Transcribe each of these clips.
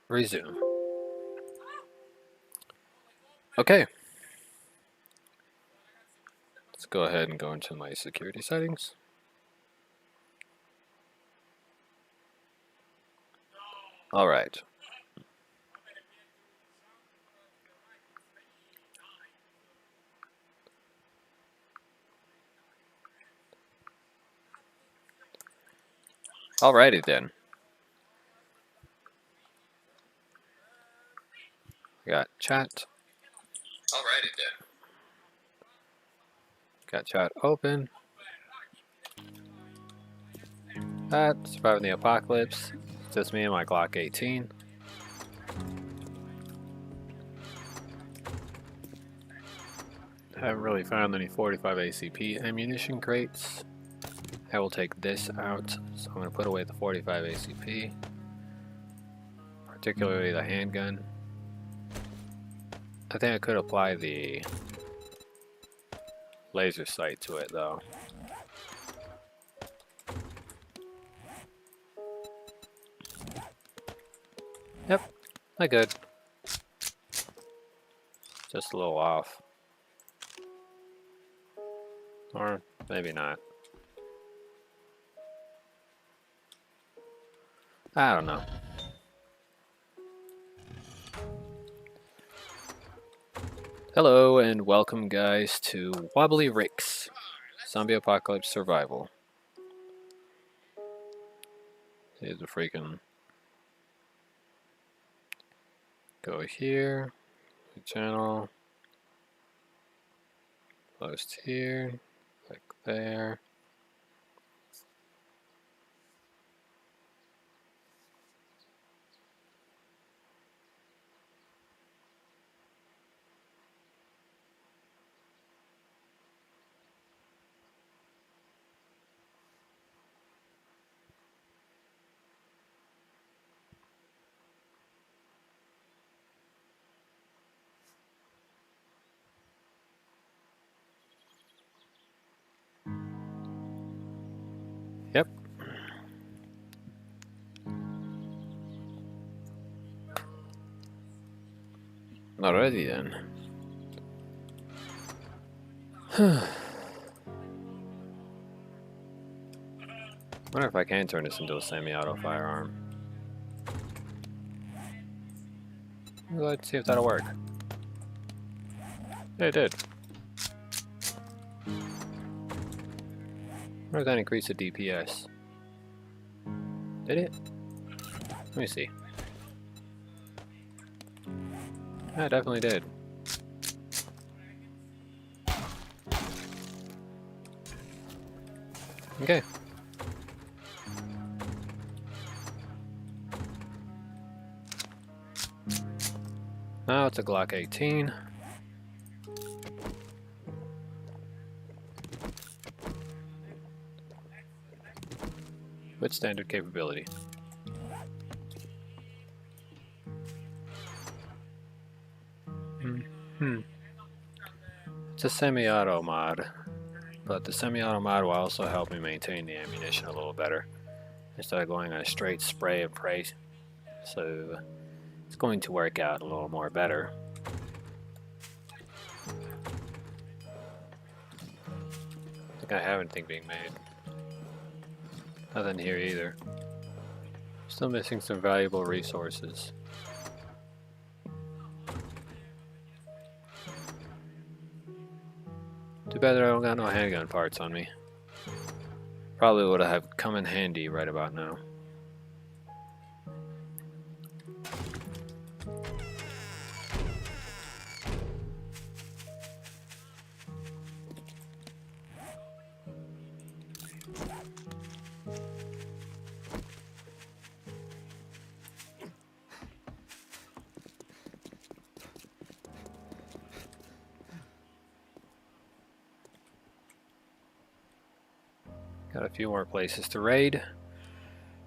Resume. Okay. Let's go ahead and go into my security settings. All right. Alrighty then. I got chat. Alrighty then. Got chat open. Surviving the apocalypse. It's just me and my Glock 18. Haven't really found any 45 ACP ammunition crates. I will take this out, so I'm going to put away the 45 ACP, particularly the handgun. I think I could apply the laser sight to it though. Yep, I good. Just a little off. Or maybe not. I don't know. Hello and welcome guys to Wobbly Rick's Zombie Apocalypse Survival. Here's a freaking... Go here, channel, post here, click there. Yep. Alrighty then. Wonder if I can turn this into a semi-auto firearm. Let's see if that'll work. Yeah, it did. Wonder if that increased the DPS. Did it? Let me see. Yeah, it definitely did. Okay. Now it's a Glock 18. With standard capability. It's a semi-auto mod, but the semi-auto mod will also help me maintain the ammunition a little better instead of going on a straight spray and pray. So it's going to work out a little more better. I think I have anything being made. Nothing here either. Still missing some valuable resources. Too bad that I don't got no handgun parts on me. Probably would have come in handy right about now. Got a few more places to raid,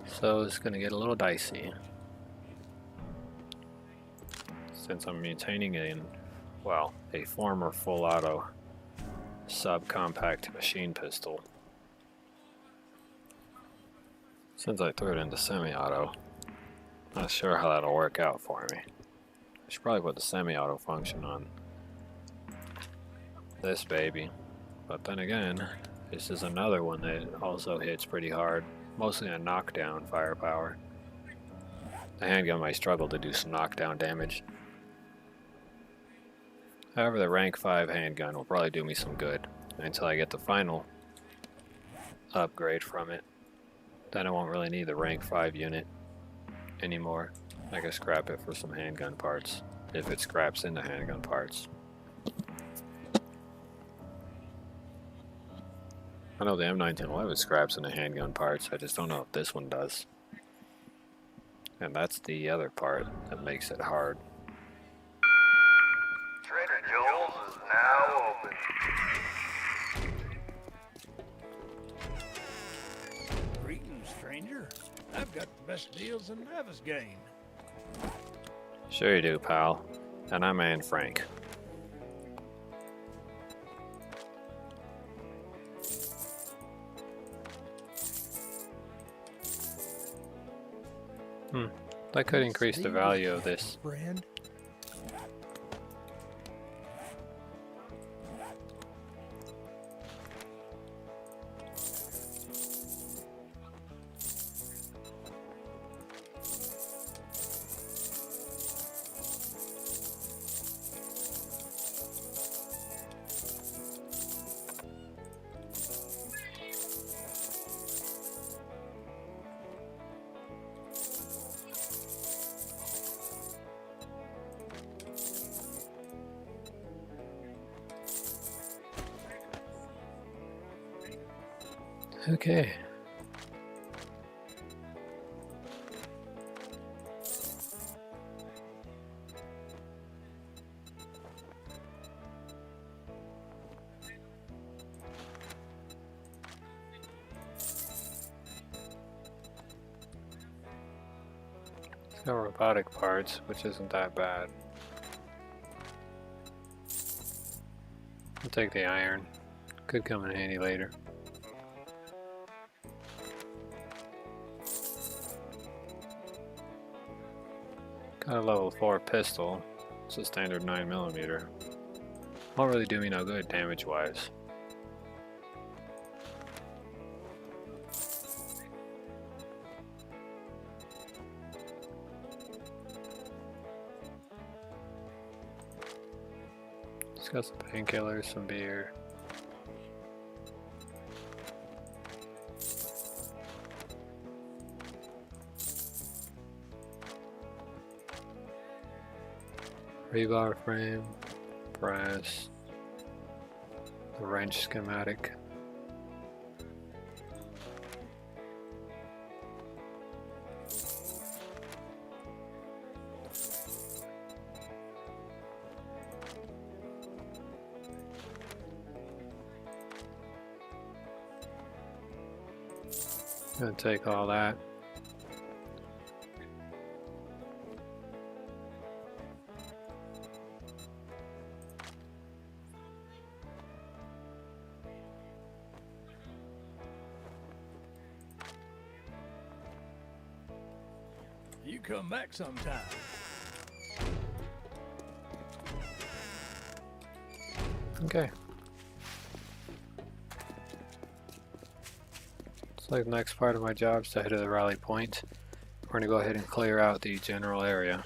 so it's gonna get a little dicey. Since I'm maintaining a former full auto subcompact machine pistol. Since I threw it into semi-auto. Not sure how that'll work out for me. I should probably put the semi-auto function on this baby. But then again, this is another one that also hits pretty hard. Mostly on knockdown firepower. The handgun might struggle to do some knockdown damage. However, the rank 5 handgun will probably do me some good until I get the final upgrade from it. Then I won't really need the rank 5 unit anymore. I can scrap it for some handgun parts, if it scraps into handgun parts. I know the M1911 scraps into handgun parts, I just don't know if this one does. And that's the other part that makes it hard. Trader Joel's is now open. Greetings, stranger. I've got the best deals in Navisgain. Sure you do, pal. And I'm Anne Frank. That could increase the value of this. Brand. Okay. No robotic parts, which isn't that bad. I'll take the iron. Could come in handy later. Got a level 4 pistol. It's a standard 9mm. Won't really do me no good damage wise. It's got some painkillers, some beer. Rebar frame, brass, the wrench schematic. Gonna take all that. You come back sometime. Okay. Looks like the next part of my job is to head to the rally point. We're going to go ahead and clear out the general area.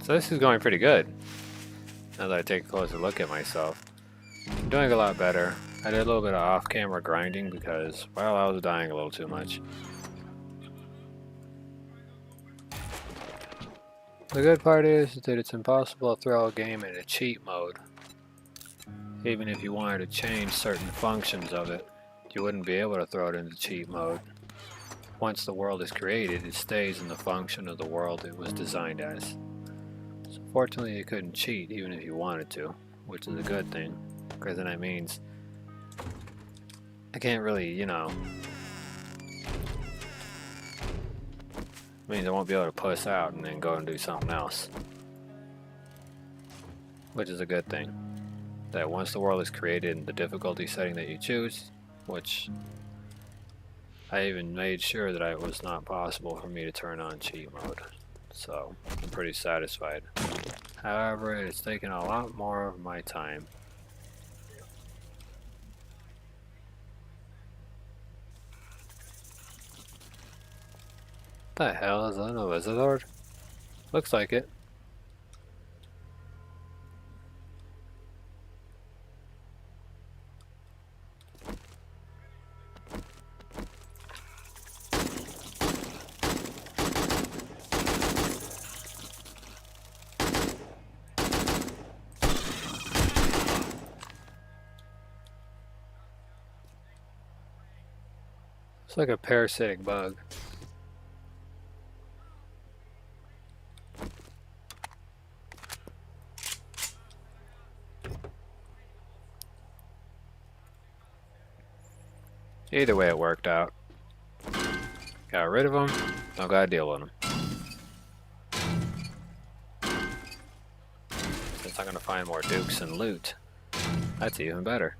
So this is going pretty good. Now that I take a closer look at myself. I'm doing a lot better. I did a little bit of off-camera grinding because, well, I was dying a little too much. The good part is that it's impossible to throw a game in a cheat mode. Even if you wanted to change certain functions of it, you wouldn't be able to throw it into cheat mode. Once the world is created, it stays in the function of the world it was designed as. So fortunately, you couldn't cheat even if you wanted to, which is a good thing, because then that means I can't really, you know, means I won't be able to puss out and then go and do something else. Which is a good thing. That once the world is created in the difficulty setting that you choose, which I even made sure that it was not possible for me to turn on cheat mode. So, I'm pretty satisfied. However, it's taken a lot more of my time. What the hell is that? A wizard? Looks like it. It's like a parasitic bug. Either way, it worked out. Got rid of them, don't gotta deal with them. Since I'm gonna find more dukes and loot, that's even better.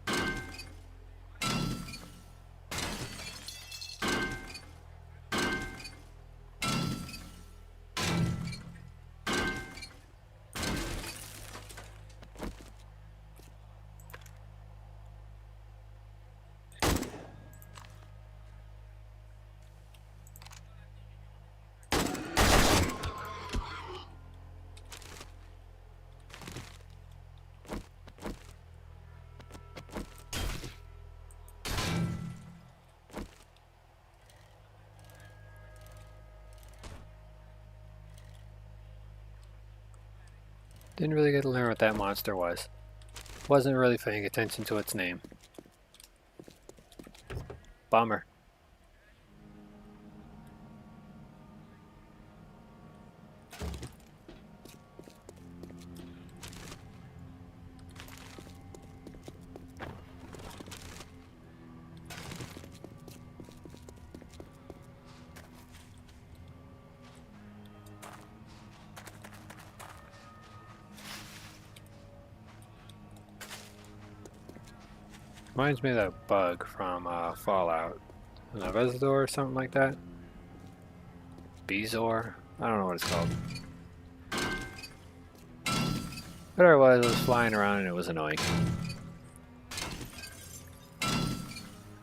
Didn't really get to learn what that monster was. Wasn't really paying attention to its name. Bummer. Reminds me of that bug from Fallout. An Avezador or something like that? Bezor? I don't know what it's called. Whatever it was flying around and it was annoying.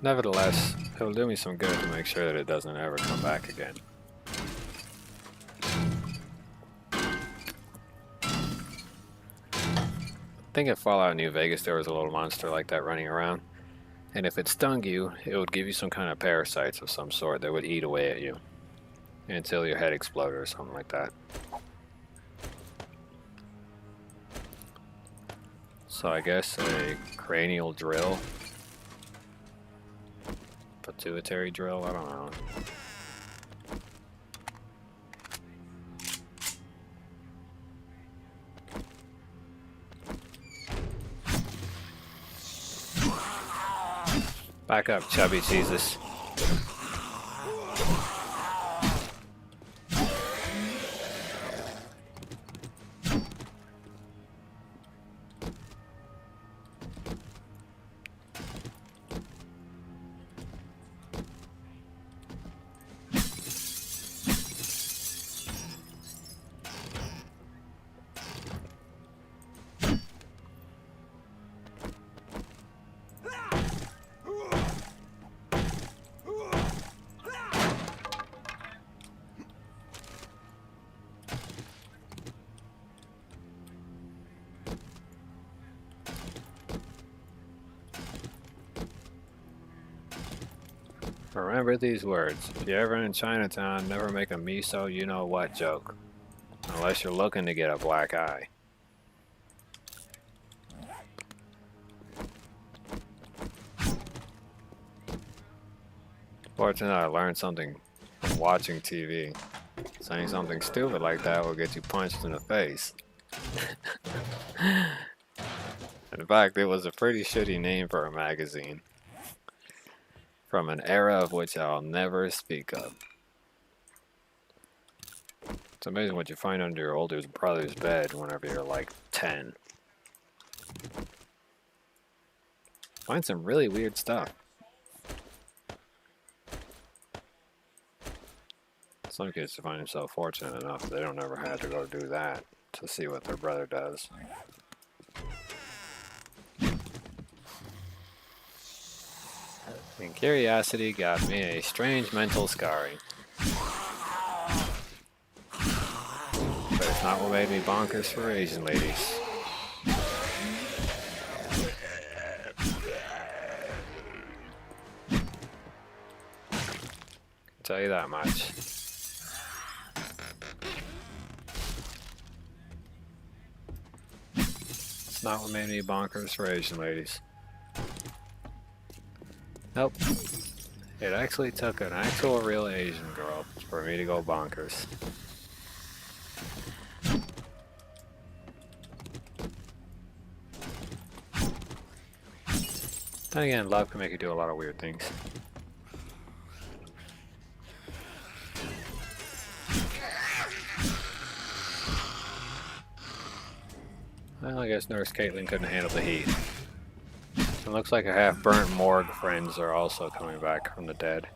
Nevertheless, it'll do me some good to make sure that it doesn't ever come back again. I think in Fallout New Vegas there was a little monster like that running around, and if it stung you, it would give you some kind of parasites of some sort that would eat away at you until your head exploded or something like that. So I guess a cranial drill, pituitary drill, I don't know. Back up, chubby Jesus. Remember these words. If you're ever in Chinatown, never make a miso you-know-what joke. Unless you're looking to get a black eye. Fortunately, I learned something from watching TV. Saying something stupid like that will get you punched in the face. In fact, it was a pretty shitty name for a magazine. From an era of which I'll never speak of. It's amazing what you find under your older brother's bed whenever you're like 10. Find some really weird stuff. Some kids find themselves fortunate enough they don't ever have to go do that to see what their brother does. And curiosity got me a strange mental scarring. But it's not what made me bonkers for Asian ladies. I'll tell you that much. It's not what made me bonkers for Asian ladies. Nope. It actually took an actual real Asian girl for me to go bonkers. Then again, love can make you do a lot of weird things. Well, I guess Nurse Caitlin couldn't handle the heat. It looks like her half-burnt morgue friends are also coming back from the dead.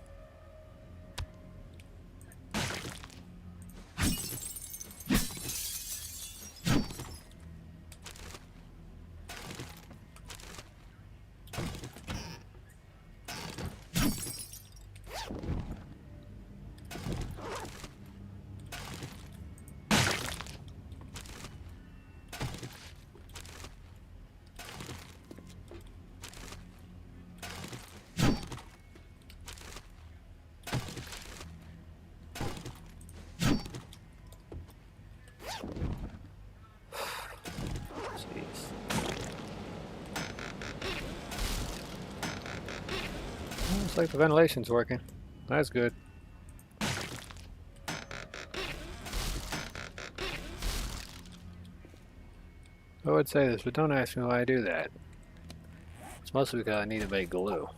Looks like the ventilation's working. That's good. I would say this, but don't ask me why I do that. It's mostly because I need to make glue.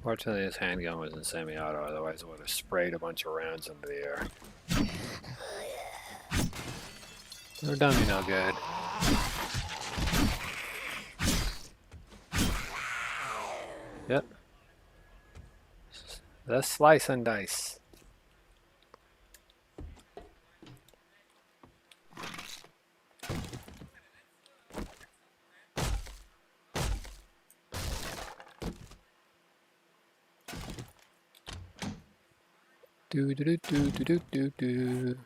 Fortunately, this handgun was in semi-auto, otherwise it would have sprayed a bunch of rounds into the air. They're done me no good. Yep. Let's slice and dice. Do do do do do do do do.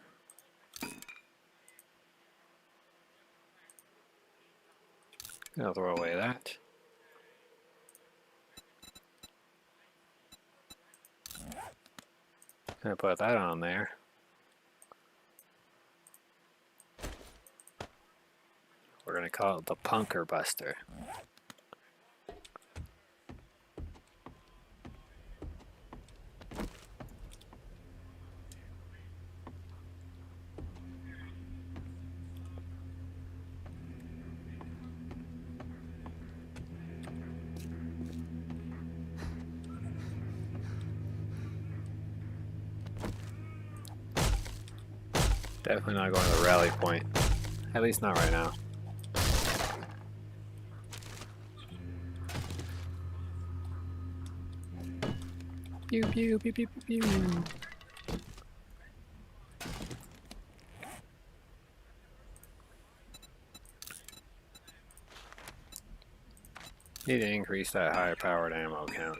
I'll throw away that. Gonna put that on there. We're gonna call it the Punker Buster. Definitely not going to the rally point. At least not right now. Pew pew pew pew pew pew. Need to increase that higher powered ammo count.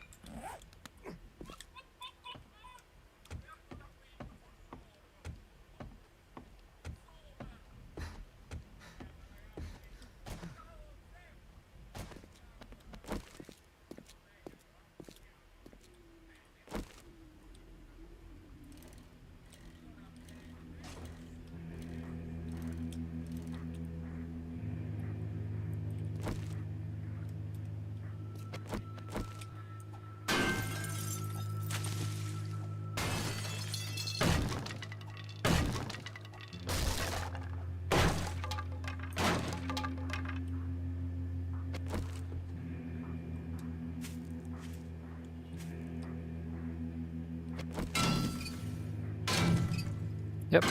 Yep.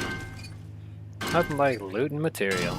Nothing like looting material.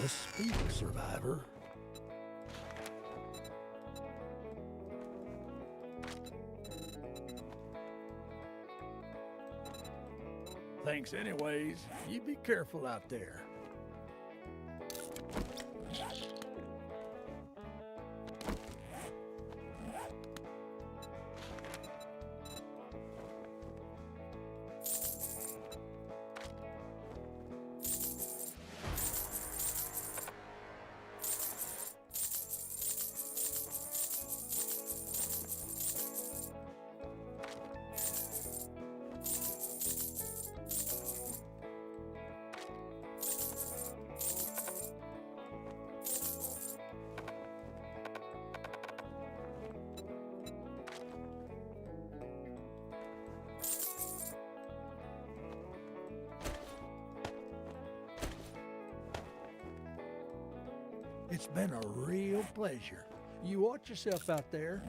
Just speak, survivor. Thanks anyways. You be careful out there. It's been a real pleasure. You watch yourself out there.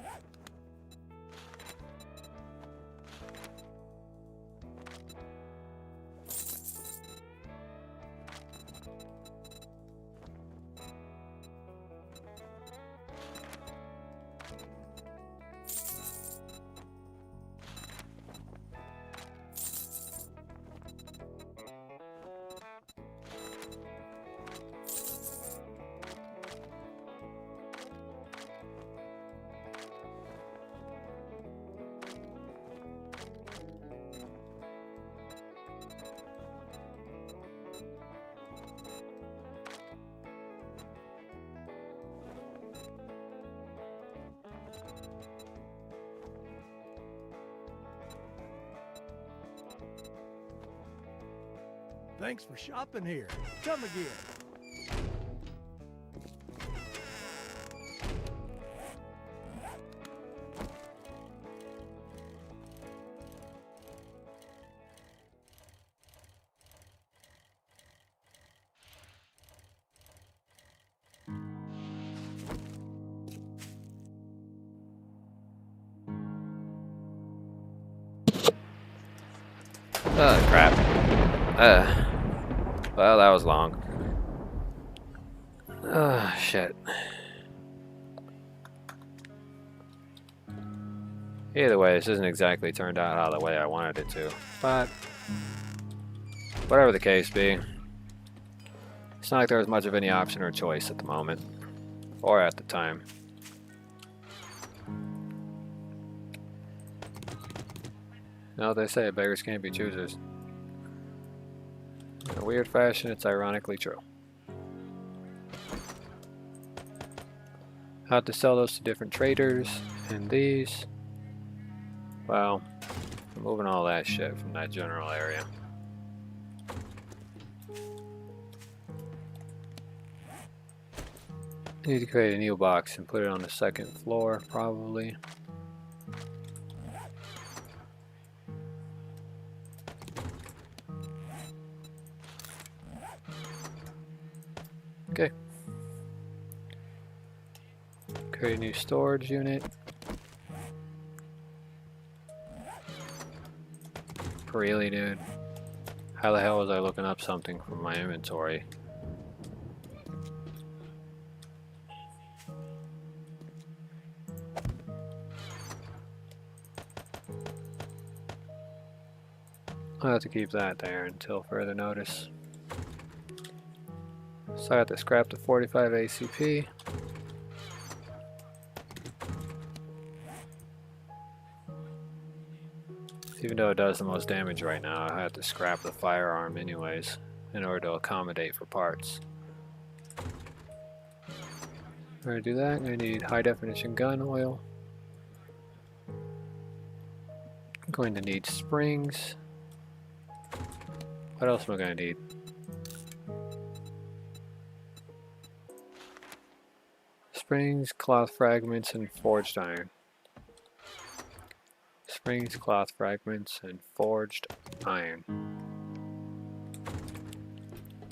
Thanks for shopping here. Come again. Oh, crap. Well, that was long. Oh, shit. Either way, this isn't exactly turned out how the way I wanted it to. But, whatever the case be, it's not like there was much of any option or choice at the moment. Or at the time. You know what they say, beggars can't be choosers. In a weird fashion, it's ironically true. How to sell those to different traders, and these, well, I'm moving all that shit from that general area. Need to create a new box and put it on the second floor, probably. Okay. Create a new storage unit. Really, dude? How the hell was I looking up something from my inventory? I'll have to keep that there until further notice. So I have to scrap the 45 ACP. Even though it does the most damage right now, I have to scrap the firearm anyways in order to accommodate for parts. In order to do that, I'm going to need high definition gun oil. I'm going to need springs. What else am I going to need? Springs, cloth fragments, and forged iron. Springs, cloth fragments, and forged iron.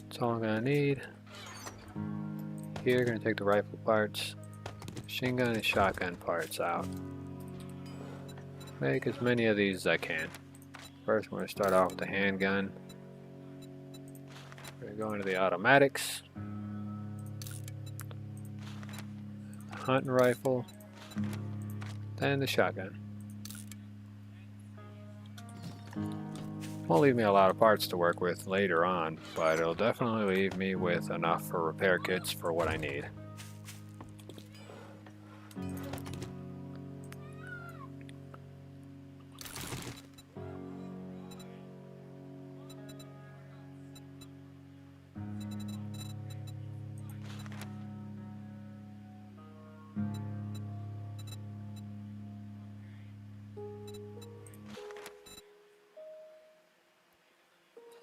That's all I'm gonna need. Here, gonna take the rifle parts, machine gun and shotgun parts out. Make as many of these as I can. First, I'm gonna start off with the handgun. We're gonna go into the automatics. hunting rifle, then the shotgun. Won't leave me a lot of parts to work with later on, but it'll definitely leave me with enough for repair kits for what I need.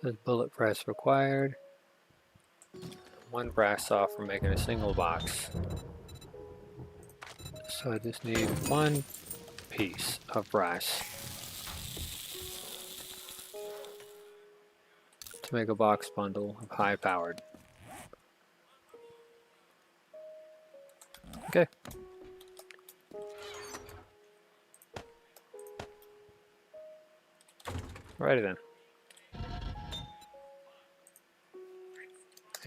Says bullet press required. 1 brass saw for making a single box. So I just need 1 piece of brass to make a box bundle of high powered. Okay. Alrighty then.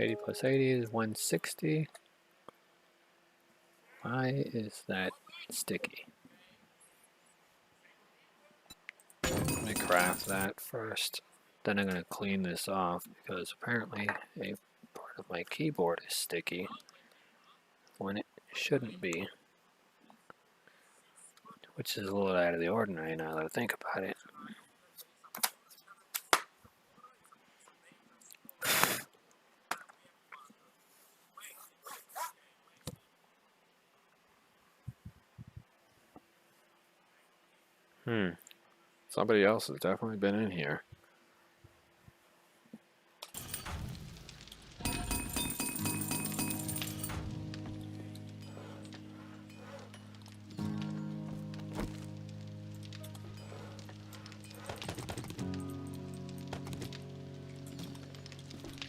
80 plus 80 is 160. Why is that sticky? Let me craft that first. Then I'm going to clean this off because apparently a part of my keyboard is sticky when it shouldn't be. Which is a little out of the ordinary now that I think about it. Somebody else has definitely been in here.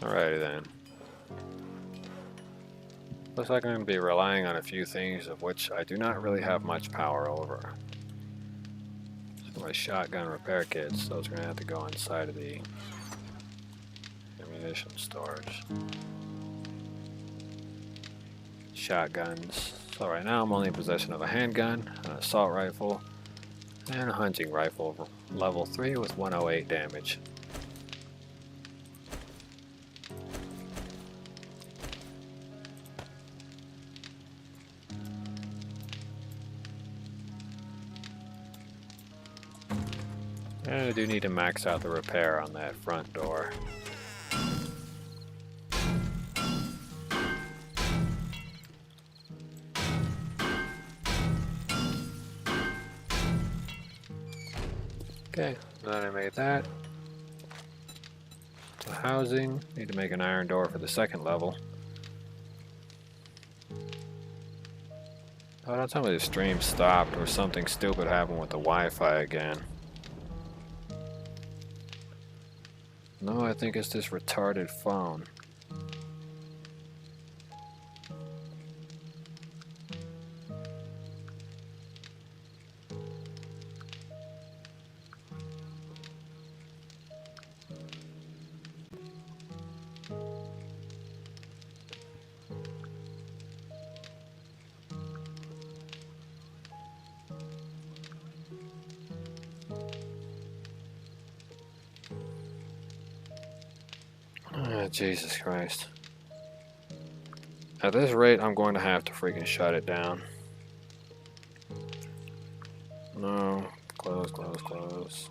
Alrighty then. Looks like I'm going to be relying on a few things of which I do not really have much power over. So my shotgun repair kits, those are going to have to go inside of the ammunition storage. Shotguns. So right now I'm only in possession of a handgun, an assault rifle, and a hunting rifle level 3 with 108 damage. And I do need to max out the repair on that front door. Okay, now that I made that. So housing, need to make an iron door for the second level. Oh, don't tell me the stream stopped or something stupid happened with the Wi-Fi again. No, I think it's this retarded phone. Oh, Jesus Christ. At this rate, I'm going to have to freaking shut it down. No. Close, close, close.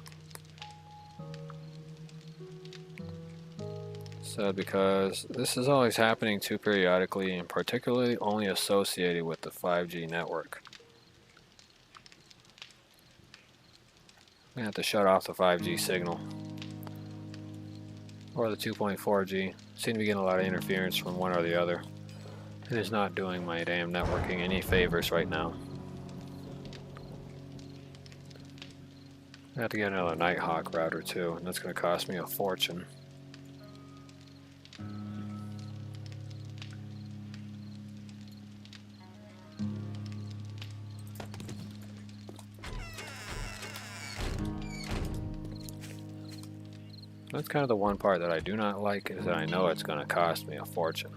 Sad because this is always happening too periodically and particularly only associated with the 5G network. I'm going to have to shut off the 5G signal. Or the 2.4G. Seem to be getting a lot of interference from one or the other. It is not doing my damn networking any favors right now. I have to get another Nighthawk router too, and that's going to cost me a fortune. That's kind of the one part that I do not like, is that I know it's going to cost me a fortune.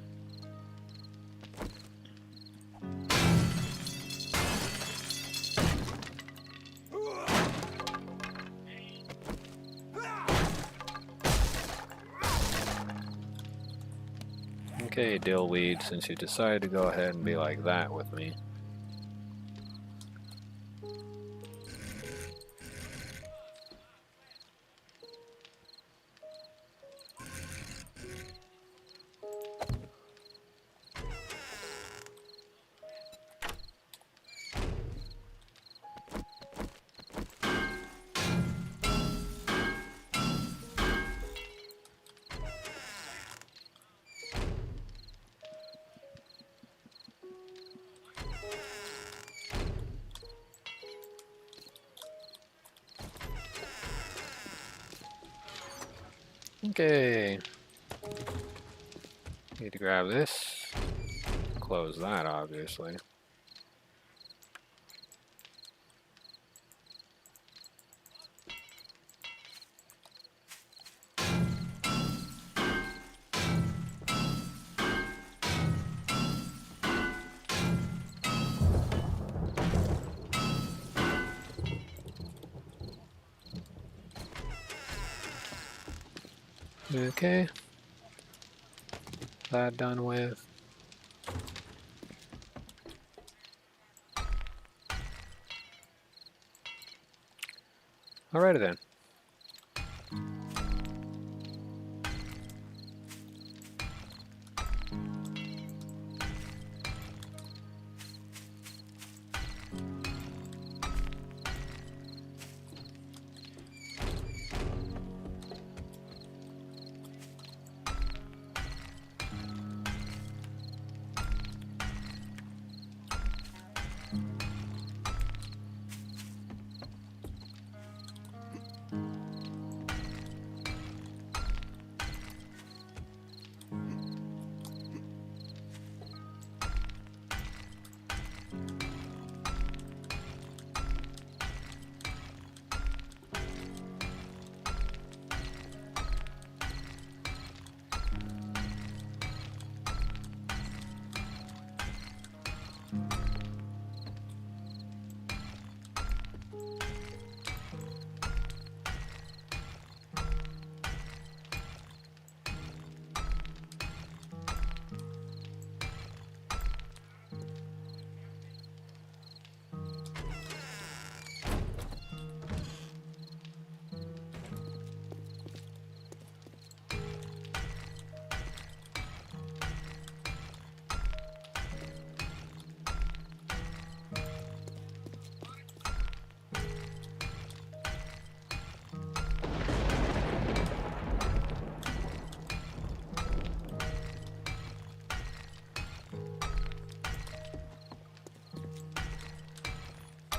Okay, Dillweed, since you decided to go ahead and be like that with me. Okay. Need to grab this. Close that, obviously. Okay. That done with. Alrighty then.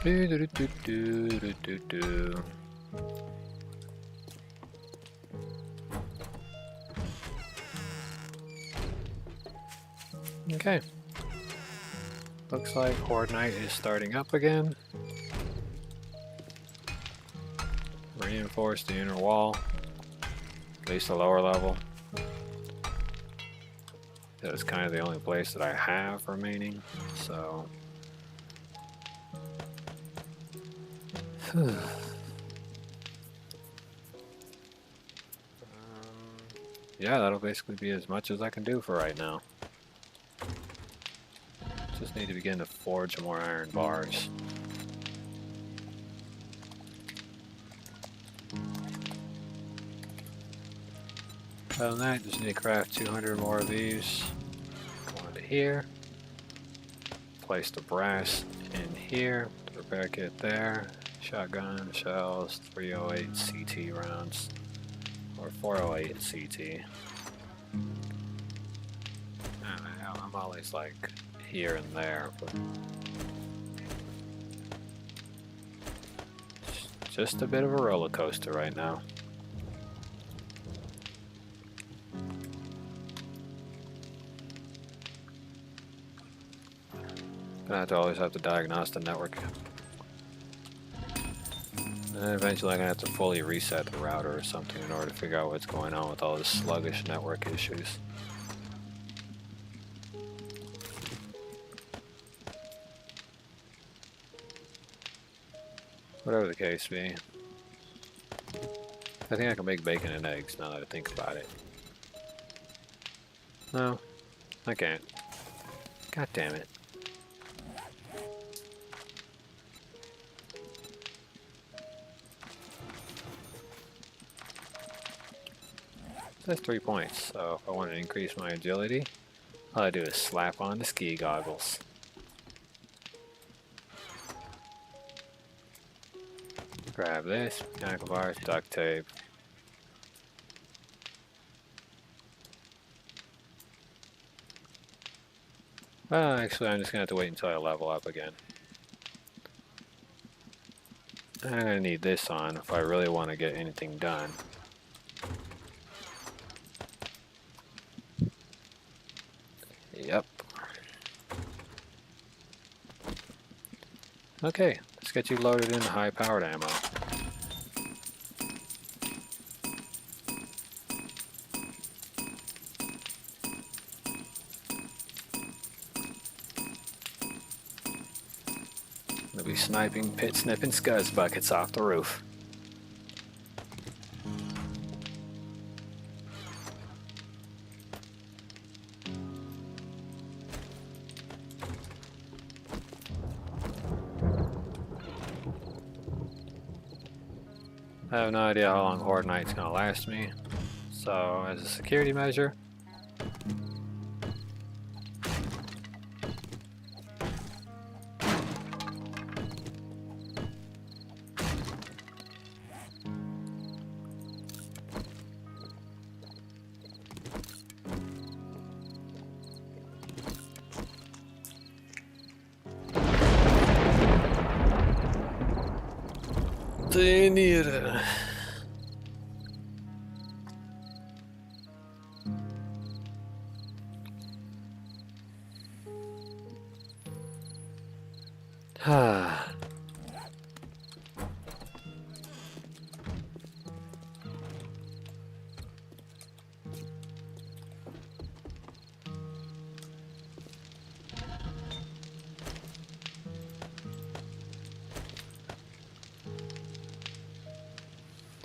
Do, do, do, do, do, do, do. Okay. Looks like Horde Knight is starting up again. Reinforce the inner wall, at least the lower level. That's kind of the only place that I have remaining, so. Yeah, that'll basically be as much as I can do for right now. Just need to begin to forge more iron bars. Other than that, just need to craft 200 more of these. Go into here. Place the brass in here. The repair kit there. Shotgun, shells, 308 CT rounds. Or 408 CT. I'm always like here and there, but just a bit of a roller coaster right now. Gonna have to always have to diagnose the network. And eventually I'm gonna have to fully reset the router or something in order to figure out what's going on with all the sluggish network issues. Whatever the case be. I think I can make bacon and eggs now that I think about it. No, I can't. God damn it. That's 3 points, so if I want to increase my agility, all I do is slap on the ski goggles. Grab this, mechanical bars, duct tape. Well, actually, I'm just going to have to wait until I level up again. I'm going to need this on if I really want to get anything done. Yep. Okay, let's get you loaded into high-powered ammo. We'll be sniping, pit snipping scuzz buckets off the roof. I have no idea how long Horde Night's gonna last me, so as a security measure,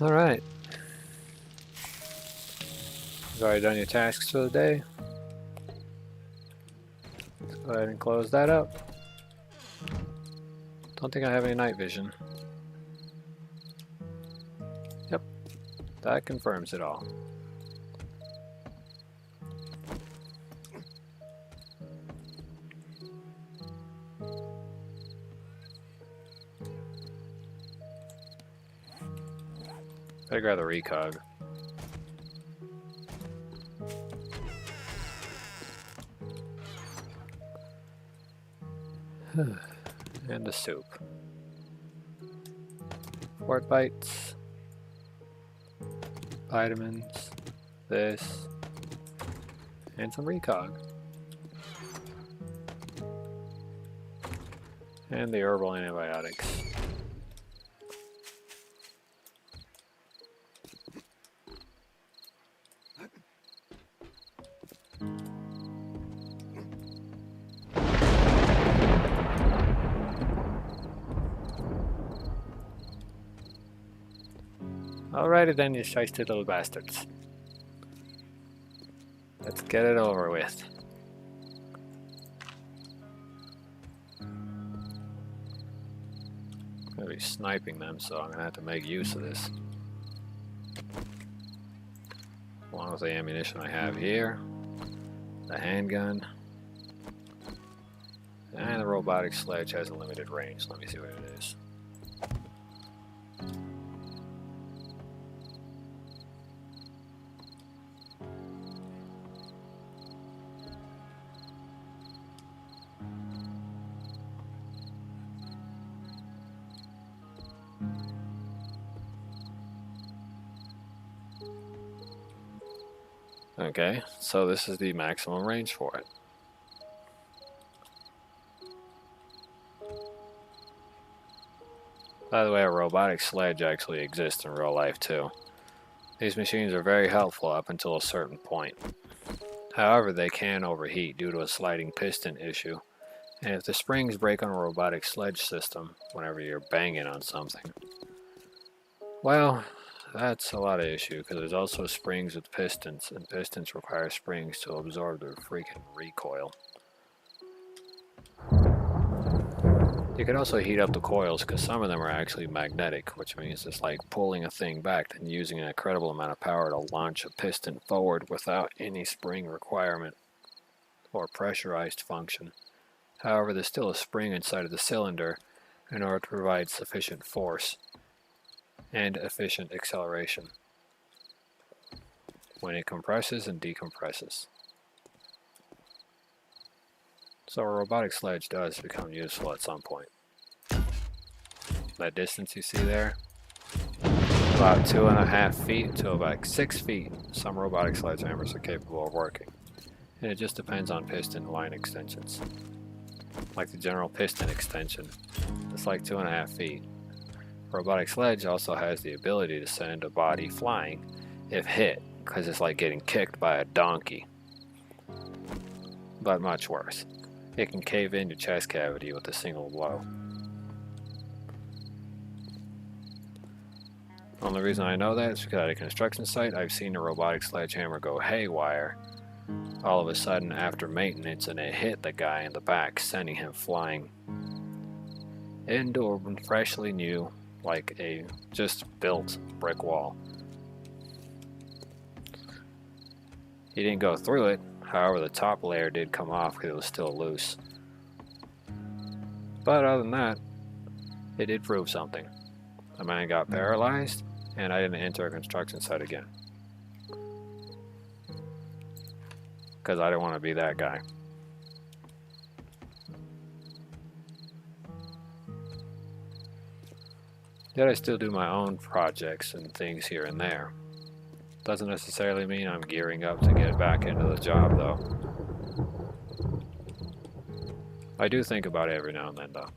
Alright. You've already done your tasks for the day. Let's go ahead and close that up. Don't think I have any night vision. Yep, that confirms it all. Better grab the recog. And the soup. Fort bites. Vitamins. This. And some recog. And the herbal antibiotics. Alrighty then, you shiesty little bastards. Let's get it over with. I'm gonna be sniping them, so I'm gonna have to make use of this. Along with the ammunition I have here, the handgun, and the robotic sledge has a limited range. Let me see what it is. Okay, so this is the maximum range for it. By the way, a robotic sledge actually exists in real life too. These machines are very helpful up until a certain point. However, they can overheat due to a sliding piston issue, and if the springs break on a robotic sledge system whenever you're banging on something, well, that's a lot of issue because there's also springs with pistons, and pistons require springs to absorb the freaking recoil. You can also heat up the coils because some of them are actually magnetic, which means it's like pulling a thing back and using an incredible amount of power to launch a piston forward without any spring requirement or pressurized function. However, there's still a spring inside of the cylinder in order to provide sufficient force and efficient acceleration when it compresses and decompresses. So a robotic sledge does become useful at some point. That distance you see there, about 2.5 feet to about 6 feet, some robotic sledgehammers are capable of working. And it just depends on piston line extensions. Like the general piston extension, it's like 2.5 feet. Robotic sledge also has the ability to send a body flying if hit, because it's like getting kicked by a donkey. But much worse. It can cave in your chest cavity with a single blow. Only reason I know that is because at a construction site I've seen a robotic sledgehammer go haywire all of a sudden after maintenance, and it hit the guy in the back, sending him flying into a freshly new, like a just built brick wall. He didn't go through it, however the top layer did come off because it was still loose. But other than that, it did prove something. The man got paralyzed, and I didn't enter a construction site again. Because I didn't want to be that guy. Yet I still do my own projects and things here and there. Doesn't necessarily mean I'm gearing up to get back into the job though. I do think about it every now and then though.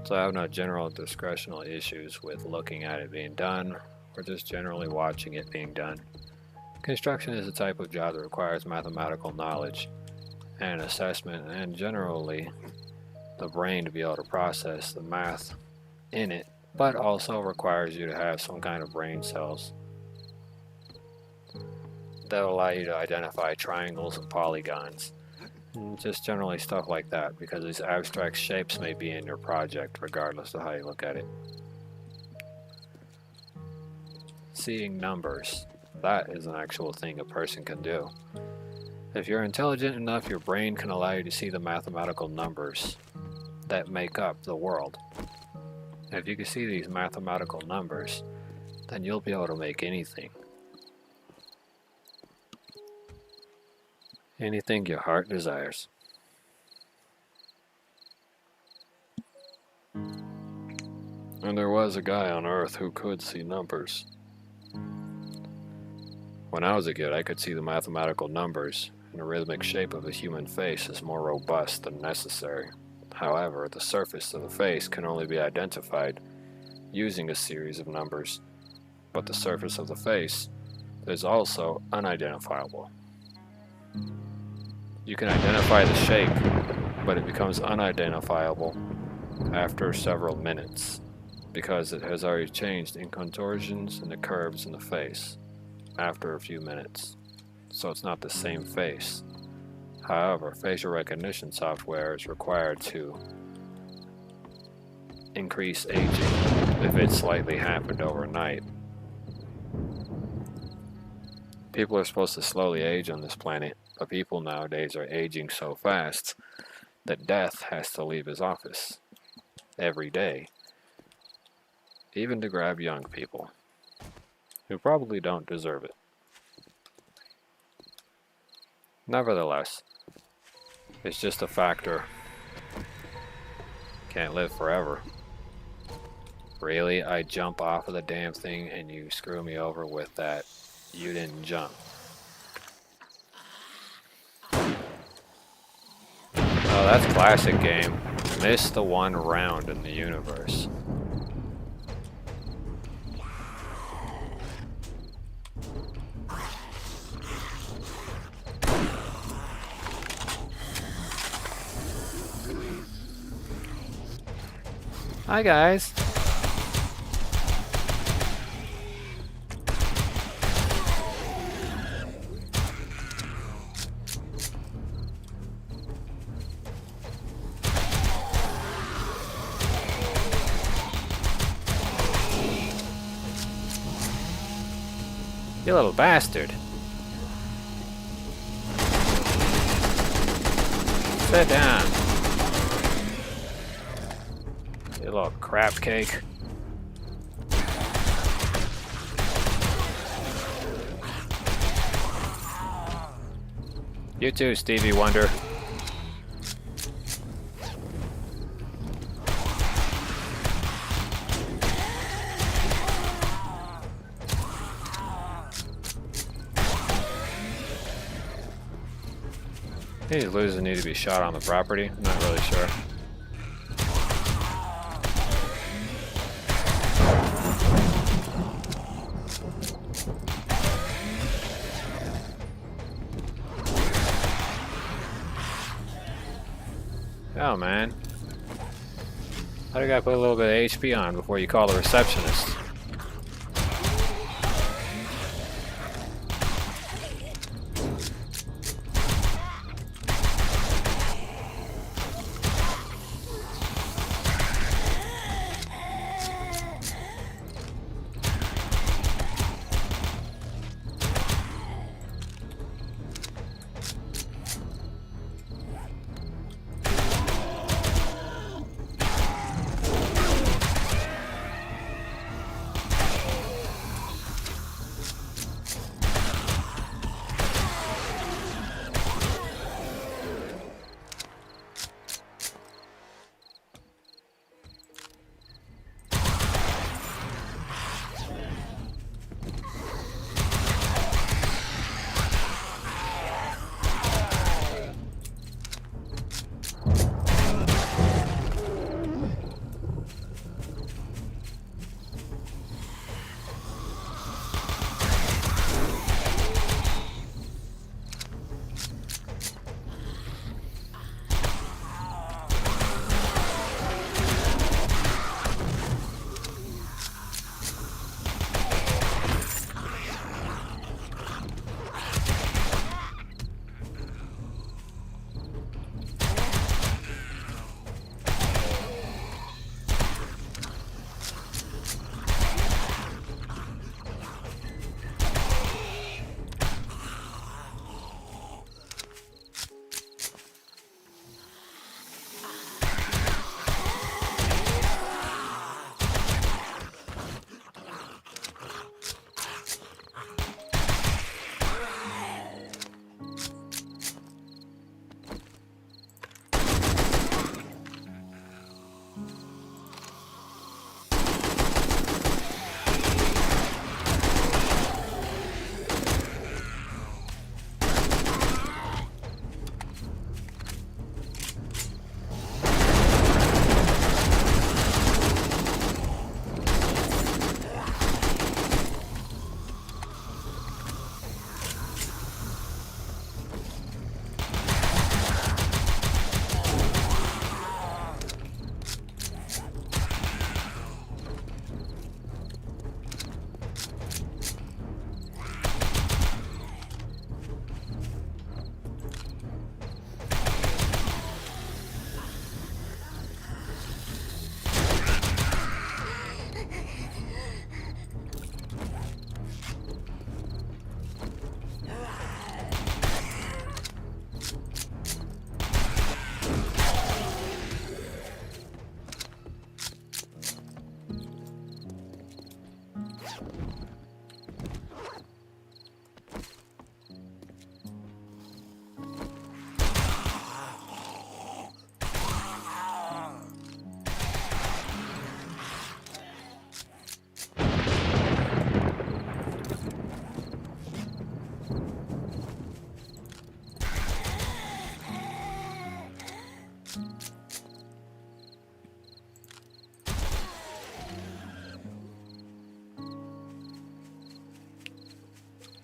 So I have no general discretional issues with looking at it being done, or just generally watching it being done. Construction is a type of job that requires mathematical knowledge and assessment, and generally the brain to be able to process the math in it, but also requires you to have some kind of brain cells that allow you to identify triangles and polygons. And just generally stuff like that, because these abstract shapes may be in your project regardless of how you look at it. Seeing numbers, that is an actual thing a person can do. If you're intelligent enough, your brain can allow you to see the mathematical numbers that make up the world. And if you can see these mathematical numbers, then you'll be able to make anything. Anything your heart desires. And there was a guy on Earth who could see numbers. When I was a kid, I could see the mathematical numbers, and the rhythmic shape of a human face is more robust than necessary. However, the surface of the face can only be identified using a series of numbers, but the surface of the face is also unidentifiable. You can identify the shape, but it becomes unidentifiable after several minutes, because it has already changed in contortions and the curves in the face after a few minutes. So it's not the same face. However, facial recognition software is required to increase aging if it slightly happened overnight. People are supposed to slowly age on this planet, but people nowadays are aging so fast that death has to leave his office every day, even to grab young people who probably don't deserve it. Nevertheless, it's just a factor. Can't live forever. Really? I jump off of the damn thing and you screw me over with that you didn't jump. Oh, that's classic game. Miss the one round in the universe. Hi guys. You little bastard. Sit down. You little crap cake. You too, Stevie Wonder. These losers need to be shot on the property. I'm not really sure. Oh man. How do you gotta put a little bit of HP on before you call the receptionist?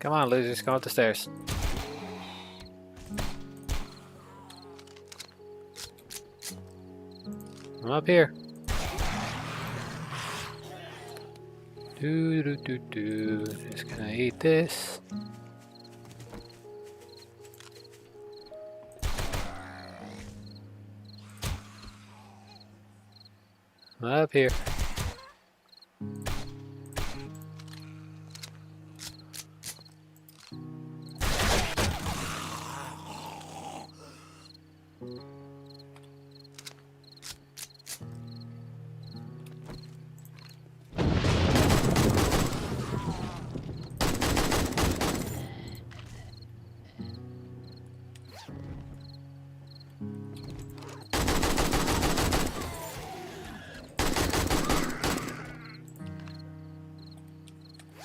Come on, losers, come up the stairs. I'm up here. Just gonna eat this. Up here.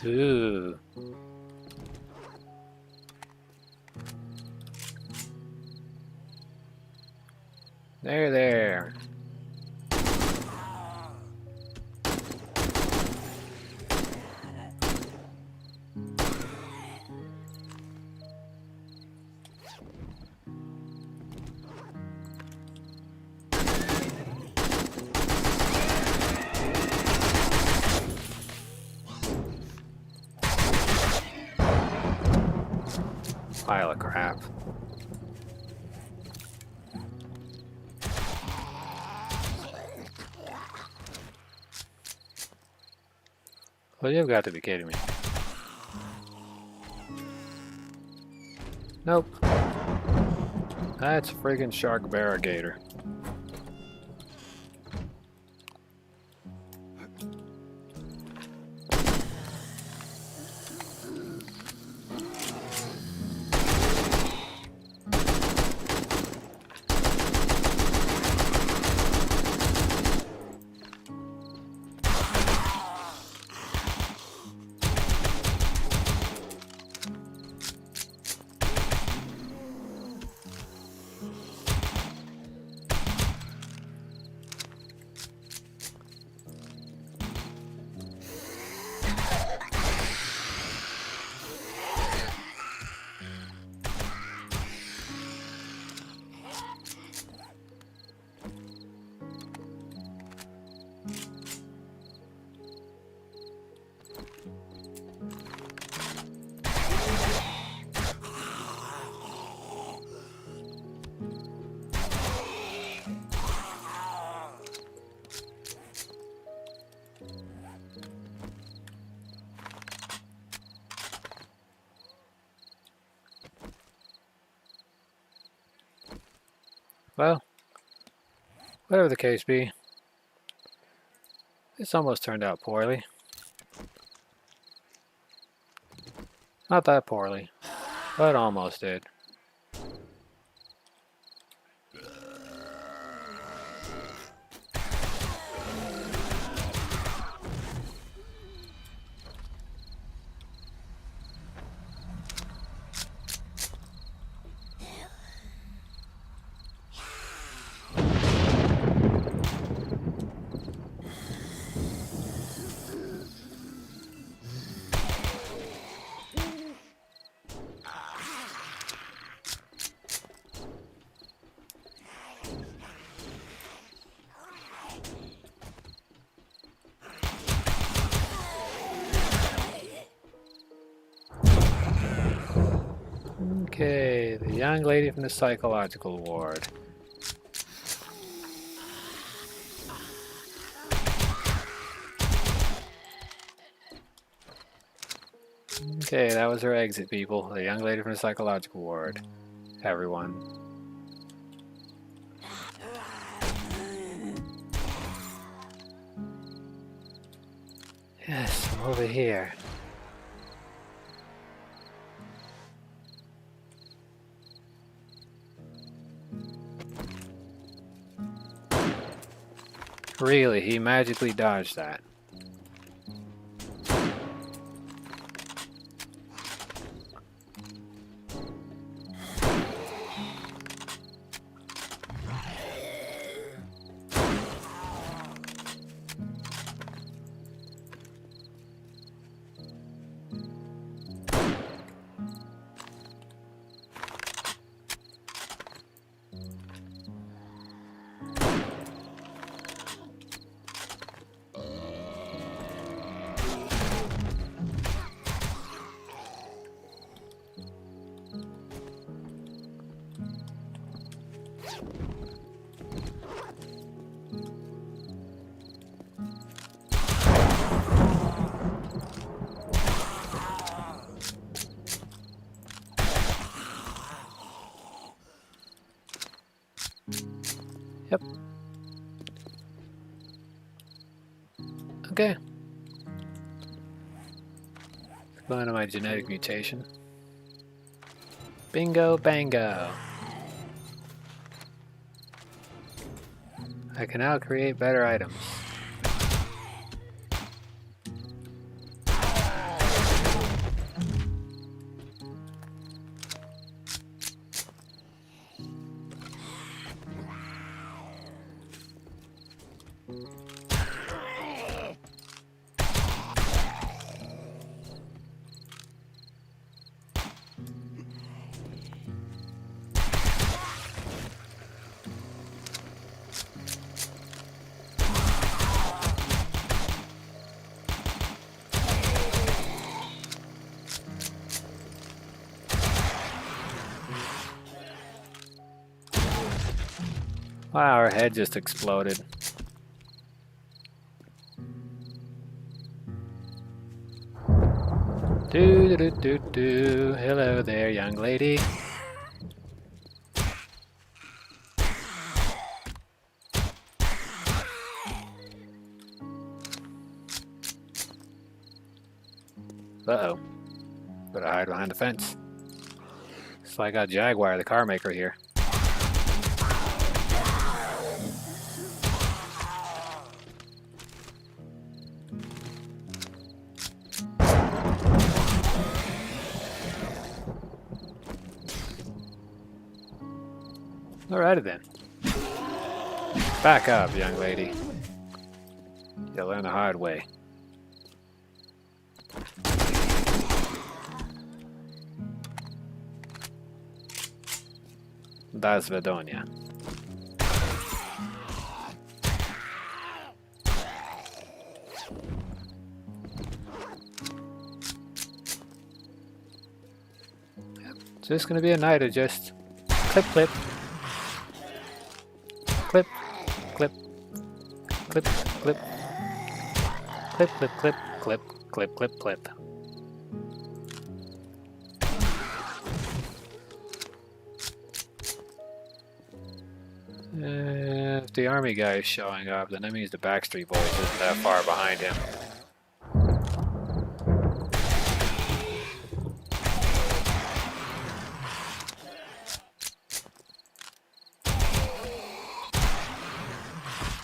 Ooh. There. Pile of crap. Well, you've got to be kidding me. Nope. That's a friggin' shark barrigator. Well, whatever the case be, this almost turned out poorly. Not that poorly, but almost did. Okay, the young lady from the psychological ward. Okay, that was her exit, people. The young lady from the psychological ward. Everyone. Yes, I'm over here. Really, he magically dodged that. Okay. Going to my genetic mutation. Bingo bango. I can now create better items. Wow, our head just exploded. Do do do do do. Hello there, young lady. Uh-oh. Better hide behind the fence. So I got Jaguar, the car maker here. Alrighty then. Back up, young lady. You'll learn the hard way. До свидания. It's just gonna be a night of just clip, clip, clip, clip, clip, clip, clip, clip, clip, clip, clip, clip, clip. If the army guy is showing up, then that means the Backstreet Boys isn't that far behind him.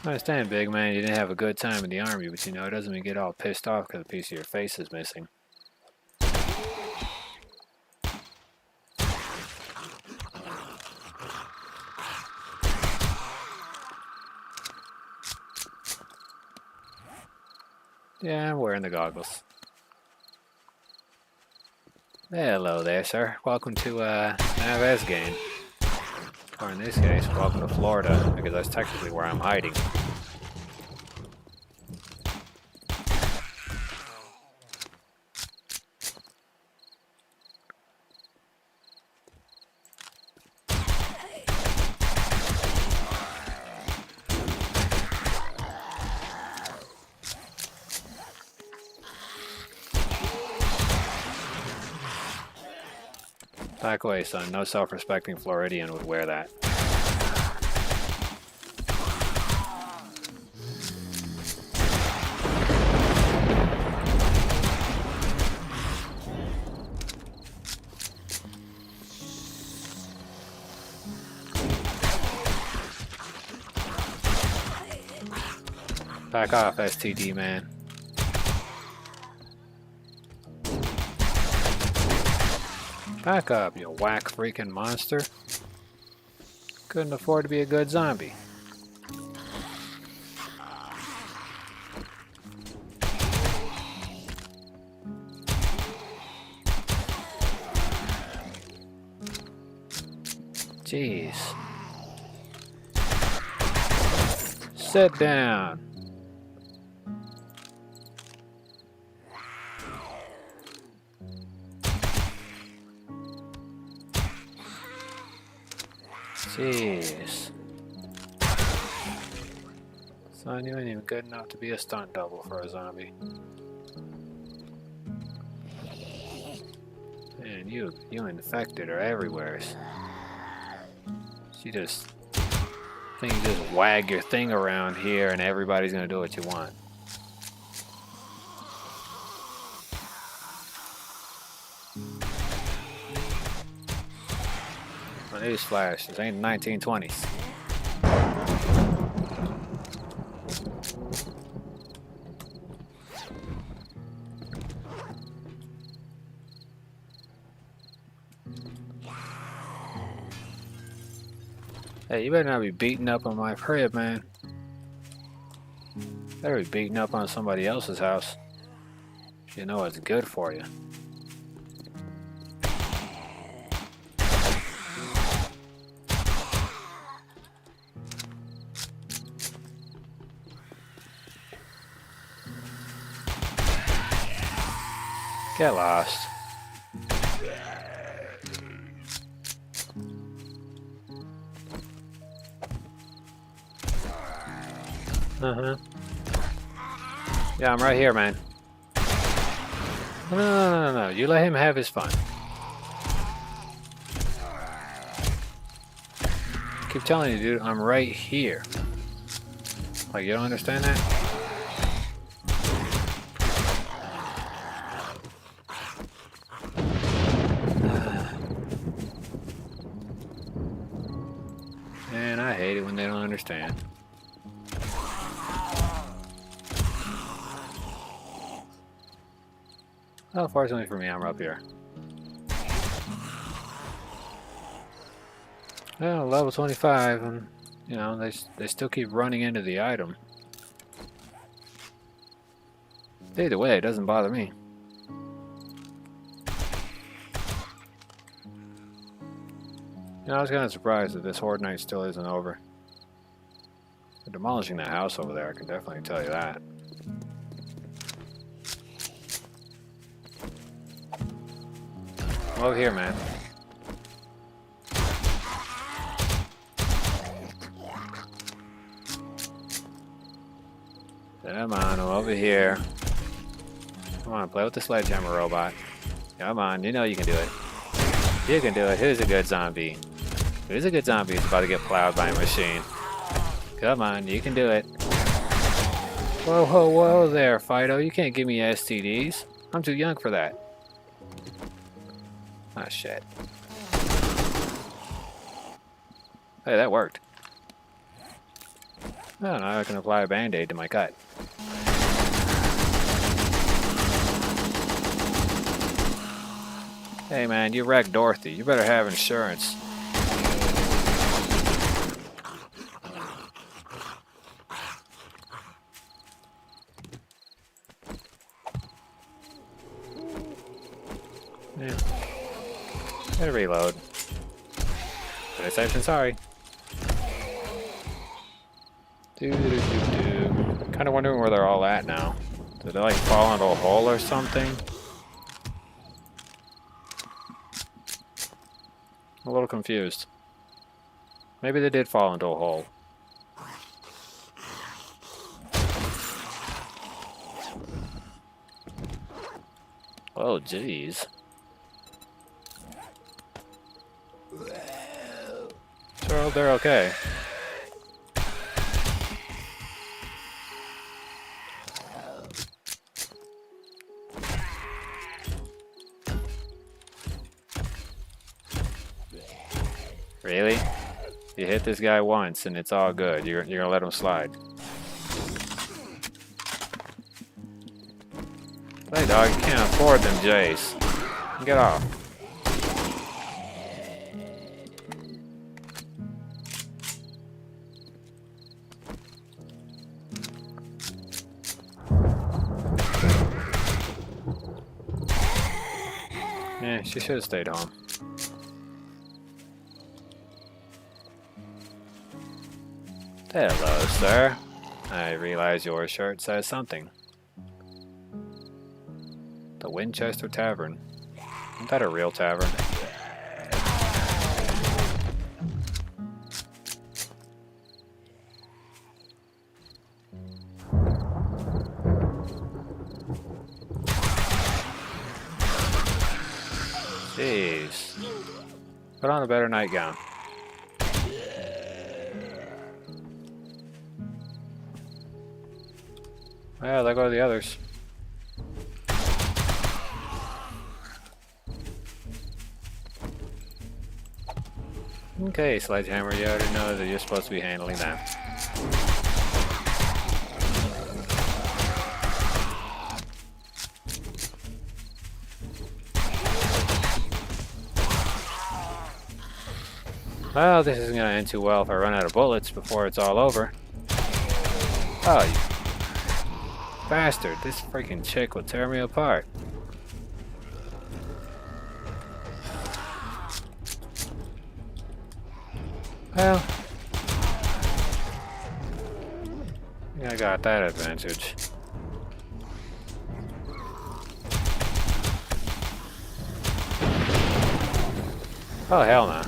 I understand, big man, you didn't have a good time in the army, but you know, it doesn't mean you get all pissed off because a piece of your face is missing. Yeah, I'm wearing the goggles. Hello there, sir. Welcome to Naves game. Or in this case, welcome to Florida, because that's technically where I'm hiding. Back away, son. No self-respecting Floridian would wear that. Back off, STD man. Back up, you whack freaking monster. Couldn't afford to be a good zombie. Jeez. Sit down. Jeez. Son, you ain't even good enough to be a stunt double for a zombie. Man, you infected are everywhere. You just think you just wag your thing around here and everybody's gonna do what you want. newsflash, this ain't the 1920s. Hey, you better not be beating up on my crib, man. Better be beating up on somebody else's house. You know it's good for you. Get lost. Yeah, I'm right here, man. No. You let him have his fun. Keep telling you, dude, I'm right here. Like, you don't understand that? Man, I hate it when they don't understand. Well, fortunately for me, I'm up here. Well, level 25, and you know they still keep running into the item. Either way, it doesn't bother me. You know, I was kind of surprised that this Horde Night still isn't over. They're demolishing that house over there, I can definitely tell you that. Over here, man. Come on, I'm over here. Come on, play with the sledgehammer robot. Come on, you know you can do it. You can do it. Who's a good zombie? Who's a good zombie who's about to get plowed by a machine? Come on, you can do it. Whoa there, Fido. You can't give me STDs. I'm too young for that. Ah, shit. Hey, that worked. Oh, now I can apply a band-aid to my cut. Hey man, you wrecked Dorothy. You better have insurance. Yeah. Better reload. Good exception, sorry. Kind of wondering where they're all at now. Did they like fall into a hole or something? I'm a little confused. Maybe they did fall into a hole. Oh, jeez. Sure, they're okay. Really? You hit this guy once and it's all good. You're gonna let him slide. Hey dog, you can't afford them J's. Get off. Yeah, she should have stayed home. Hello, sir. I realize your shirt says something. The Winchester Tavern. Isn't that a real tavern? Jeez. Put on a better nightgown. Well, there go the others. Okay, Sledgehammer, you already know that you're supposed to be handling that. Well, this isn't gonna end too well if I run out of bullets before it's all over. Oh, you bastard. This freaking chick will tear me apart. Well, I got that advantage. Oh, hell no.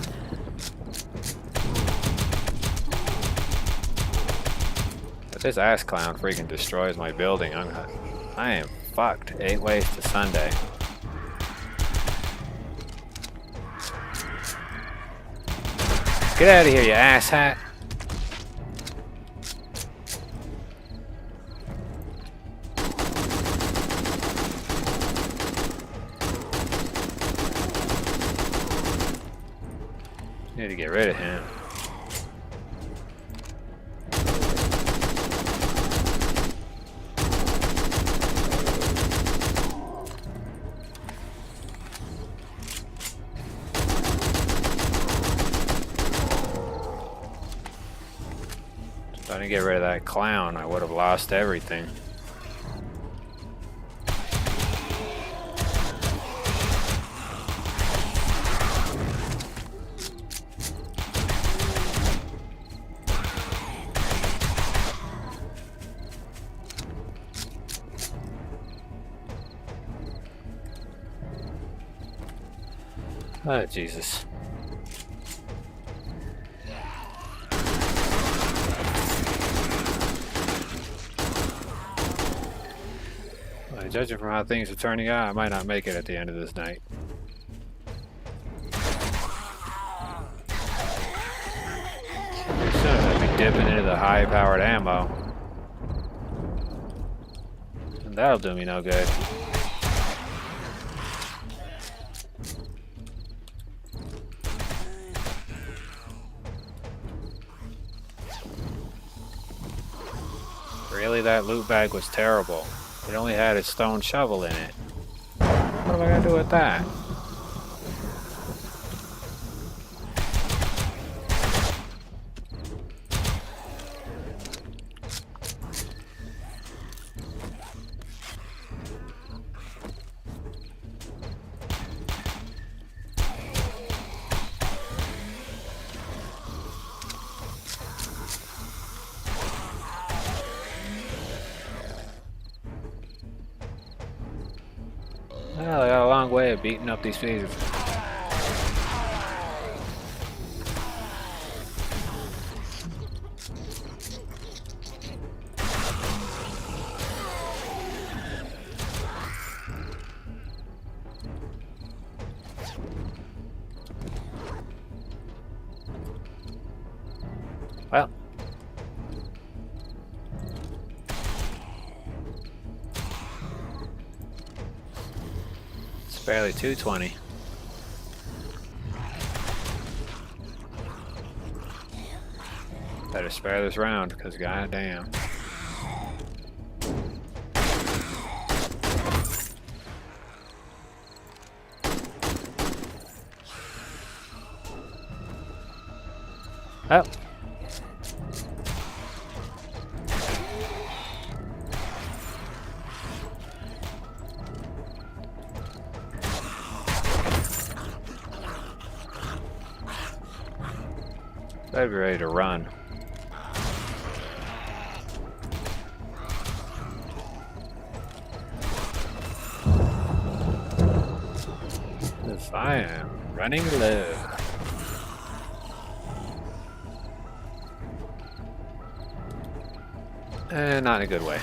If this ass clown freaking destroys my building, I am fucked 8 ways to Sunday. Get out of here, you asshat! Need to get rid of him. If I didn't get rid of that clown, I would have lost everything. Oh, Jesus. Well, judging from how things are turning out, I might not make it at the end of this night. Pretty soon I'll be dipping into the high-powered ammo. And that'll do me no good. Really, that loot bag was terrible. It only had a stone shovel in it. What am I gonna do with that? Well, I got a long way of beating up these pieces. Well. It's barely 220. Better spare this round, because goddamn. Oh. Better be ready to run. Yes, I am running low. And not in a good way.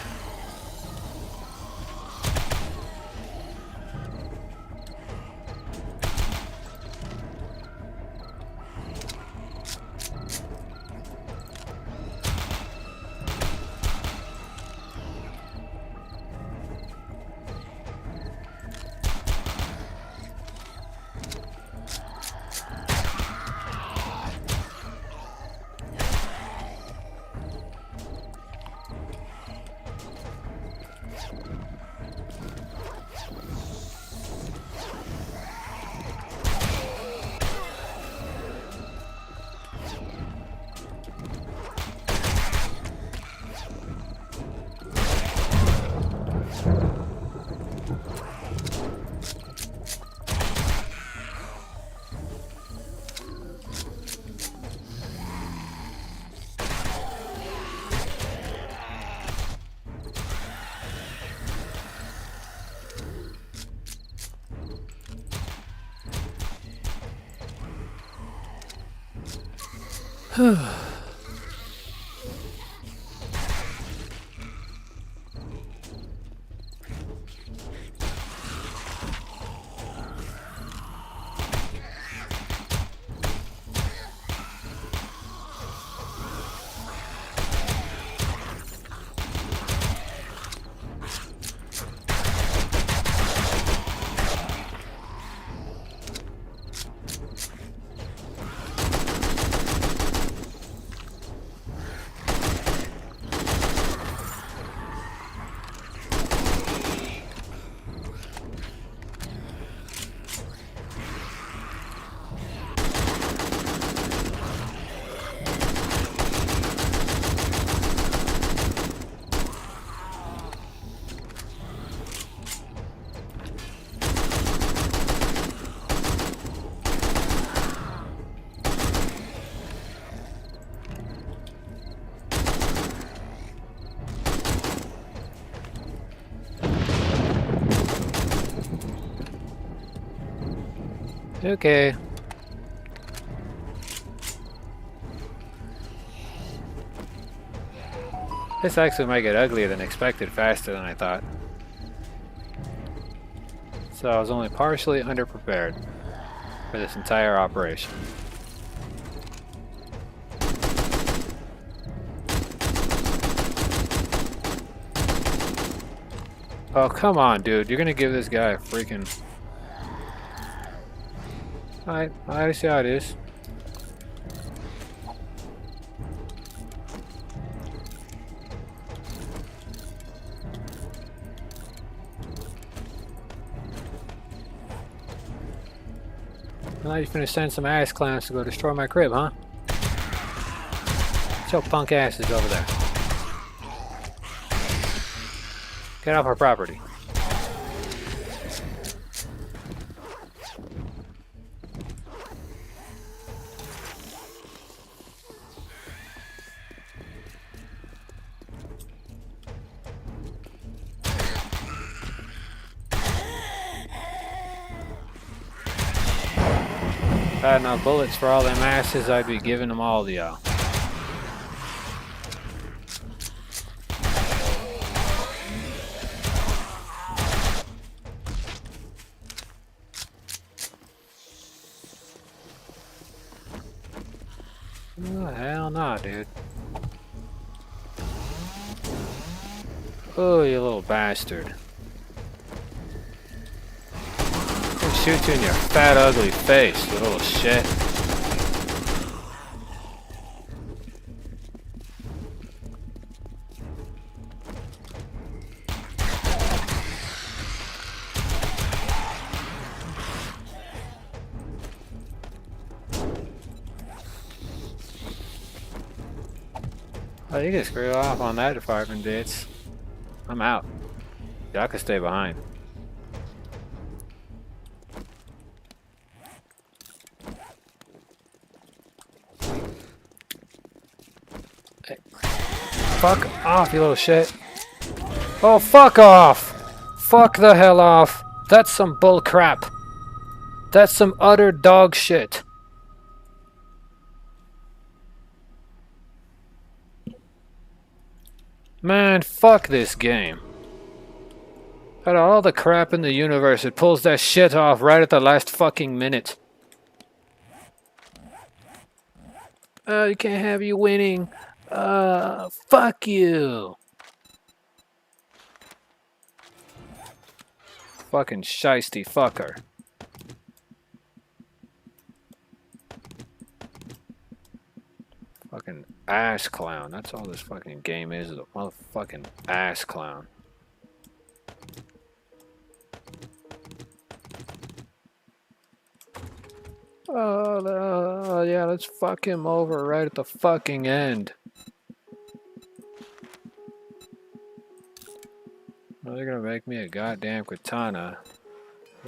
Okay. This actually might get uglier than expected faster than I thought. So I was only partially underprepared for this entire operation. Oh, come on, dude. You're gonna give this guy a freaking... Alright, I see how it is. Now you're finna send some ass clowns to go destroy my crib, huh? Get your punk asses over there. Get off our property. If I had enough bullets for all them asses, I'd be giving them all to y'all. Oh, hell no, dude. Oh, you little bastard. I'll shoot you in your fat, ugly face, you little shit. Oh, you can screw off on that department, bitch. I'm out. Y'all can stay behind. Hey. Fuck off, you little shit. Oh, fuck off! Fuck the hell off! That's some bull crap. That's some utter dog shit. Man, fuck this game. Out of all the crap in the universe, it pulls that shit off right at the last fucking minute. Oh, you can't have you winning. Fuck you. Fucking shiesty fucker. Fucking ass clown. That's all this fucking game is a motherfucking ass clown. Oh, yeah, let's fuck him over right at the fucking end. Well, they're gonna make me a goddamn katana.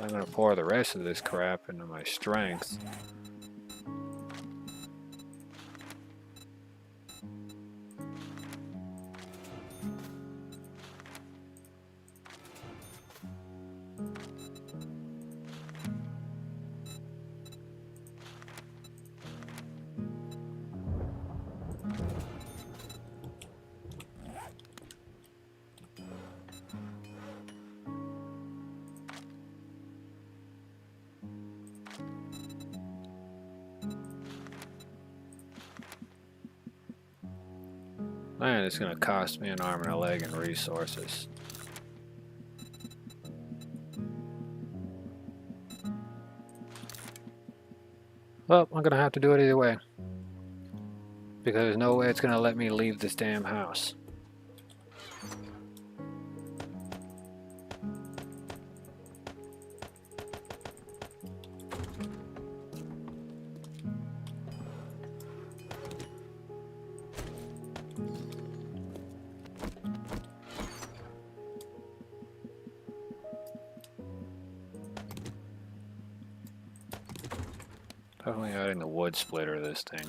I'm gonna pour the rest of this crap into my strength. Man, it's gonna cost me an arm and a leg and resources. Well, I'm gonna have to do it either way. Because there's no way it's gonna let me leave this damn house. Definitely adding the wood splitter this thing.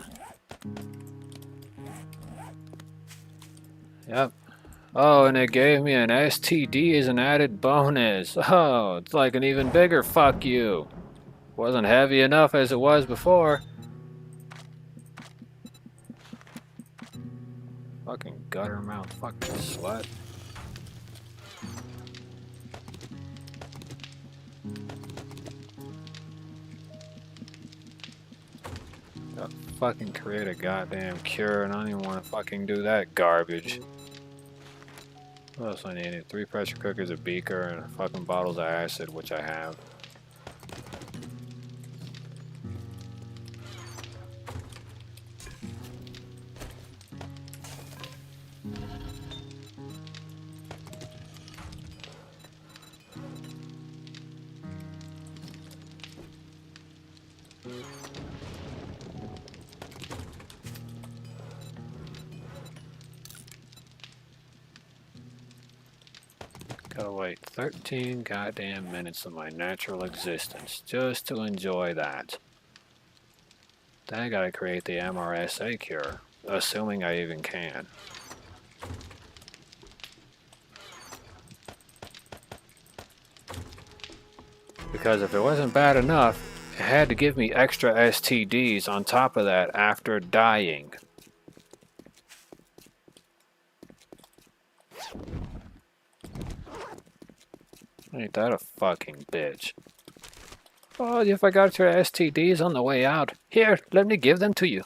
Yep. Oh, and it gave me an STD as an added bonus. Oh, it's like an even bigger fuck you. Wasn't heavy enough as it was before. Fucking gutter mouth fucking slut. Gotta fucking create a goddamn cure, and I don't even want to fucking do that garbage. What else I needed? 3 pressure cookers, a beaker, and fucking bottles of acid, which I have. Gotta wait 13 goddamn minutes of my natural existence just to enjoy that. Then I gotta create the MRSA cure, assuming I even can. Because if it wasn't bad enough, it had to give me extra STDs on top of that after dying. Ain't that a fucking bitch? Oh, you forgot your STDs on the way out. Here, let me give them to you.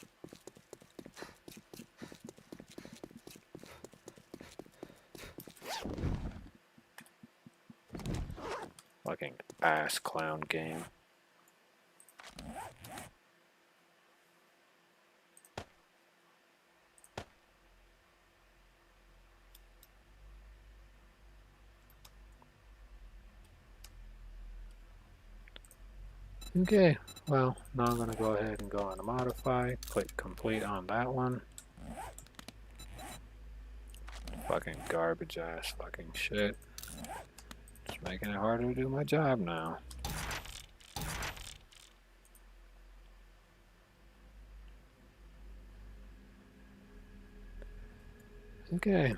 Fucking ass clown game. Okay, well, now I'm going to go ahead and go on to modify, click complete on that one. Fucking garbage ass fucking shit. Just making it harder to do my job now. Okay.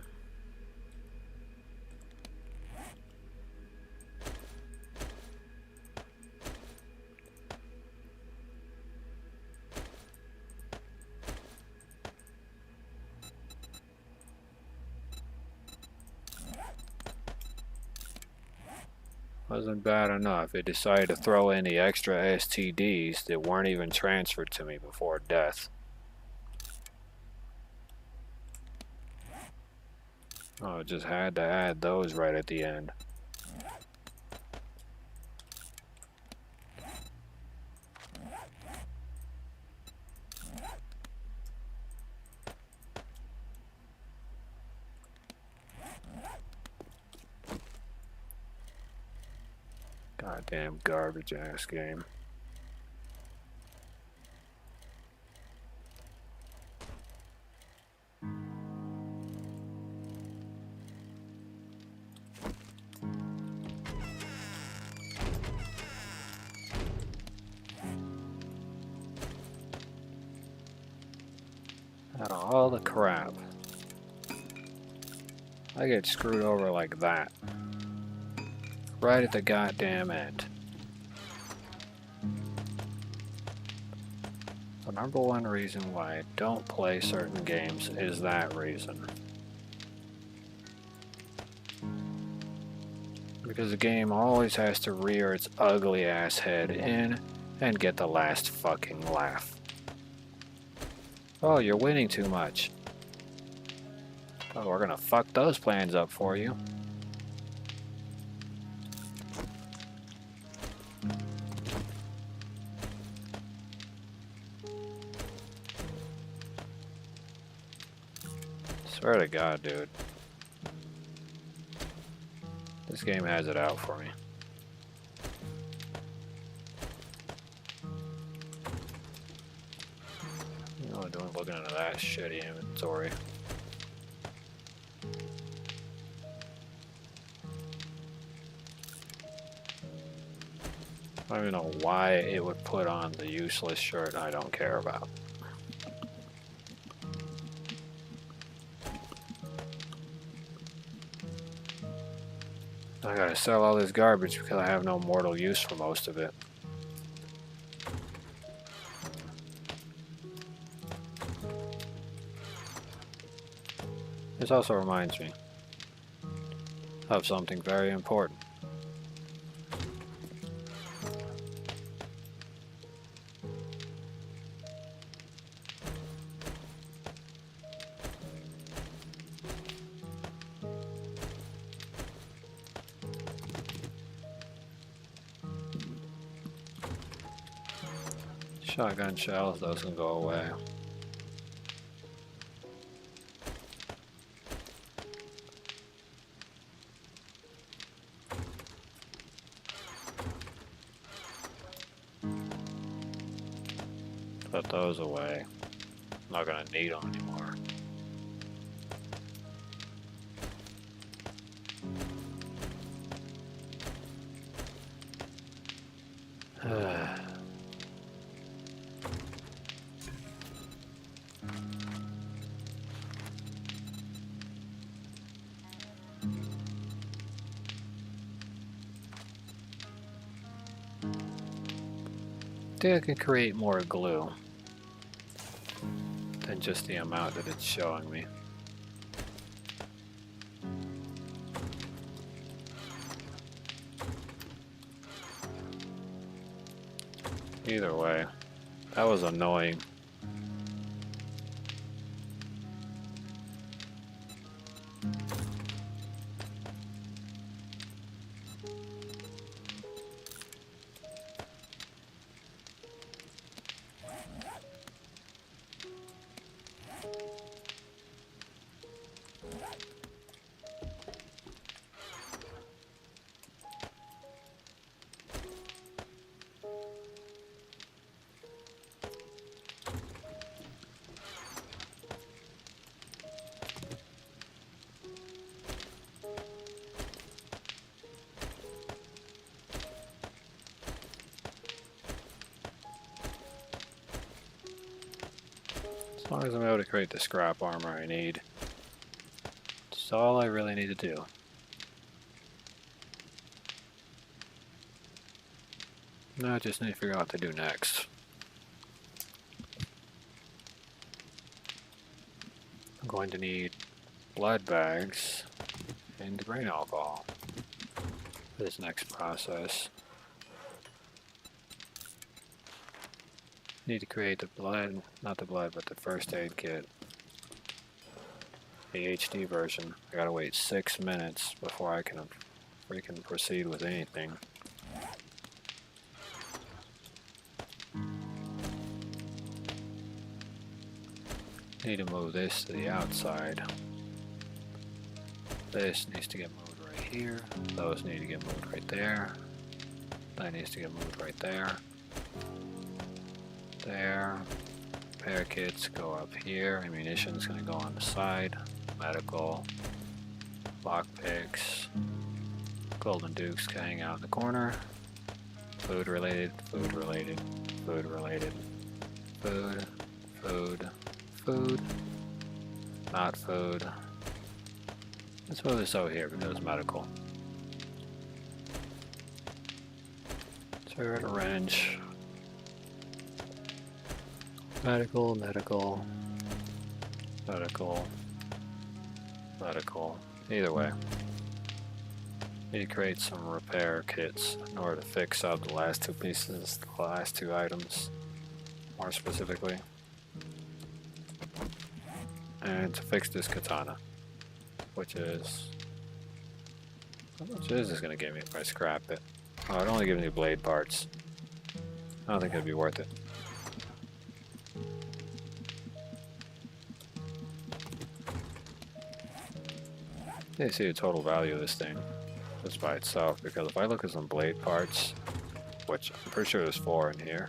Wasn't bad enough. It decided to throw in the extra STDs that weren't even transferred to me before death. Oh, it just had to add those right at the end. Goddamn garbage ass game. Out of all the crap, I get screwed over like that. Right at the goddamn end. The number one reason why I don't play certain games is that reason. Because the game always has to rear its ugly ass head in and get the last fucking laugh. Oh, you're winning too much. Oh, we're gonna fuck those plans up for you. Swear to God, dude. This game has it out for me. You know what I'm doing looking into that shitty inventory. I don't even know why it would put on the useless shirt I don't care about. I gotta sell all this garbage because I have no mortal use for most of it. This also reminds me of something very important. Shotgun shells, those can go away. Put those away. I'm not gonna need them anymore. I think I can create more glue than just the amount that it's showing me. Either way, that was annoying. As long as I'm able to create the scrap armor I need. That's all I really need to do. Now I just need to figure out what to do next. I'm going to need blood bags and grain alcohol for this next process. Need to create the blood, not the blood, but the first aid kit. The HD version. I gotta wait 6 minutes before I can freaking proceed with anything. Need to move this to the outside. This needs to get moved right here. Those need to get moved right there. That needs to get moved right there. There. Repair kits go up here. Ammunition's gonna go on the side. Medical. Lockpicks. Golden Dukes can hang out in the corner. Food related, food related, food related. Food, food, food. Not food. Let's move this over here because it's medical. Turret, a wrench. Medical, medical, medical, medical. Either way. Need to create some repair kits in order to fix up the last two pieces, the last two items, more specifically. And to fix this katana. which is... How much is this going to give me if I scrap it? Oh, it only gives me blade parts. I don't think it'd be worth it. You see the total value of this thing just by itself, because if I look at some blade parts, which I'm pretty sure there's 4 in here.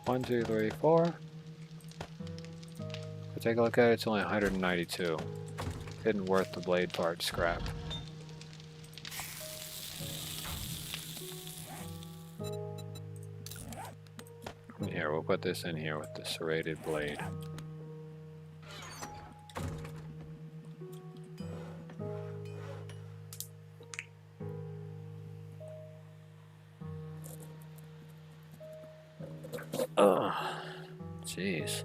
1, 2, 3, 4. If I take a look at it, it's only 192. Isn't worth the blade part scrap. Here, we'll put this in here with the serrated blade. Jeez.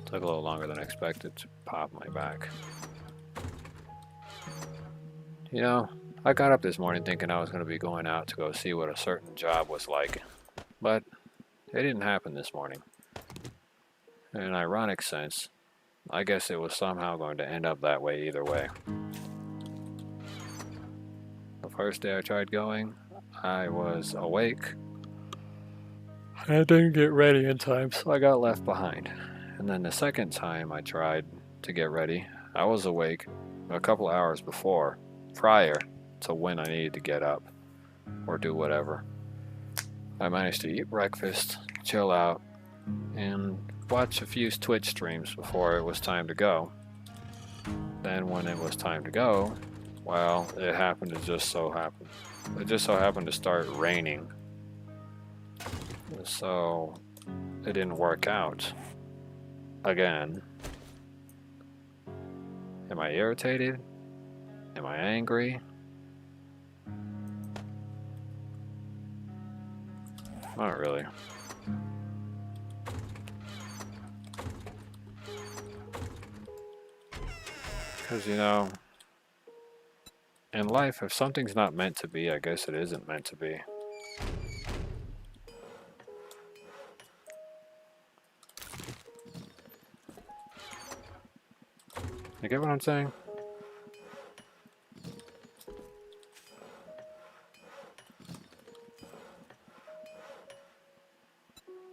Took a little longer than expected to pop my back. You know, I got up this morning thinking I was going to be going out to go see what a certain job was like, but it didn't happen this morning. In an ironic sense, I guess it was somehow going to end up that way either way. The first day I tried going, I was awake. I didn't get ready in time, so I got left behind. And then the second time I tried to get ready, I was awake a couple hours before, prior to when I needed to get up or do whatever. I managed to eat breakfast, chill out, and watch a few Twitch streams before it was time to go. Then when it was time to go, well, it happened to just so happen. It just so happened to start raining. So it didn't work out. Again. Am I irritated? Am I angry? Not really. Because, you know, in life, if something's not meant to be, I guess it isn't meant to be. You get what I'm saying?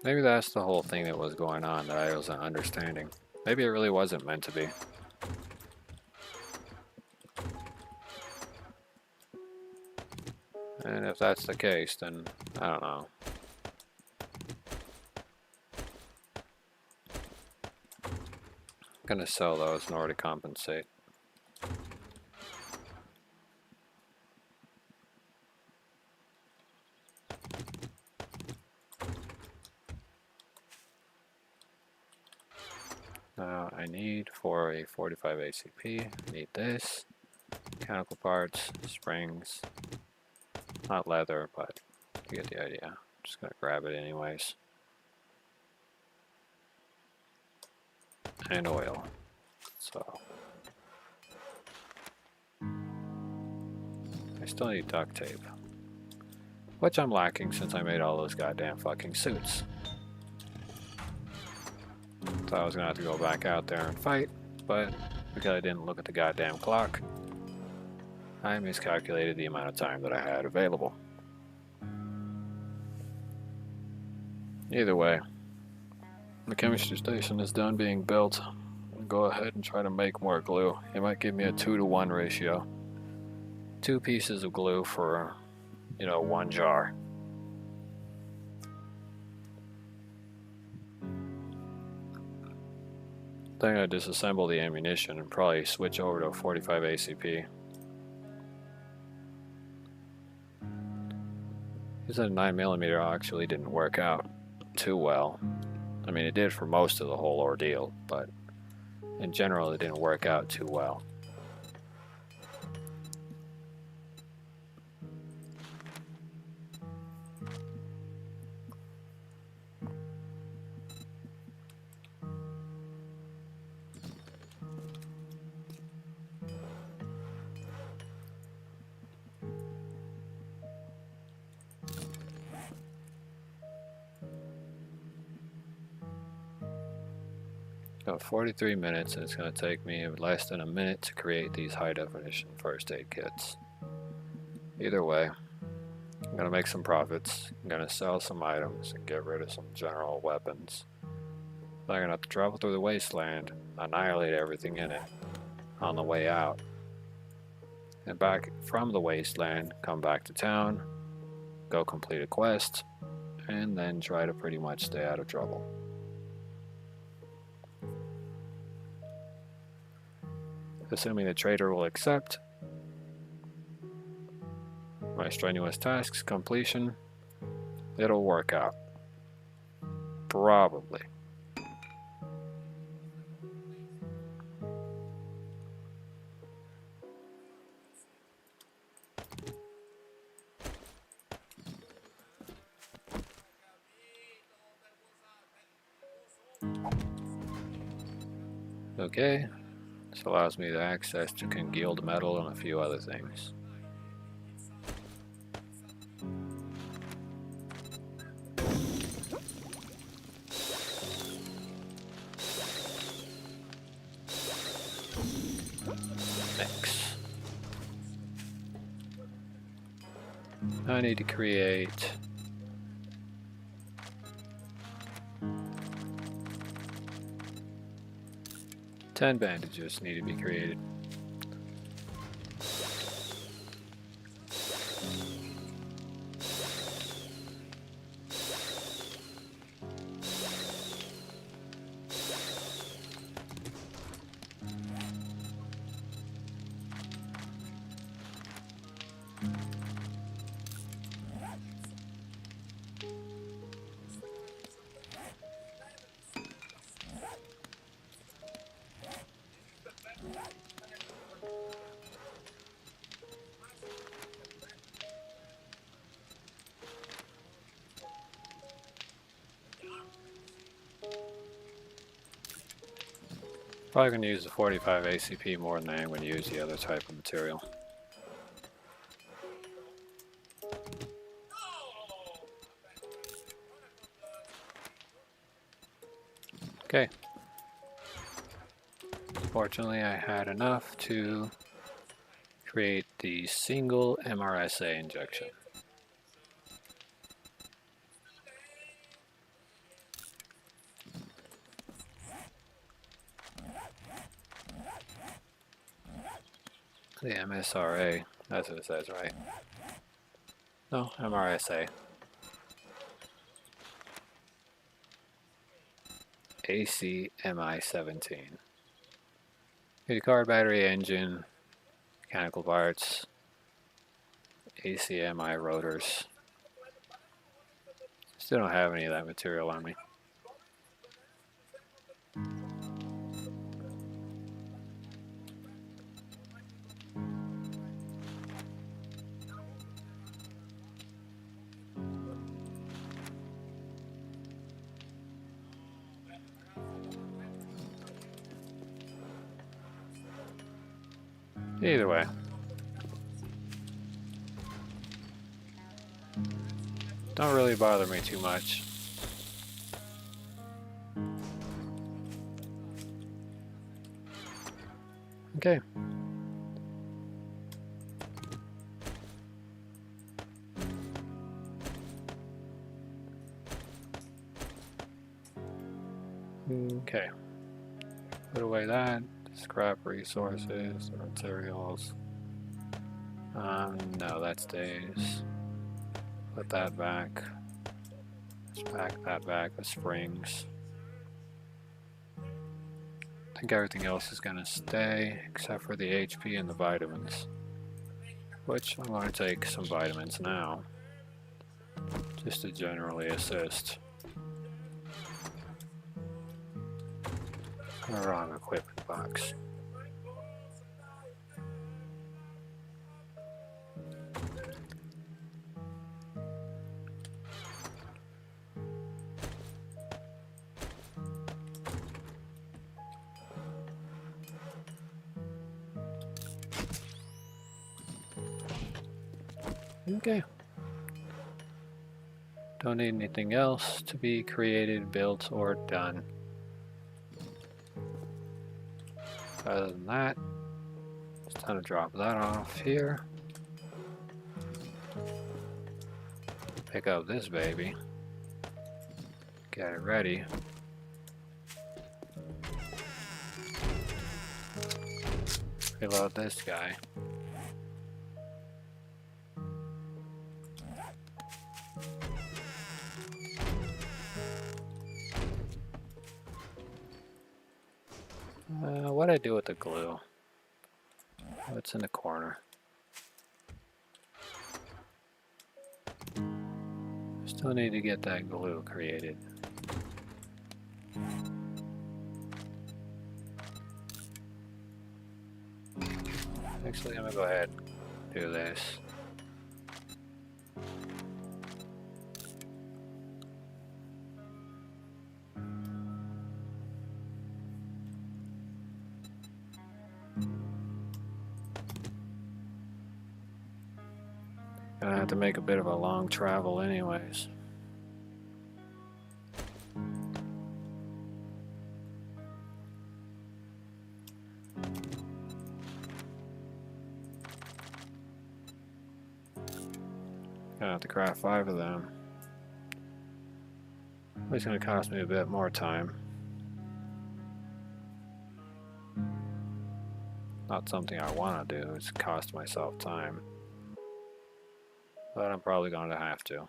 Maybe that's the whole thing that was going on that I wasn't understanding. Maybe it really wasn't meant to be. And if that's the case, then I don't know. I'm gonna sell those in order to compensate. Now I need for a 45 ACP, I need this, mechanical parts, springs, not leather, but you get the idea. I'm just gonna grab it anyways. And oil. So I still need duct tape, which I'm lacking since I made all those goddamn fucking suits. So I was gonna have to go back out there and fight, but because I didn't look at the goddamn clock, I miscalculated the amount of time that I had available. Either way, the chemistry station is done being built. I'll go ahead and try to make more glue. It might give me a 2-to-1 ratio. 2 pieces of glue for, you know, 1 jar. I think I disassemble the ammunition and probably switch over to a 45 ACP. Because that 9mm actually didn't work out too well. I mean, it did for most of the whole ordeal, but in general, it didn't work out too well. So 43 minutes, and it's going to take me less than a minute to create these high definition first aid kits. Either way, I'm going to make some profits. I'm going to sell some items and get rid of some general weapons. Then I'm going to have to travel through the wasteland, annihilate everything in it on the way out. And back from the wasteland, come back to town, go complete a quest, and then try to pretty much stay out of trouble. Assuming the trader will accept my strenuous tasks completion, it'll work out. Probably. Okay, this allows me to access to congealed metal and a few other things. Mix. I need to create ten bandages need to be created. Probably going to use the 45 ACP more than I'm going to use the other type of material. Okay. Fortunately, I had enough to create the single MRSA injection. The MSRA, that's what it says, right? No, MRSA. ACMI-17. Heat card, battery, engine, mechanical parts, ACMI rotors. Still don't have any of that material on me. Either way. Don't really bother me too much. Okay. Okay. Put away that. Scrap resources, materials. No, that stays. Put that back. Let's pack that back with springs. I think everything else is gonna stay except for the HP and the vitamins. Which I'm gonna take some vitamins now. Just to generally assist. Wrong equipment box. Okay. Don't need anything else to be created, built, or done. Other than that, it's time to drop that off here. Pick up this baby. Get it ready. Reload this guy. What'd I do with the glue? What's in the corner? Still need to get that glue created. Actually, I'm gonna go ahead and do this. Gonna have to make a bit of a long travel anyways. Gonna have to craft 5 of them. It's gonna cost me a bit more time. Not something I want to do, it's cost myself time. But I'm probably going to have to.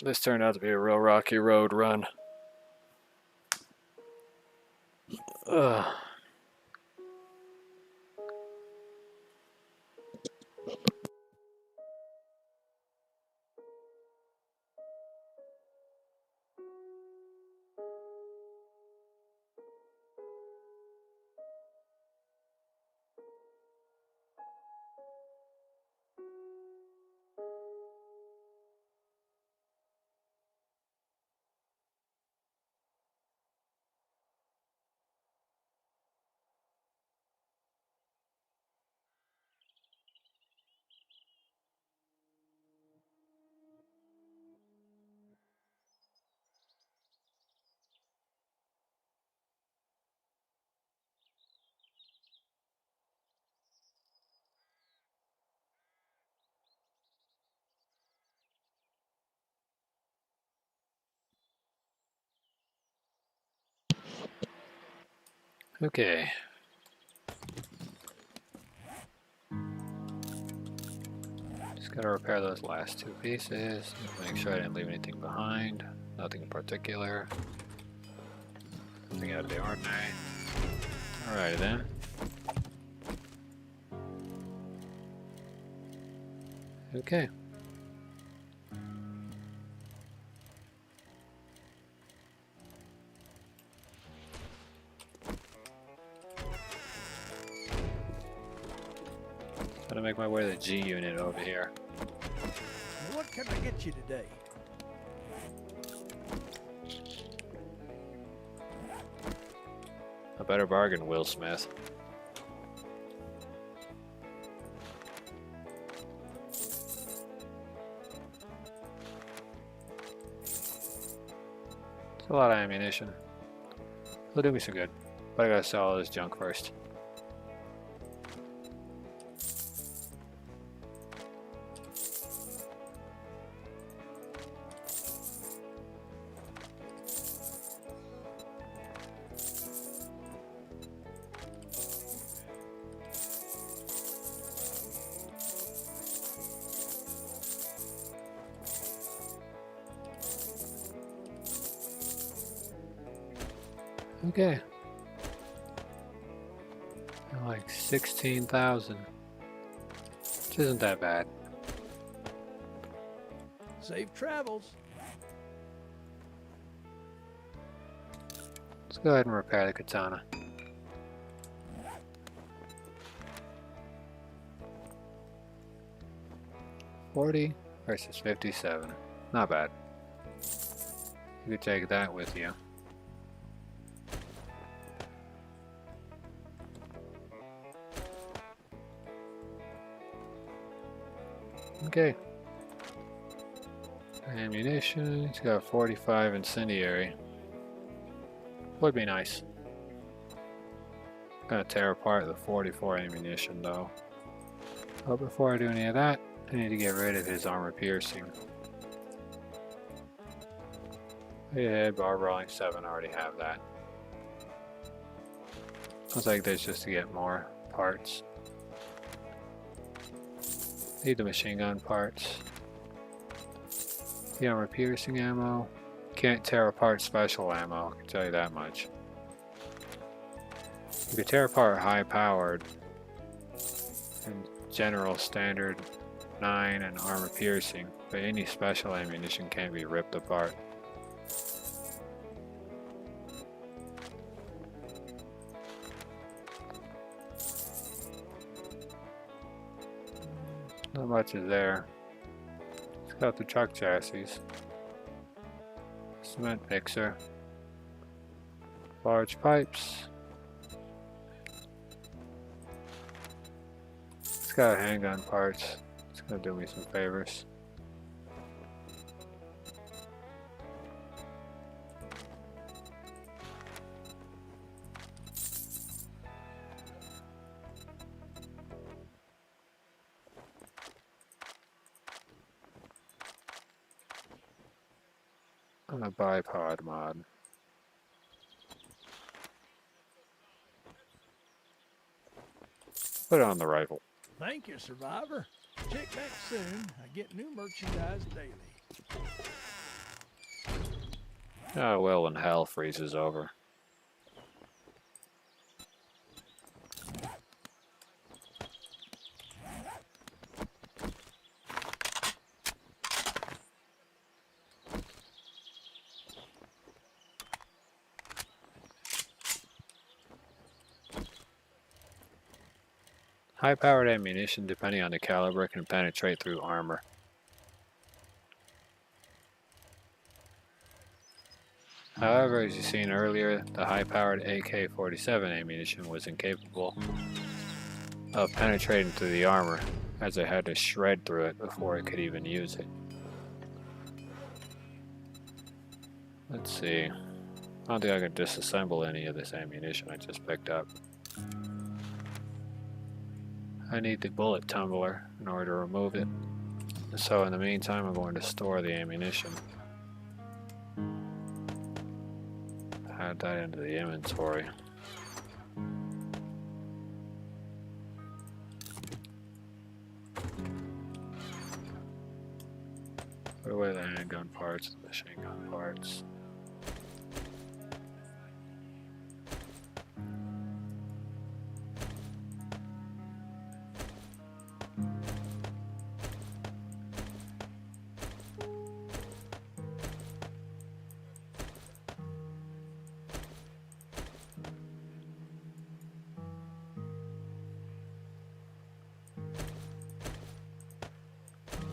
This turned out to be a real rocky road run. Ugh. Okay. Just gotta repair those last 2 pieces. Make sure I didn't leave anything behind. Nothing in particular. Nothing out of the ordinary. Alrighty then. Okay. Gotta make my way to the G unit over here. What can I get you today? A better bargain, Will Smith. It's a lot of ammunition. It'll do me some good. But I gotta sell all this junk first. Okay. Like 16,000. Which isn't that bad. Safe travels. Let's go ahead and repair the katana. $40 versus 57. Not bad. You could take that with you. Okay. Ammunition, it's got 45 incendiary. Would be nice. Gonna tear apart the 44 ammunition though. But before I do any of that, I need to get rid of his armor piercing. Yeah, bar rolling 7, I already have that. I'll take this just to get more parts. Need the machine gun parts. The armor piercing ammo. Can't tear apart special ammo, I can tell you that much. You can tear apart high powered and general standard 9 and armor piercing, but any special ammunition can't be ripped apart. Not much is there. It's got the truck chassis. Cement mixer. Large pipes. It's got handgun parts. It's gonna do me some favors. A bipod mod. Put it on the rifle. Thank you, Survivor. Check back soon. I get new merchandise daily. Oh well, when hell freezes over. High-powered ammunition, depending on the caliber, can penetrate through armor. However, as you seen earlier, the high-powered AK-47 ammunition was incapable of penetrating through the armor, as it had to shred through it before it could even use it. Let's see. I don't think I can disassemble any of this ammunition I just picked up. I need the bullet tumbler in order to remove it. So in the meantime, I'm going to store the ammunition. Add that into the inventory. Put away the handgun parts and the machine gun parts.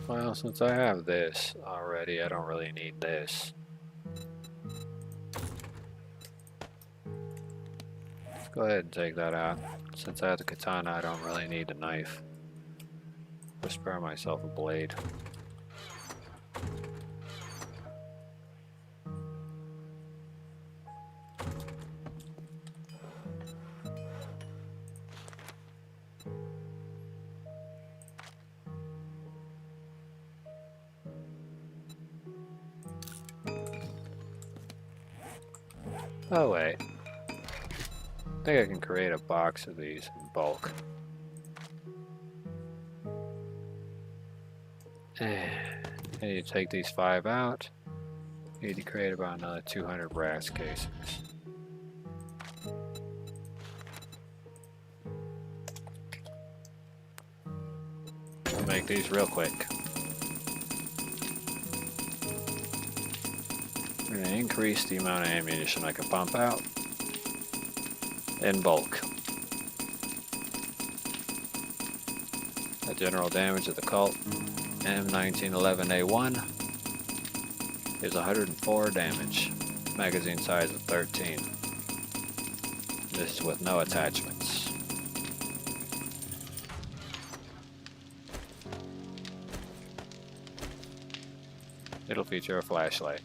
Well, since I have this already, I don't really need this. Let's go ahead and take that out. Since I have the katana, I don't really need a knife. I'll spare myself a blade. Oh wait, I think I can create a box of these in bulk. And you take these 5 out, you need to create about another 200 brass casings. We'll make these real quick. I'm going to increase the amount of ammunition I can pump out in bulk. The general damage of the Colt M1911A1 is 104 damage, magazine size of 13. This is with no attachments. It'll feature a flashlight.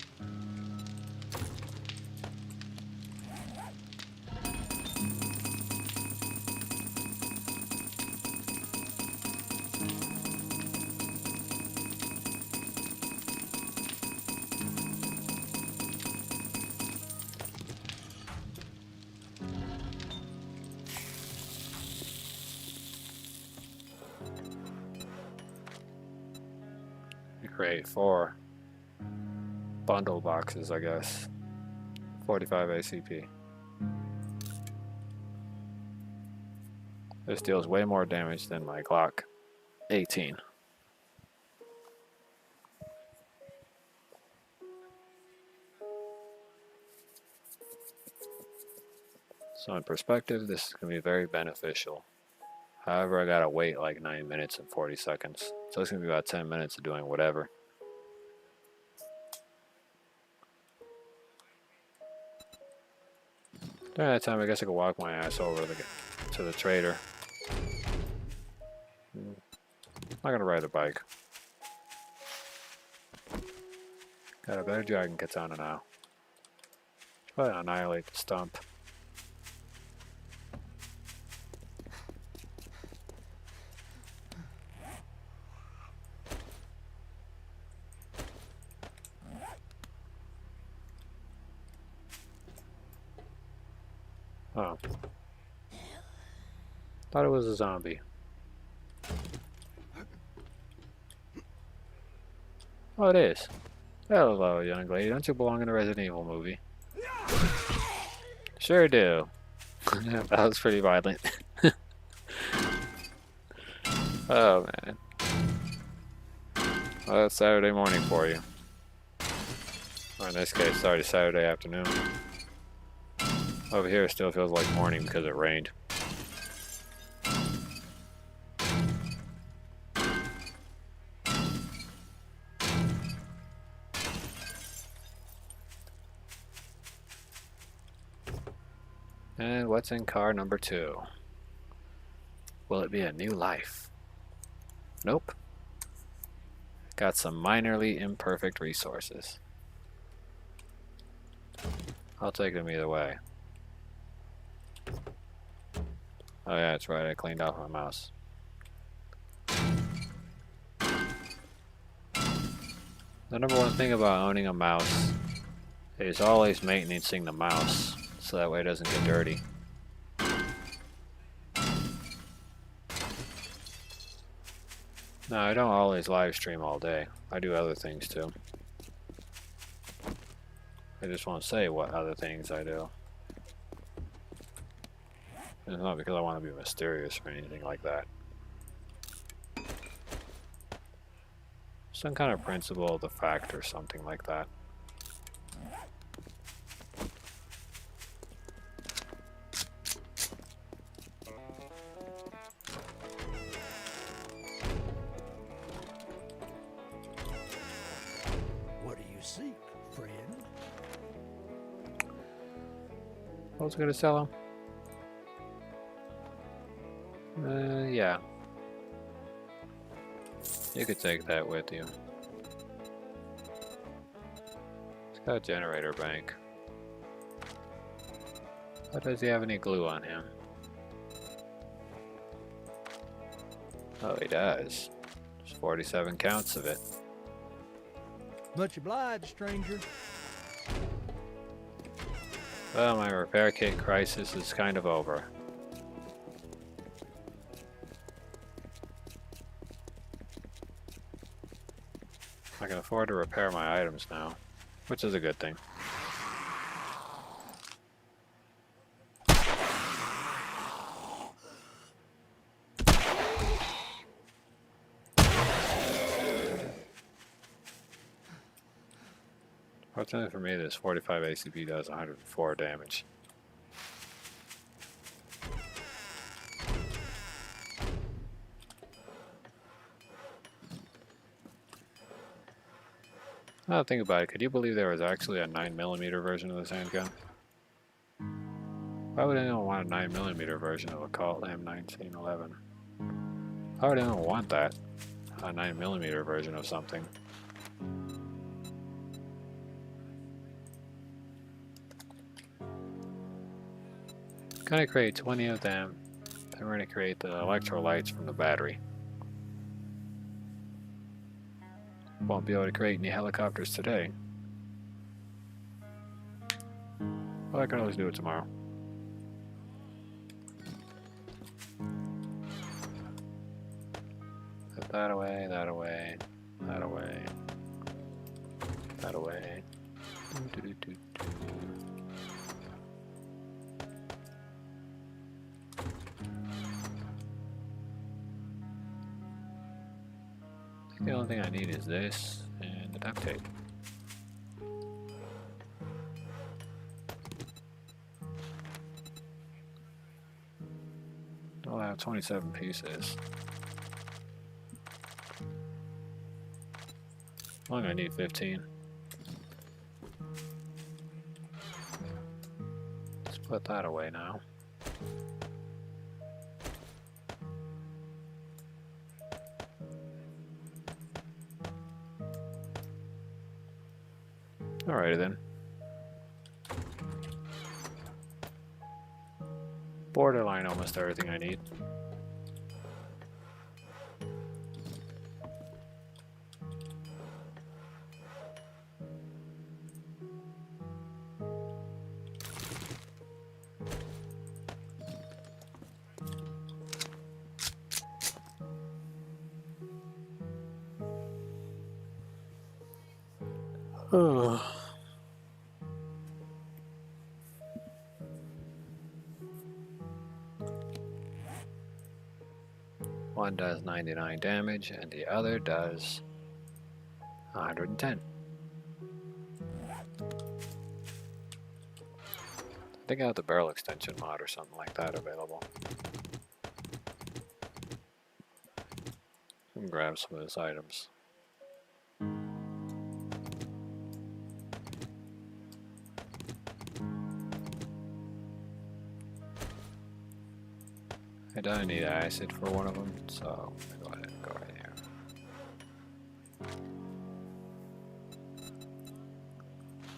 You create 4 bundle boxes, I guess. 45 ACP. This deals way more damage than my Glock 18. So in perspective, this is going to be very beneficial. However, I gotta wait like 9 minutes and 40 seconds. So it's going to be about 10 minutes of doing whatever. During that time, I guess I could walk my ass over to the trader. I'm not gonna ride a bike. Got a better dragon katana now. Probably annihilate the stump. Oh. Thought it was a zombie. Oh, it is. Hello, young lady. Don't you belong in a Resident Evil movie? Sure do. That was pretty violent. Oh, man. Well, that's Saturday morning for you. Or in this case, sorry, Saturday afternoon. Over here it still feels like morning because it rained. And what's in car number 2? Will it be a new life? Nope. Got some minorly imperfect resources. I'll take them either way. Oh yeah, that's right, I cleaned off my mouse. The number one thing about owning a mouse is always maintaining the mouse, so that way it doesn't get dirty. No, I don't always live stream all day. I do other things too. I just won't say what other things I do. It's not because I want to be mysterious or anything like that. Some kind of principle of the fact or something like that. What do you seek, friend? I was gonna sell him. Yeah. You could take that with you. It's got a generator bank. But does he have any glue on him? Oh, he does. There's 47 counts of it. Much obliged, stranger. Well, my repair kit crisis is kind of over. I can afford to repair my items now, which is a good thing. Fortunately for me, this 45 ACP does 104 damage. Now that I think about it, could you believe there was actually a 9mm version of this handgun? Why would anyone want a 9mm version of a Colt M1911? Why would anyone want that? A 9mm version of something? Gonna create 20 of them. Then we're gonna create the electrolytes from the battery. Won't be able to create any helicopters today. Well, I can always do it tomorrow. Put that away, that away, that away, that away. Do, do, do, do. I think the only thing I need is this and the duct tape. I'll have 27 pieces. I'm gonna need 15. Let's put that away now. Alrighty then. Borderline almost everything I need. One does 99 damage and the other does 110. I think I have the barrel extension mod or something like that available. I can grab some of those items. I don't need acid for one of them, so go ahead and go right here.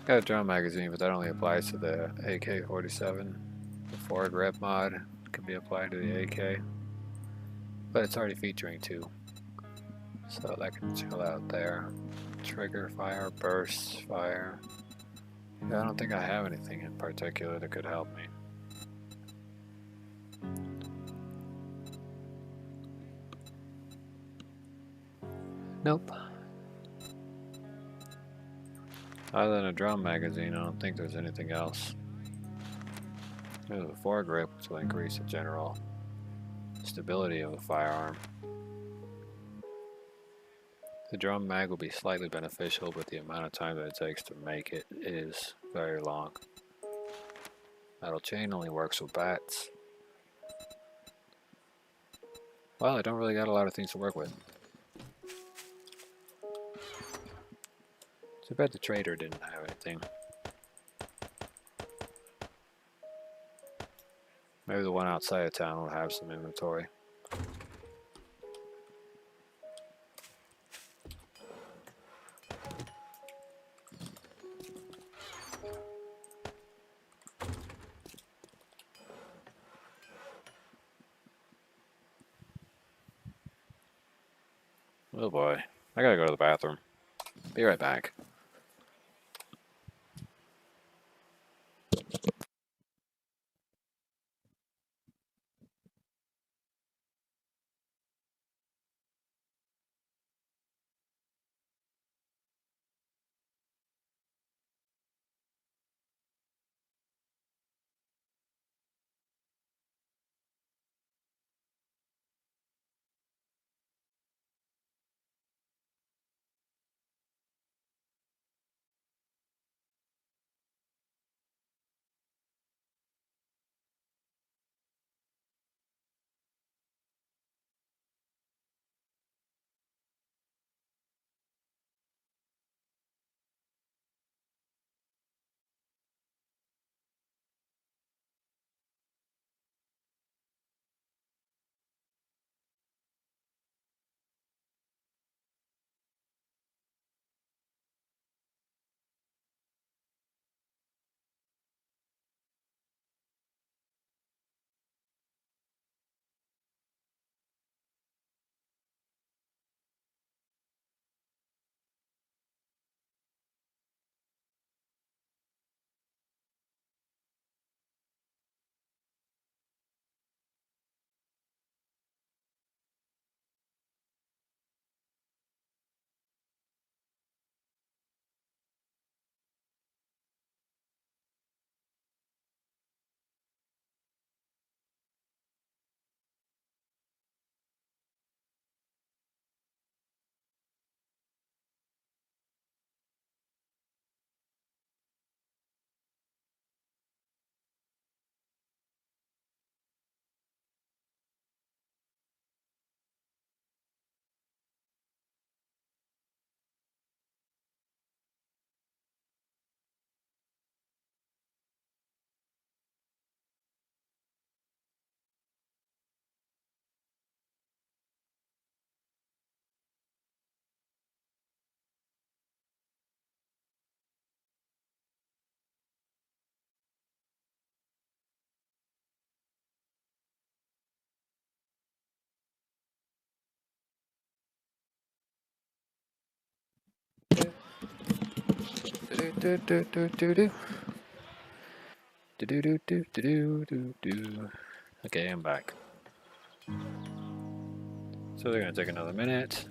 Got a drum magazine, but that only applies to the AK-47. The forward rep mod can be applied to the AK, but it's already featuring 2, so that can chill out there. Trigger fire, burst fire. Yeah, I don't think I have anything in particular that could help me. Nope. Other than a drum magazine, I don't think there's anything else. There's a forward grip, which will increase the general stability of the firearm. The drum mag will be slightly beneficial, but the amount of time that it takes to make it is very long. Metal chain only works with bats. Well, I don't really got a lot of things to work with. Too bad the trader didn't have anything. Maybe the one outside of town will have some inventory. Oh boy, I gotta go to the bathroom. Be right back. Okay, I'm back. So they're gonna take another minute.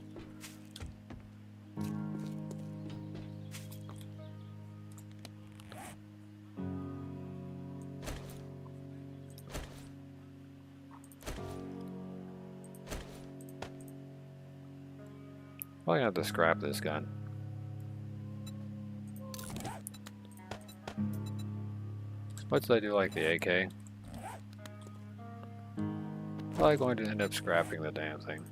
Well, I have to scrap this gun. What's I do like the AK? Probably going to end up scrapping the damn thing.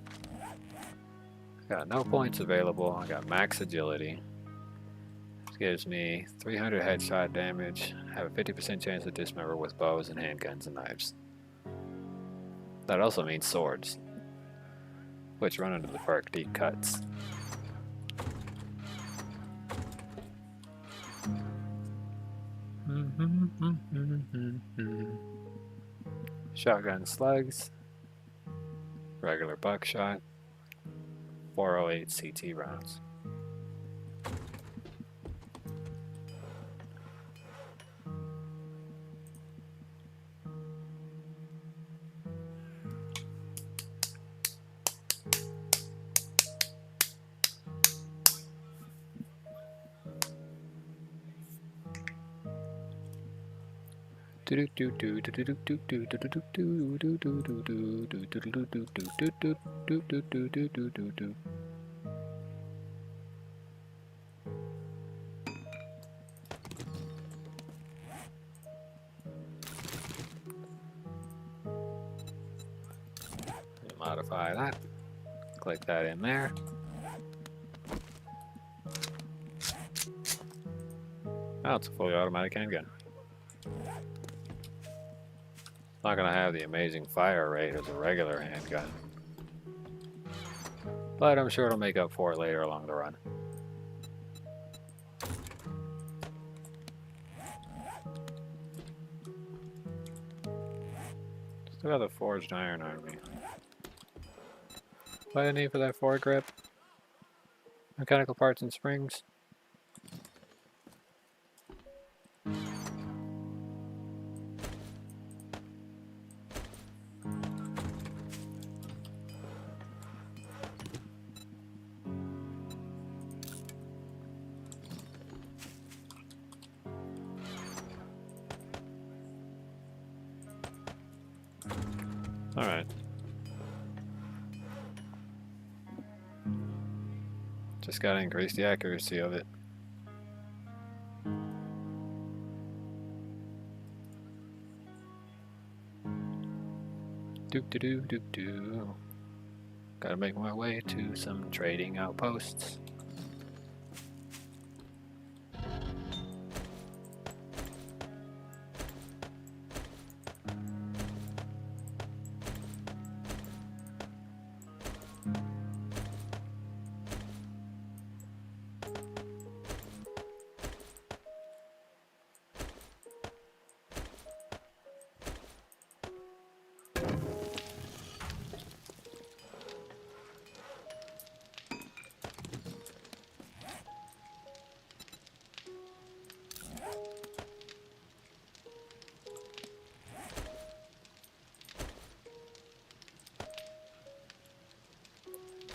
Got no points available. I got max agility. This gives me 300 headshot damage. Have a 50% chance to dismember with bows and handguns and knives. That also means swords, which run under the perk deep cuts. Shotgun slugs, regular buckshot, 408 CT rounds. Modify that. Click that in there. Now it's a fully automatic handgun. Not gonna have the amazing fire rate as a regular handgun, but I'm sure it'll make up for it later along the run. Still got the forged iron on me. What do I need for that foregrip? Mechanical parts and springs. Alright. Just gotta increase the accuracy of it. Doop doo doop doo. Gotta make my way to some trading outposts.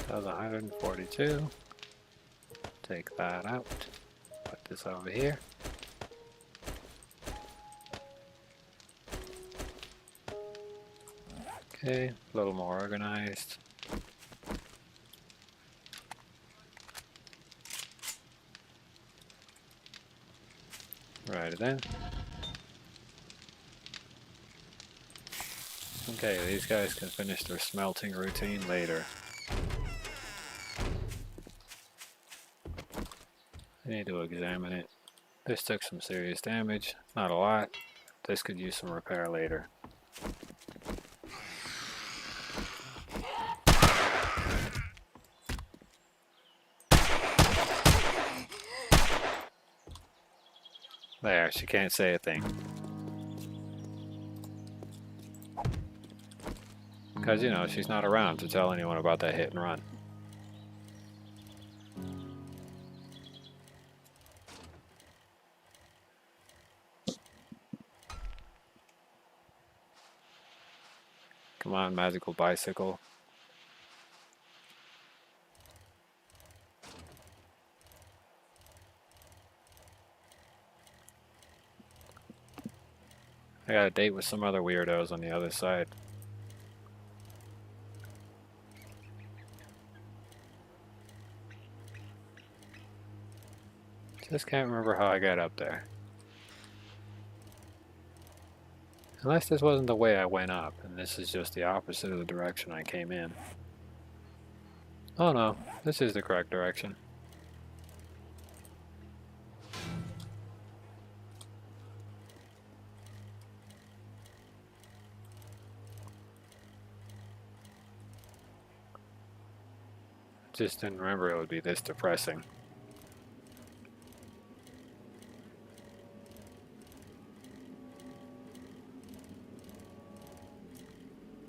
That was 142. Take that out. Put this over here. Okay, a little more organized. Right then. Okay, these guys can finish their smelting routine later. I need to examine it. This took some serious damage. Not a lot. This could use some repair later. There, she can't say a thing. Because, you know, she's not around to tell anyone about that hit and run. Come on, magical bicycle. I got a date with some other weirdos on the other side. Just can't remember how I got up there. Unless this wasn't the way I went up, and this is just the opposite of the direction I came in. Oh no, this is the correct direction. Just didn't remember it would be this depressing.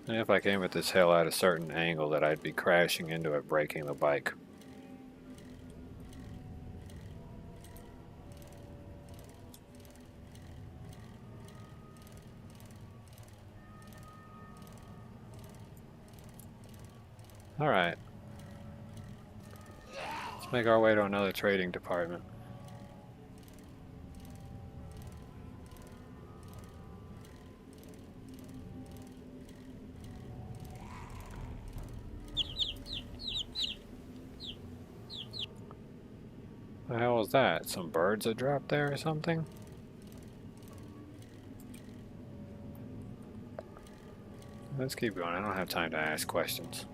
And if I came at this hill at a certain angle, that I'd be crashing into it, breaking the bike. Alright. Let's make our way to another trading department. What the hell was that? Some birds that dropped there or something? Let's keep going. I don't have time to ask questions.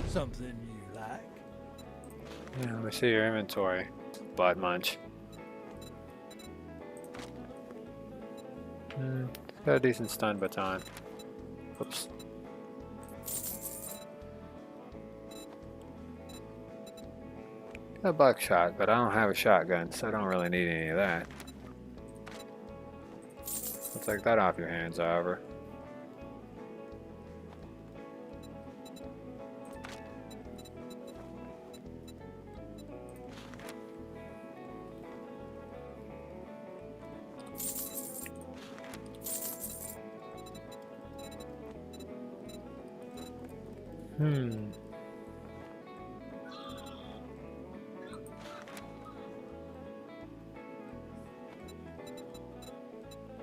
Something you like? Yeah, let me see your inventory. Bud munch. Got a decent stun baton. Oops. Got a buckshot, but I don't have a shotgun, so I don't really need any of that. I'll take that off your hands, however.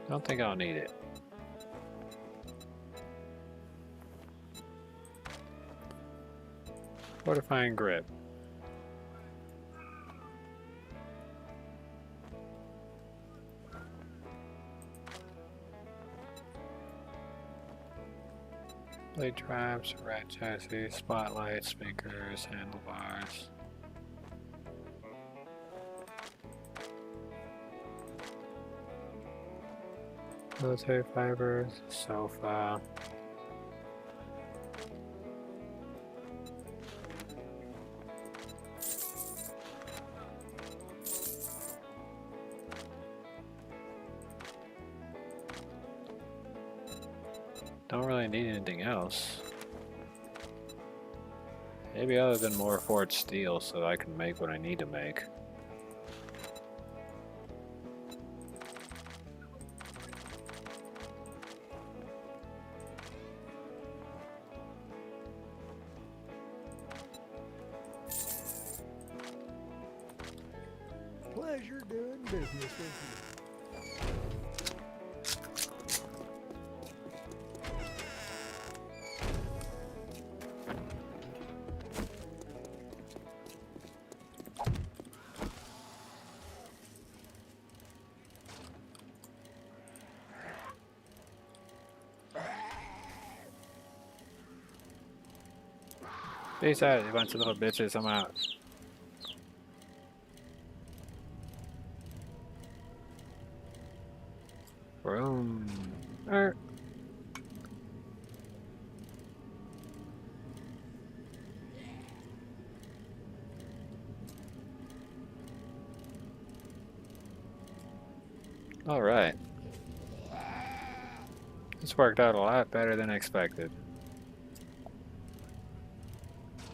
I don't think I'll need it. Fortifying grip. Blade traps, rat chassis, spotlights, speakers, handlebars. Military fibers, sofa. Don't really need anything else. Maybe other than more forged steel so that I can make what I need to make. Pleasure doing business with you. Peace out, you bunch of little bitches, I'm out. Room. Alright. This worked out a lot better than expected.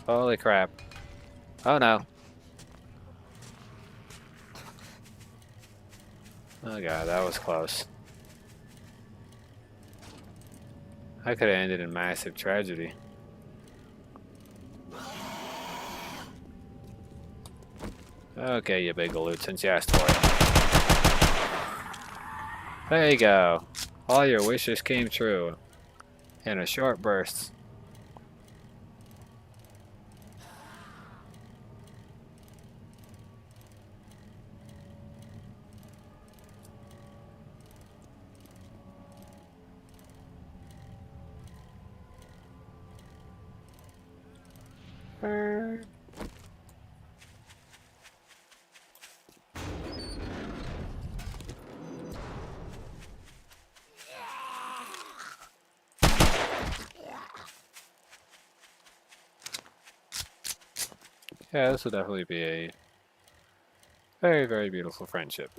Holy crap. Oh no. Oh god, that was close. I could have ended in massive tragedy. Okay, you big galoot, since you asked for it. There you go. All your wishes came true. In a short burst. Yeah, this will definitely be a very, very beautiful friendship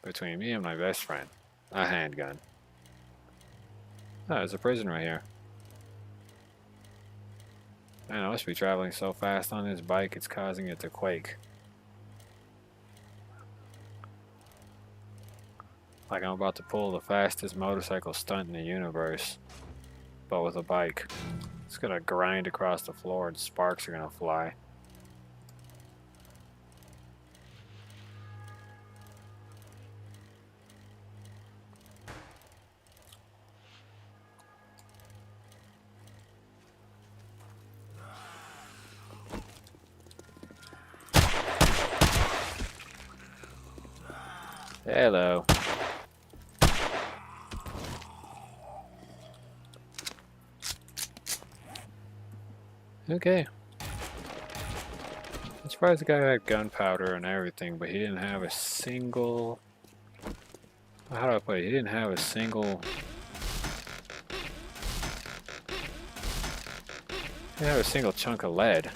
between me and my best friend. A handgun. Oh, there's a prison right here. Man, I must be traveling so fast on this bike, it's causing it to quake. Like I'm about to pull the fastest motorcycle stunt in the universe, but with a bike. It's gonna grind across the floor and sparks are gonna fly. Hello. Okay. I'm surprised the guy had gunpowder and everything, but he didn't have a single... How do I put it? He didn't have a single... He didn't have a single chunk of lead.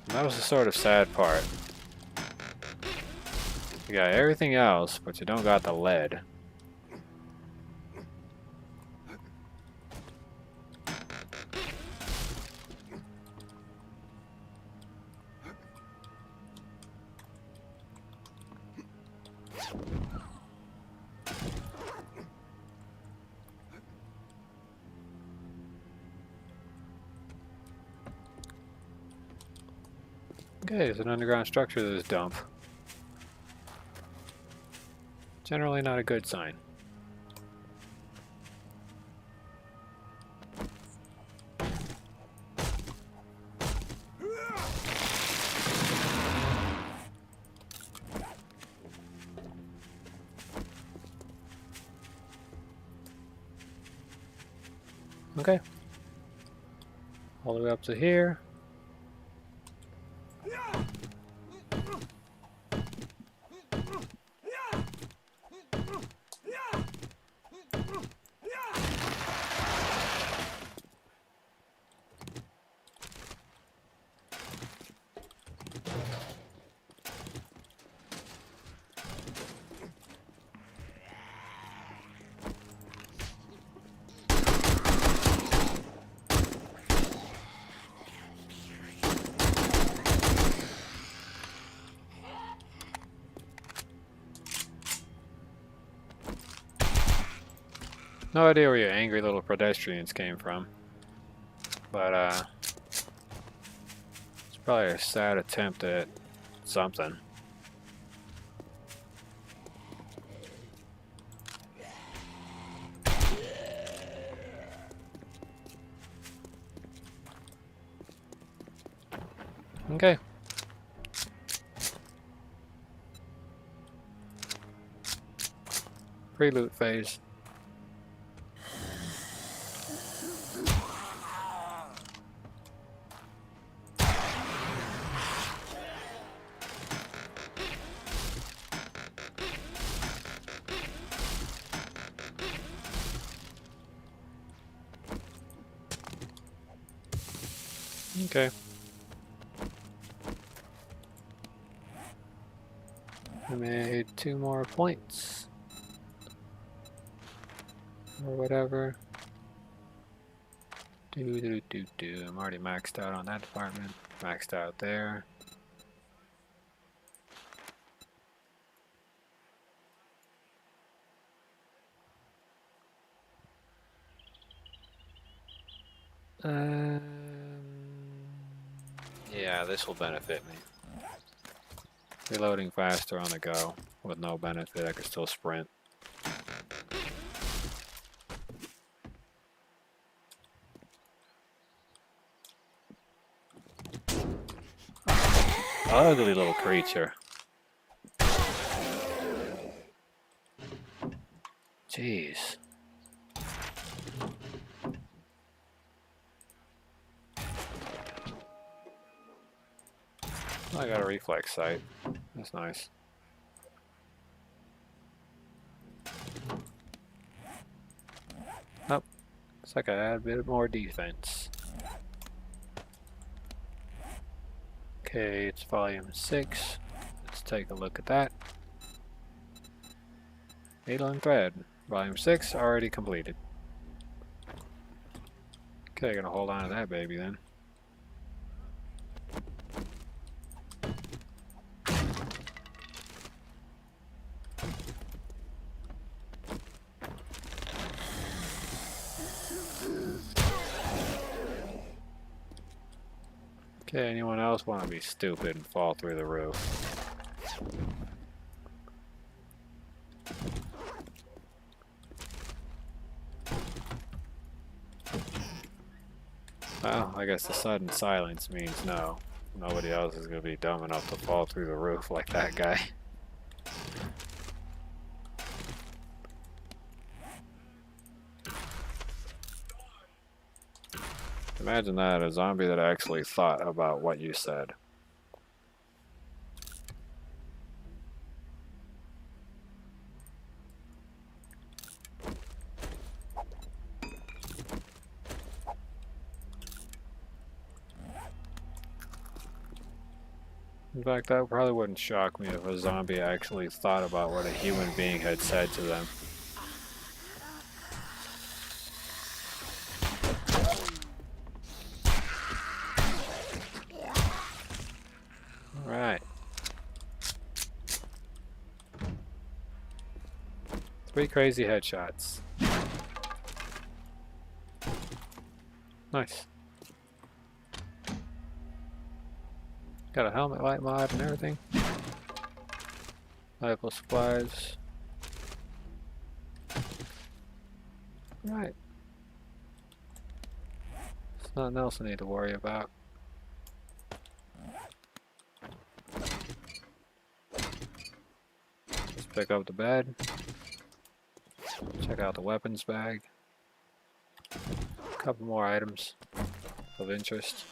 And that was the sort of sad part. You got everything else, but you don't got the lead. Okay, there's an underground structure to this dump. Generally not a good sign. Okay. All the way up to here. No idea where your angry little pedestrians came from. But, it's probably a sad attempt at something. Okay. Pre-loot phase. Okay. I made 2 more points. Or whatever. I'm already maxed out on that department. Maxed out there. Yeah, this will benefit me. Reloading faster on the go with no benefit. I can still sprint. Ugly little creature. Jeez. I got a reflex sight. That's nice. Oh, looks like I had a bit more defense. Okay, it's volume 6. Let's take a look at that. Needle and thread. Volume 6 already completed. Okay, gonna hold on to that baby then. Okay, anyone else want to be stupid and fall through the roof? Well, I guess the sudden silence means no. Nobody else is going to be dumb enough to fall through the roof like that guy. Imagine that, a zombie that actually thought about what you said. In fact, that probably wouldn't shock me if a zombie actually thought about what a human being had said to them. Alright. 3 crazy headshots. Nice. Got a helmet light mod and everything. Medical supplies. Right. There's nothing else I need to worry about. Let's pick up the bed. Check out the weapons bag. A couple more items of interest.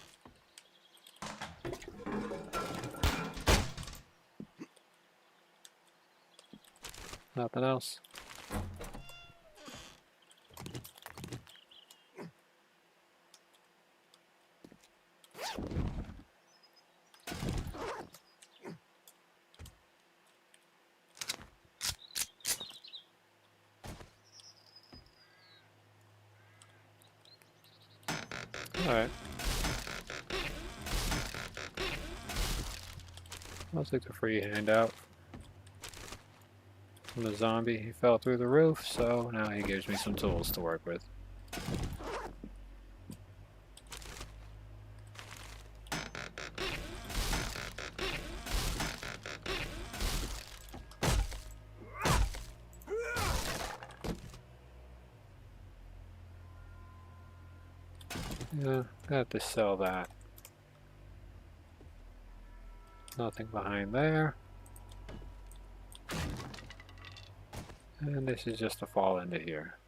Nothing else. Alright. I'll take the free handout from the zombie. He fell through the roof, so now he gives me some tools to work with. Yeah, I have to sell that. Nothing behind there. And this is just to fall into here.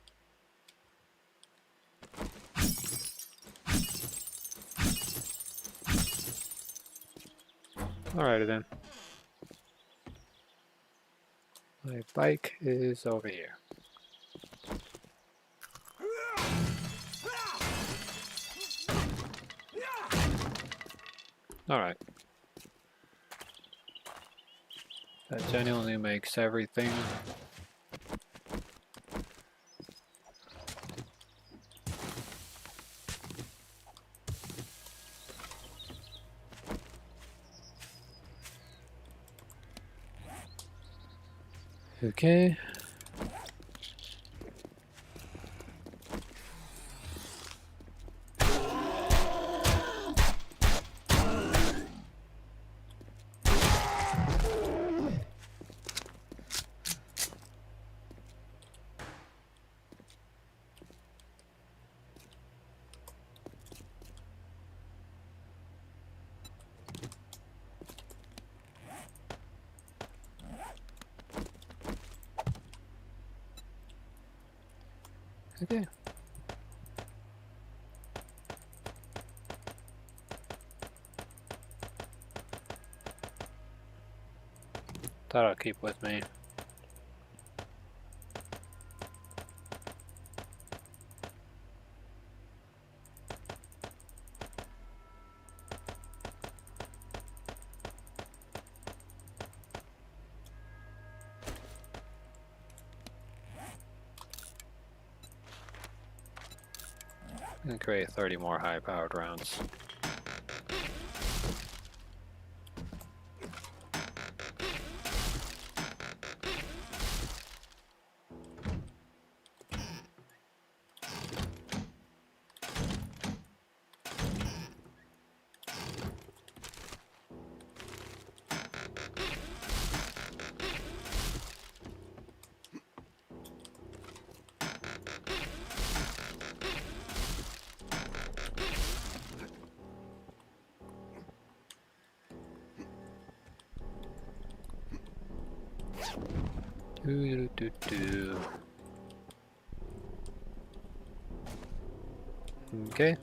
Alrighty then. My bike is over here. Alright. That genuinely makes everything okay. Okay. That'll keep with me. And create 30 more high-powered rounds. Do. Okay.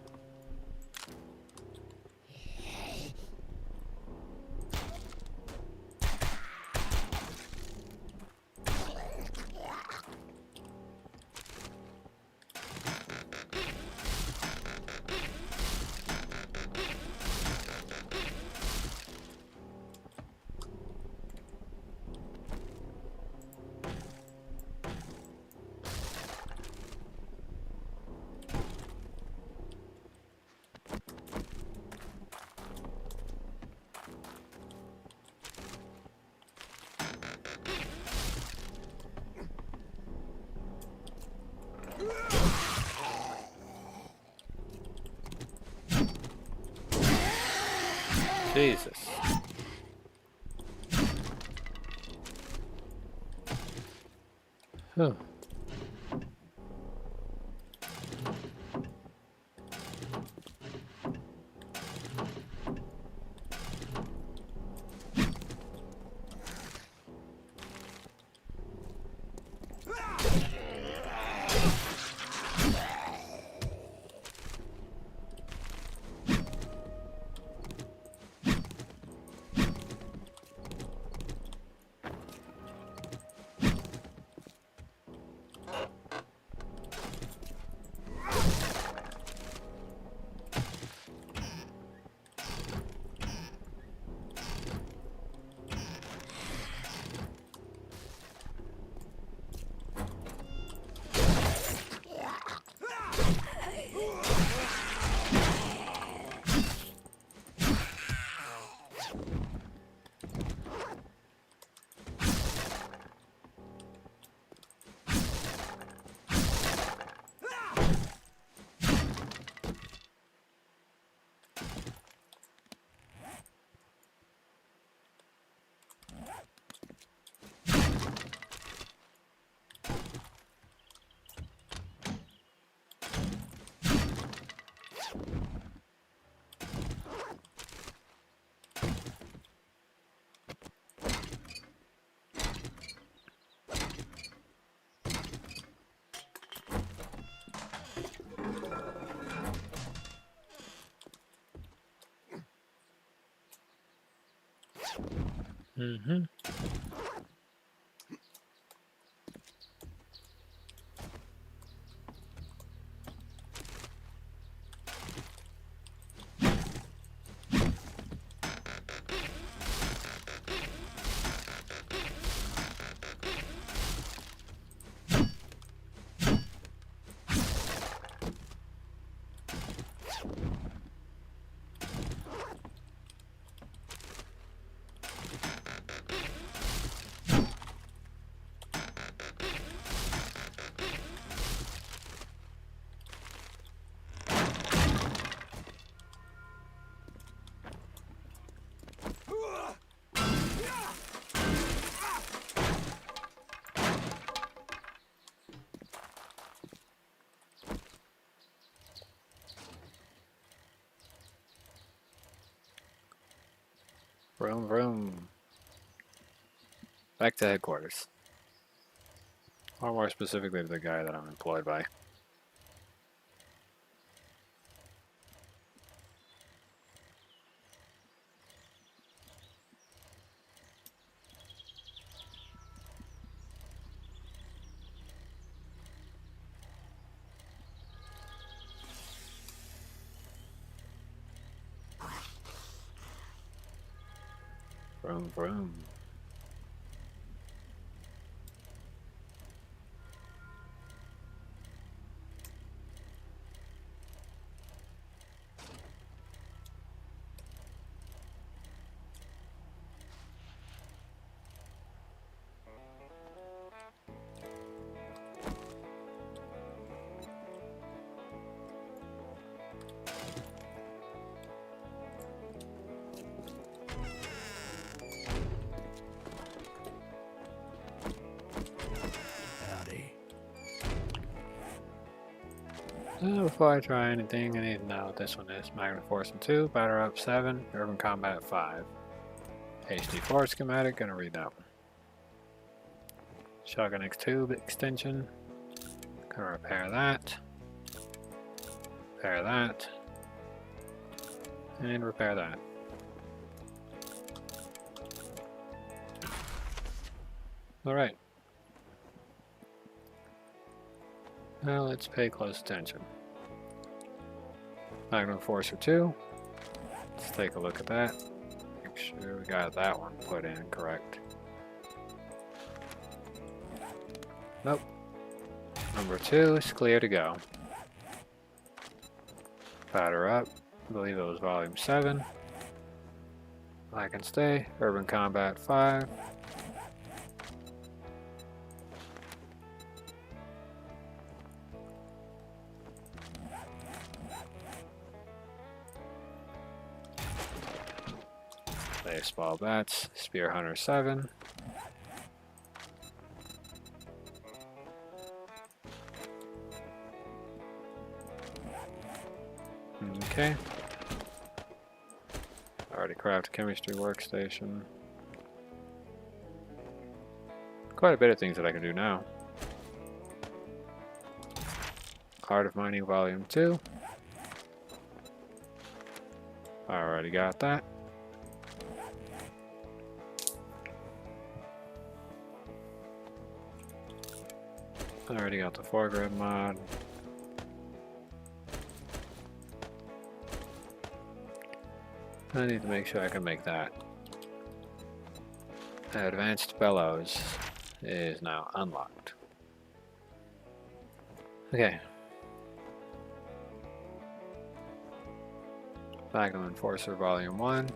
Jesus. Huh. Mm-hmm. Vroom, vroom. Back to headquarters. Or more specifically, the guy that I'm employed by. Vroom, vroom. Howdy. Before I try anything, I need to know what this one is. Magna Force 2, Batter Up 7, Urban Combat 5. HD4 schematic, gonna read that one. Shotgun X2 extension, gonna repair that. Repair that. And repair that. Alright. Now let's pay close attention. Magnum Forcer 2. Let's take a look at that. Make sure we got that one put in correct. Nope. Number 2 is clear to go. Batter Up. I believe it was volume 7. I can stay. Urban Combat 5. Baseball Bats. Spear Hunter 7. Okay. Already craft chemistry workstation. Quite a bit of things that I can do now. Art of Mining Volume 2. Already got that. Already got the foreground mod. I need to make sure I can make that. Advanced Bellows is now unlocked. Okay. Magnum Enforcer Volume 1.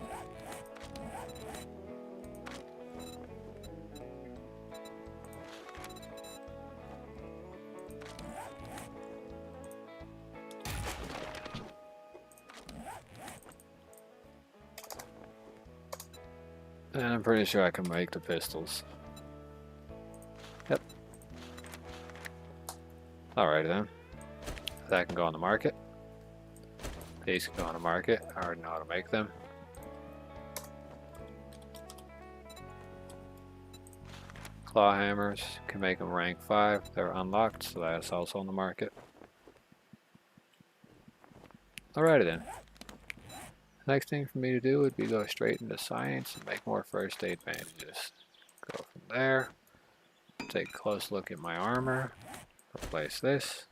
And I'm pretty sure I can make the pistols. Yep. Alrighty then. That can go on the market. These can go on the market. I already know how to make them. Claw hammers, can make them rank 5. They're unlocked, so that's also on the market. Alrighty then. Next thing for me to do would be go straight into science and make more first aid bandages. Go from there. Take a close look at my armor. Replace this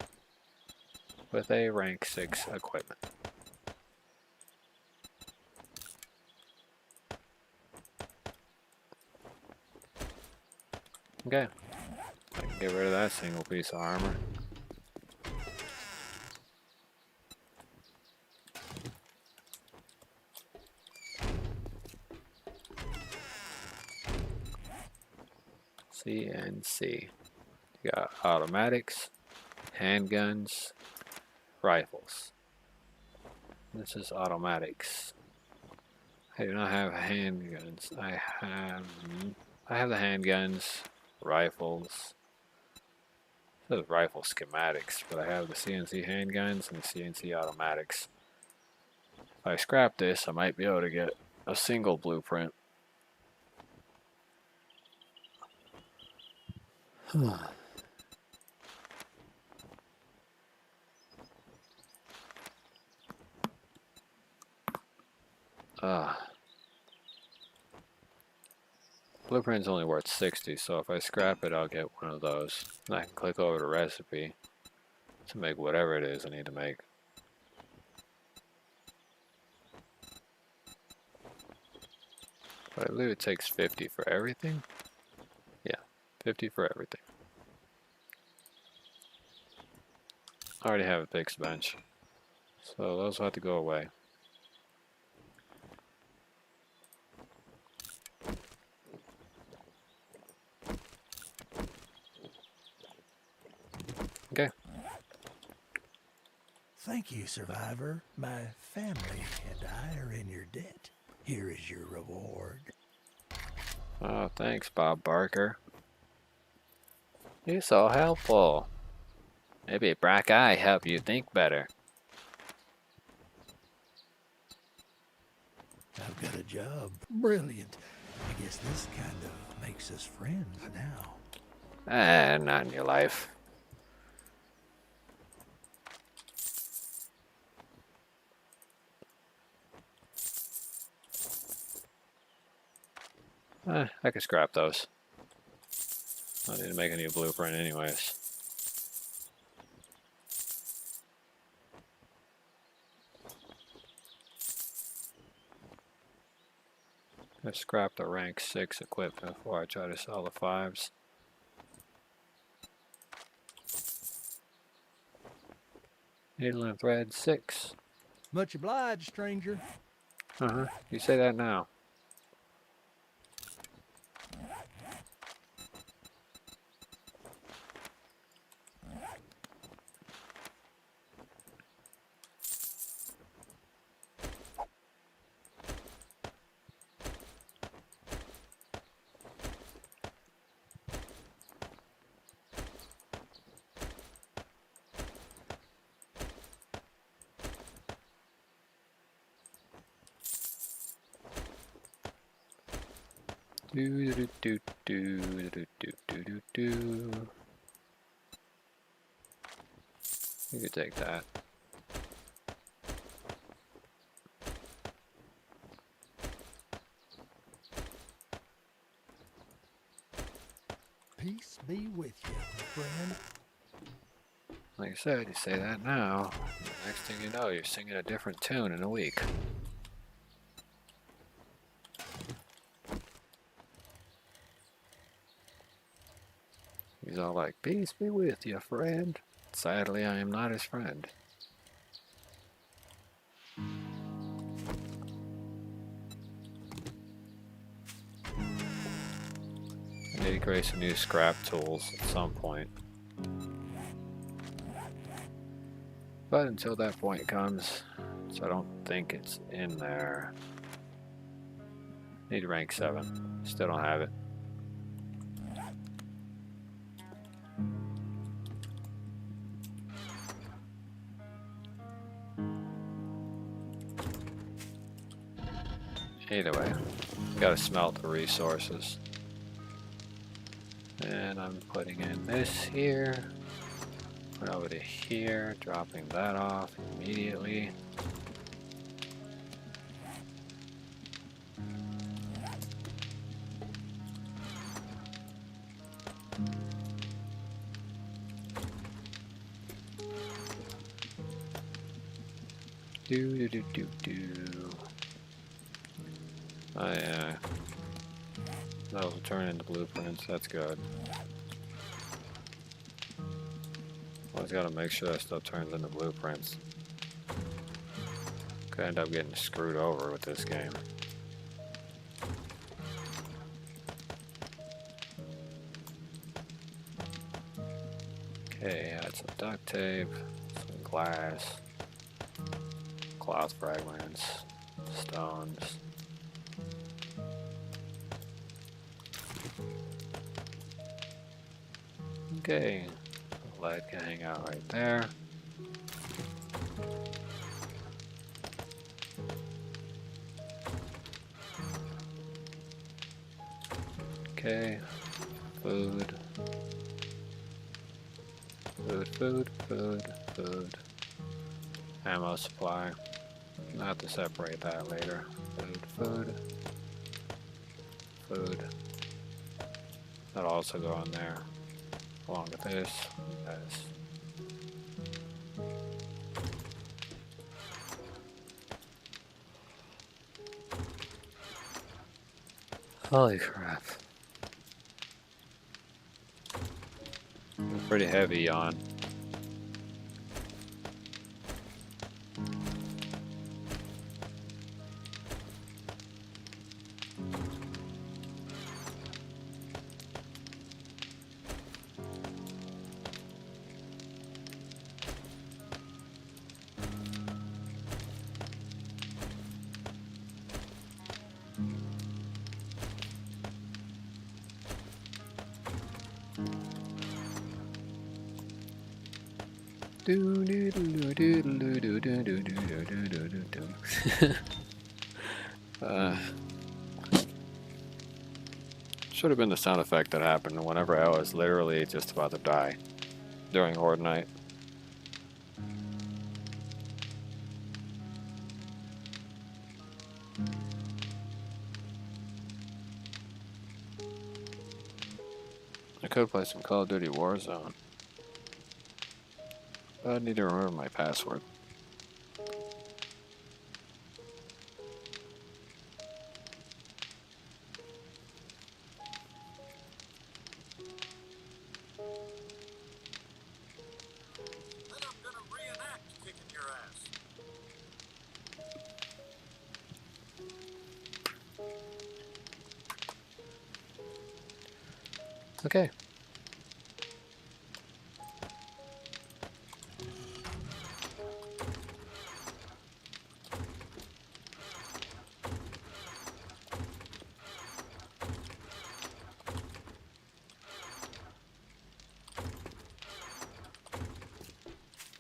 with a rank 6 equipment. Okay. I can get rid of that single piece of armor. CNC. You got automatics, handguns, rifles. This is automatics. I do not have handguns. I have the handguns, rifles. It says rifle schematics, but I have the CNC handguns and the CNC automatics. If I scrap this, I might be able to get a single blueprint Blueprint's only worth 60, so if I scrap it, I'll get one of those. And I can click over to recipe to make whatever it is I need to make. But I believe it takes 50 for everything. Yeah, 50 for everything. I already have a fixed bench, so those will have to go away. Okay. Thank you, survivor. My family and I are in your debt. Here is your reward. Oh, thanks, Bob Barker. You're so helpful. Maybe a black eye help you think better. I've got a job. Brilliant. I guess this kind of makes us friends now. Not in your life. I can scrap those. I need to make a new blueprint anyways. I scrap the rank 6 equipment before I try to sell the 5s. Needle and thread 6. Much obliged, stranger. You say that now. Do do do do do do do do do. You could take that. Peace be with you, friend. Like I said, you say that now. Next thing you know, you're singing a different tune in a week. He's all like, peace be with you, friend. Sadly, I am not his friend. I need to create some new scrap tools at some point. But until that point comes, so I don't think it's in there. Need rank 7. Still don't have it. Either way, gotta smelt the resources. And I'm putting in this here. Put over to here, dropping that off immediately. Do do do do do. Oh yeah. That'll turn into blueprints, that's good. Always gotta make sure that stuff turns into blueprints. Could end up getting screwed over with this game. Okay, add some duct tape, some glass, cloth fragments, stones. Okay, lead can hang out right there. Okay, food, Food, food, food. Ammo supply. I'll have to separate that later. Food, food. Food. That'll also go in there. Along with this. Yes. Holy crap. Pretty heavy on. Should have been the sound effect that happened whenever I was literally just about to die during Horde Night. I could play some Call of Duty Warzone. But I need to remember my password. Then I'm gonna reenact kicking your ass. Okay.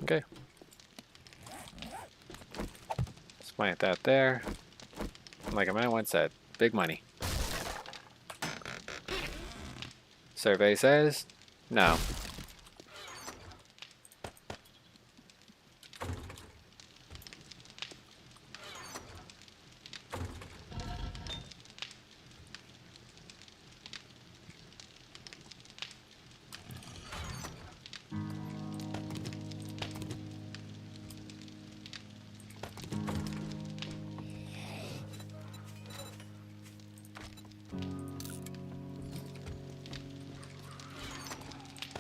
Okay. Let's plant that there. Like a man wants that big money. Survey says no.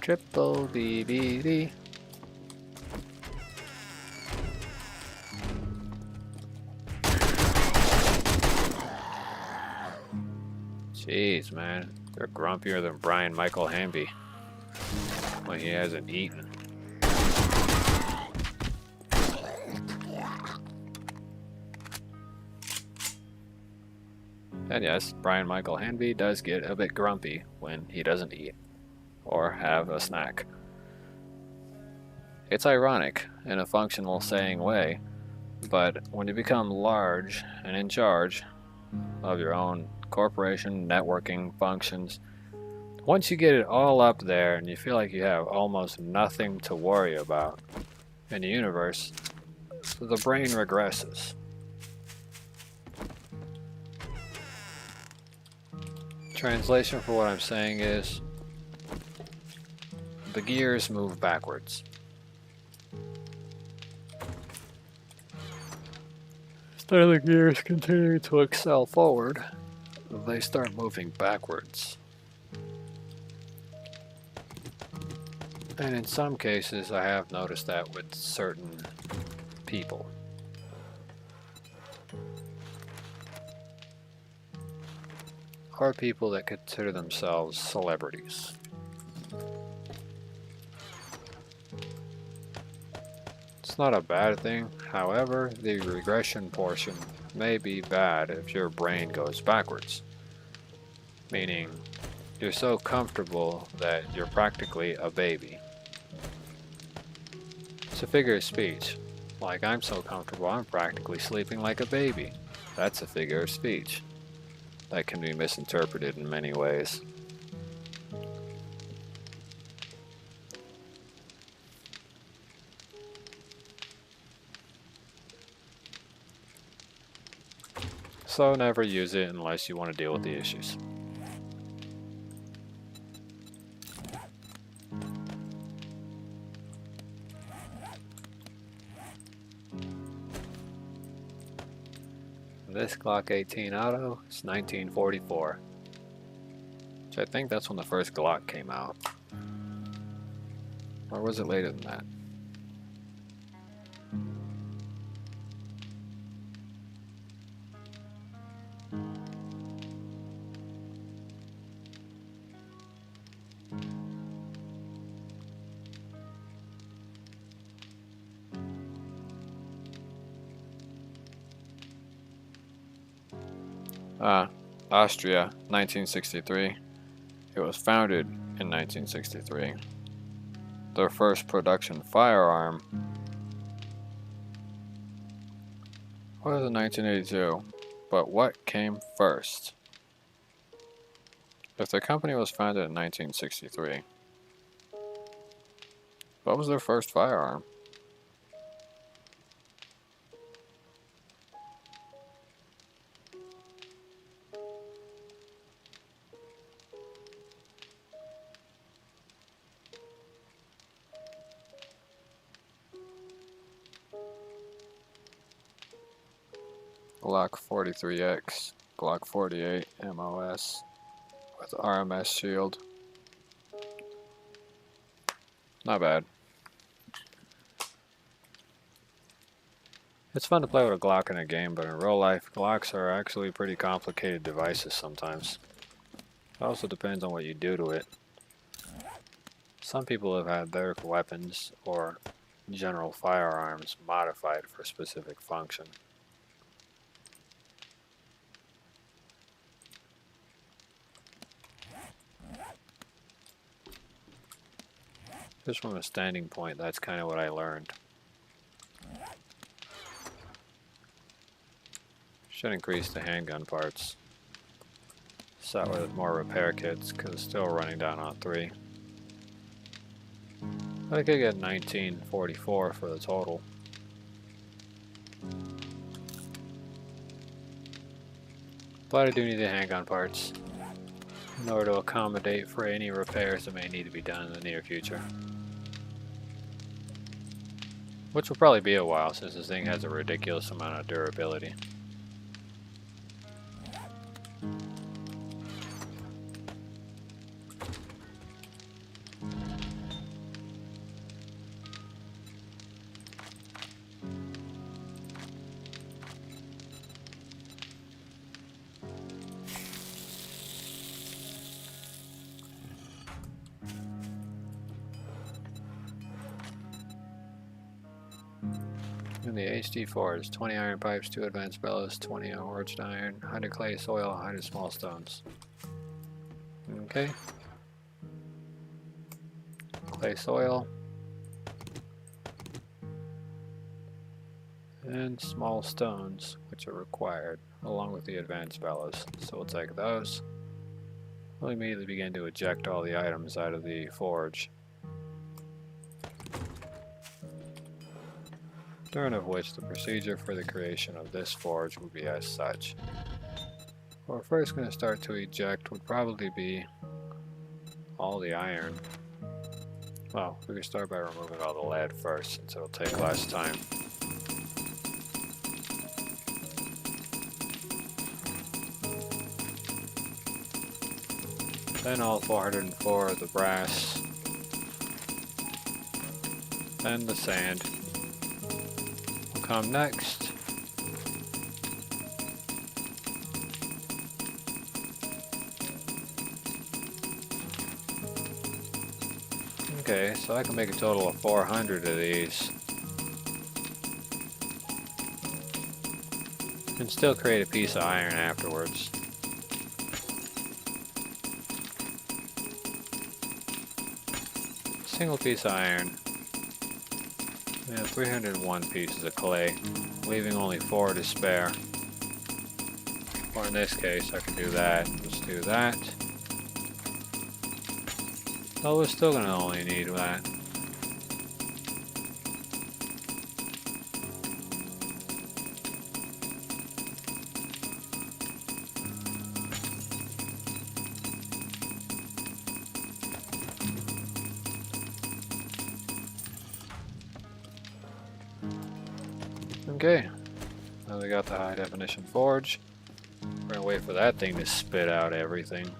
Triple BBD. Jeez, man. They're grumpier than Brian Michael Hamby when he hasn't eaten. And yes, Brian Michael Hamby does get a bit grumpy when he doesn't eat or have a snack. It's ironic in a functional saying way, but when you become large and in charge of your own corporation, networking functions, once you get it all up there and you feel like you have almost nothing to worry about in the universe, the brain regresses. Translation for what I'm saying is, the gears move backwards. Instead of the gears continuing to excel forward, they start moving backwards. And in some cases, I have noticed that with certain people. Or people that consider themselves celebrities. It's not a bad thing, however, the regression portion may be bad if your brain goes backwards. Meaning, you're so comfortable that you're practically a baby. It's a figure of speech. Like, I'm so comfortable, I'm practically sleeping like a baby. That's a figure of speech. That can be misinterpreted in many ways. So never use it unless you want to deal with the issues. This Glock 18 Auto is 1944, which I think that's when the first Glock came out. Or was it later than that? Austria, 1963. It was founded in 1963. Their first production firearm was in 1982. But what came first? If the company was founded in 1963, what was their first firearm? Glock 43X, Glock 48 MOS with RMS shield. Not bad. It's fun to play with a Glock in a game, but in real life, Glocks are actually pretty complicated devices sometimes. It also depends on what you do to it. Some people have had their weapons or general firearms modified for a specific function. Just from a standing point, that's kind of what I learned. Should increase the handgun parts. Set with more repair kits because it's still running down on 3. I could get 1944 for the total. But I do need the handgun parts in order to accommodate for any repairs that may need to be done in the near future. Which will probably be a while since this thing has a ridiculous amount of durability. In the HD Forge, 20 iron pipes, 2 advanced bellows, 20 forged iron, 100 clay soil, 100 small stones. Okay. Clay soil. And small stones, which are required, along with the advanced bellows. So we'll take those. We'll immediately begin to eject all the items out of the forge. During of which the procedure for the creation of this forge would be as such. What we're first going to start to eject would probably be all the iron. Well, we can start by removing all the lead first, since it'll take less time. Then all 404 of the brass. Then the sand will come next. Okay, so I can make a total of 400 of these. And still create a piece of iron afterwards. Single piece of iron. We have 301 pieces of clay, leaving only 4 to spare. Or in this case, I can do that. Let's do that. Oh, we're still gonna only need that. Okay, now we got the high definition forge. We're gonna wait for that thing to spit out everything.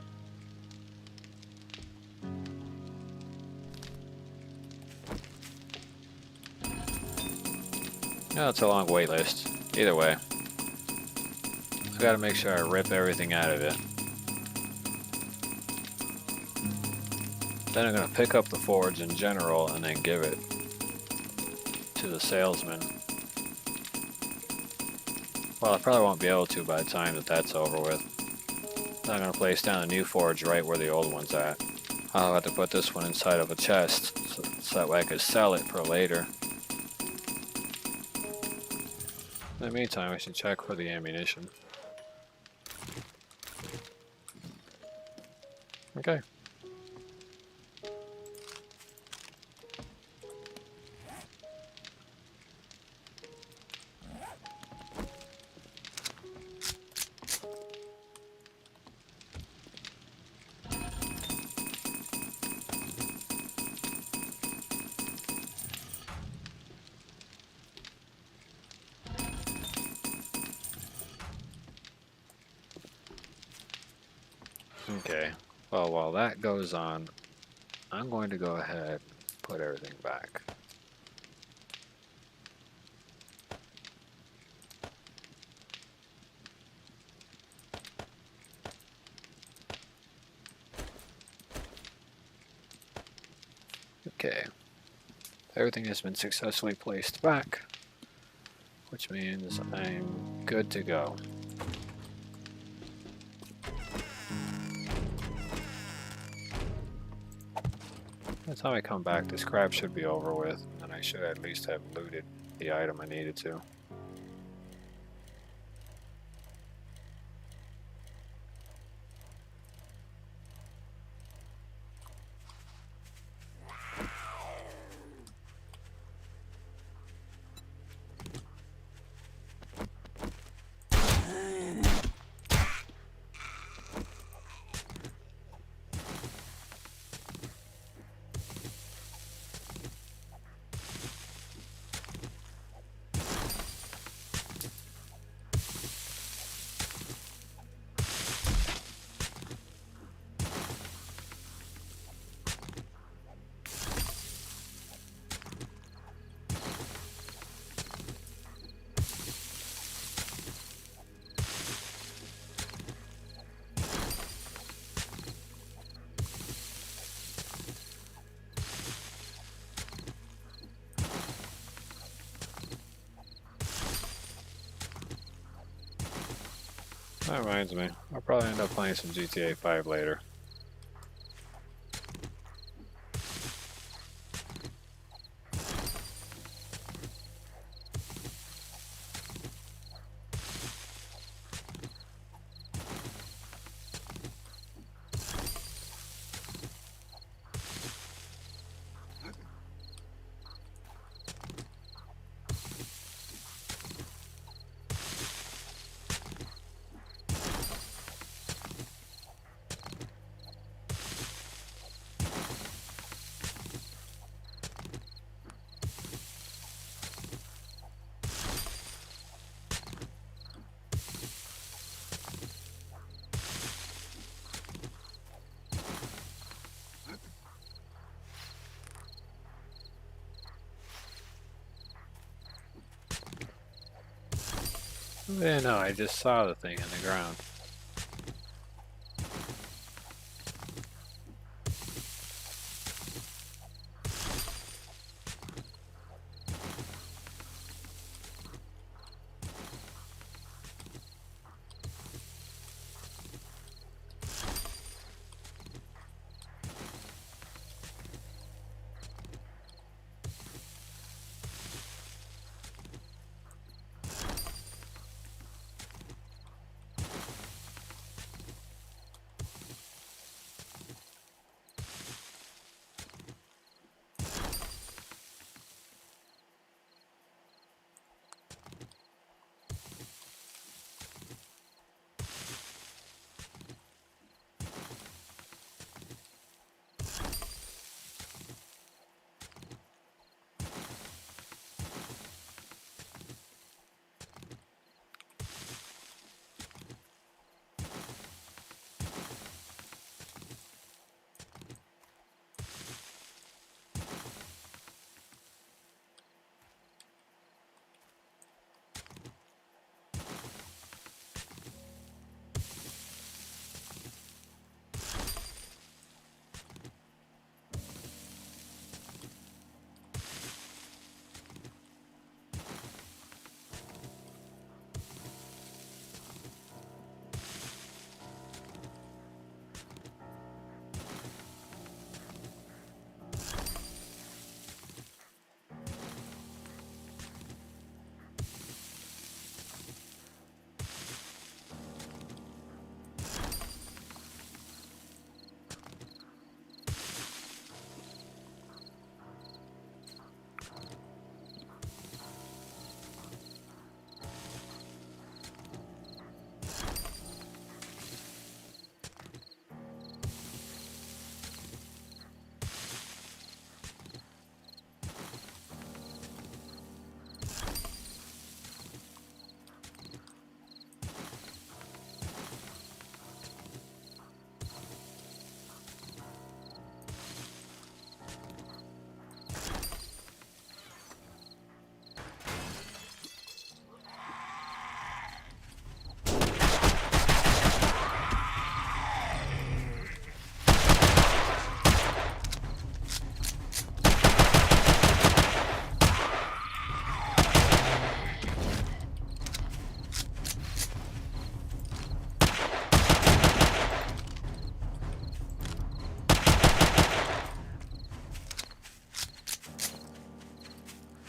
Yeah, it's a long wait list. Either way, I gotta make sure I rip everything out of it. Then I'm gonna pick up the forge in general and then give it to the salesman. Well, I probably won't be able to by the time that that's over with. Then I'm gonna place down a new forge right where the old one's at. I'll have to put this one inside of a chest so that way I could sell it for later. In the meantime, I should check for the ammunition. Okay. Okay. Well, while that goes on, I'm going to go ahead and put everything back. Okay. Everything has been successfully placed back, which means I'm good to go. By the time I come back, this crap should be over with, and I should at least have looted the item I needed to. That reminds me, I'll probably end up playing some GTA 5 later. Yeah, no, I just saw the thing in the ground.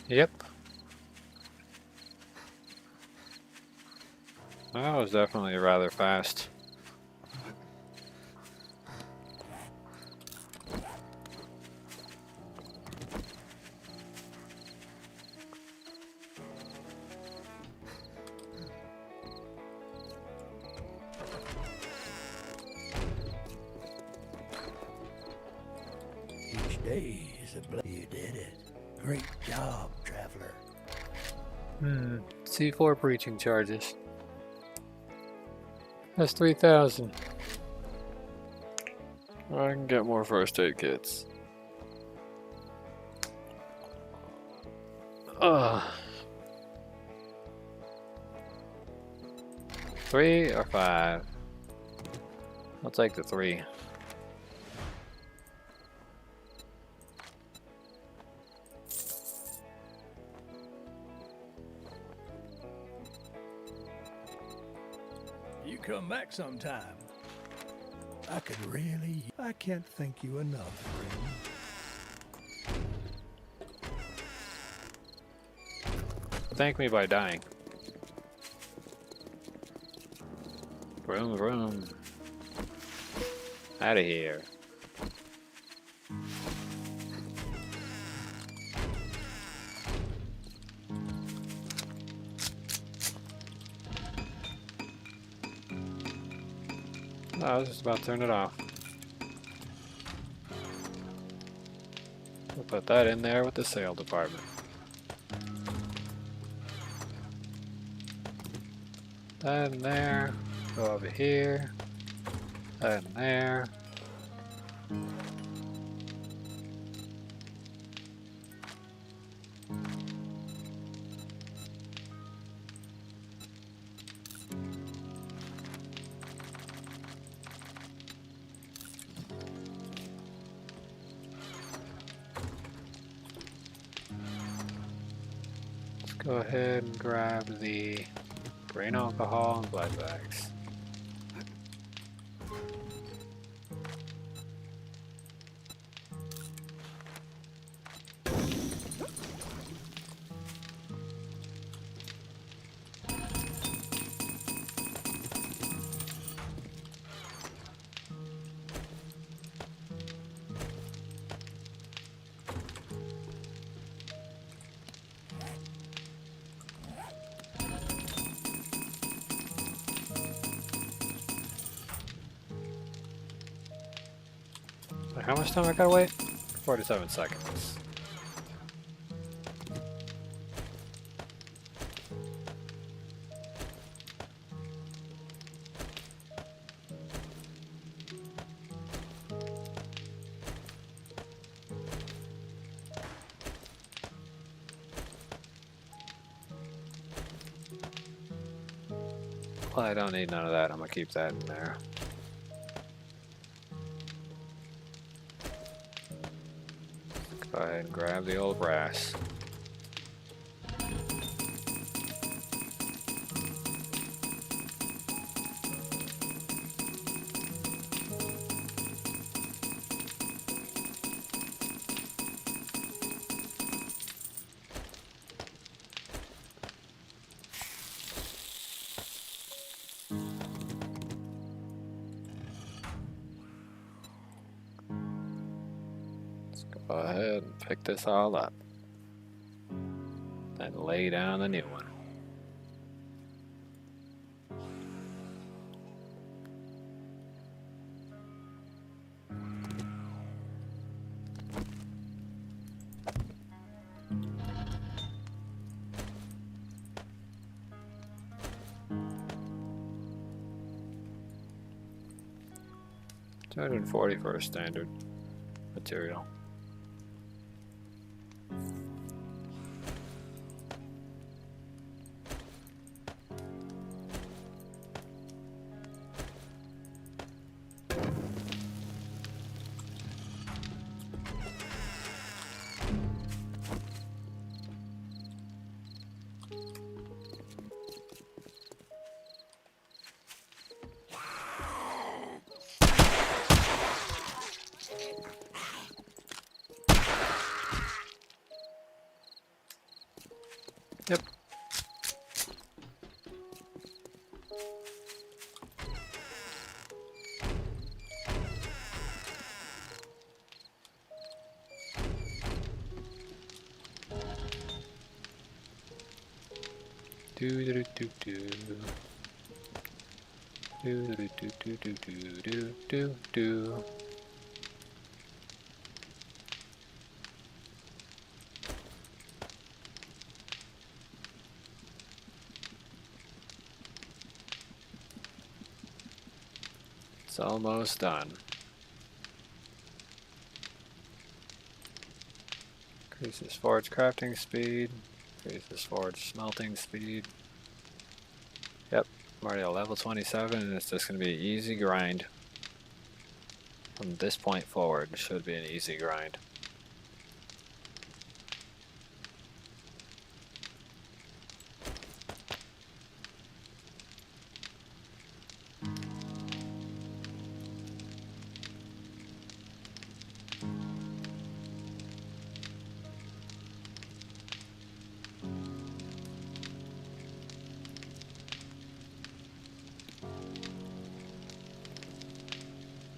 Yep. That was definitely rather fast. Each day is a blessing. You did it. Great job, traveler. C4 breaching charges. That's 3,000. I can get more first aid kits. Ugh. 3 or 5? I'll take the 3. You come back sometime. I can't thank you enough, friend. Thank me by dying. Vroom vroom. Out of here. I was just about to turn it off. We'll put that in there with the sale department. That in there. Go over here. That in there. Let's go ahead and grab the grain alcohol and blood bags. How much time I gotta wait? 47 seconds. Well, I don't need none of that. I'm gonna keep that in there. Go ahead and grab the old brass. Go ahead and pick this all up. Then lay down the new one. $240 for a standard material. Yep. Do do do do do do do do do do do do. It's almost done. Increases forge crafting speed. Increases forge smelting speed. Yep, I'm already at level 27 and it's just going to be an easy grind. From this point forward, it should be an easy grind.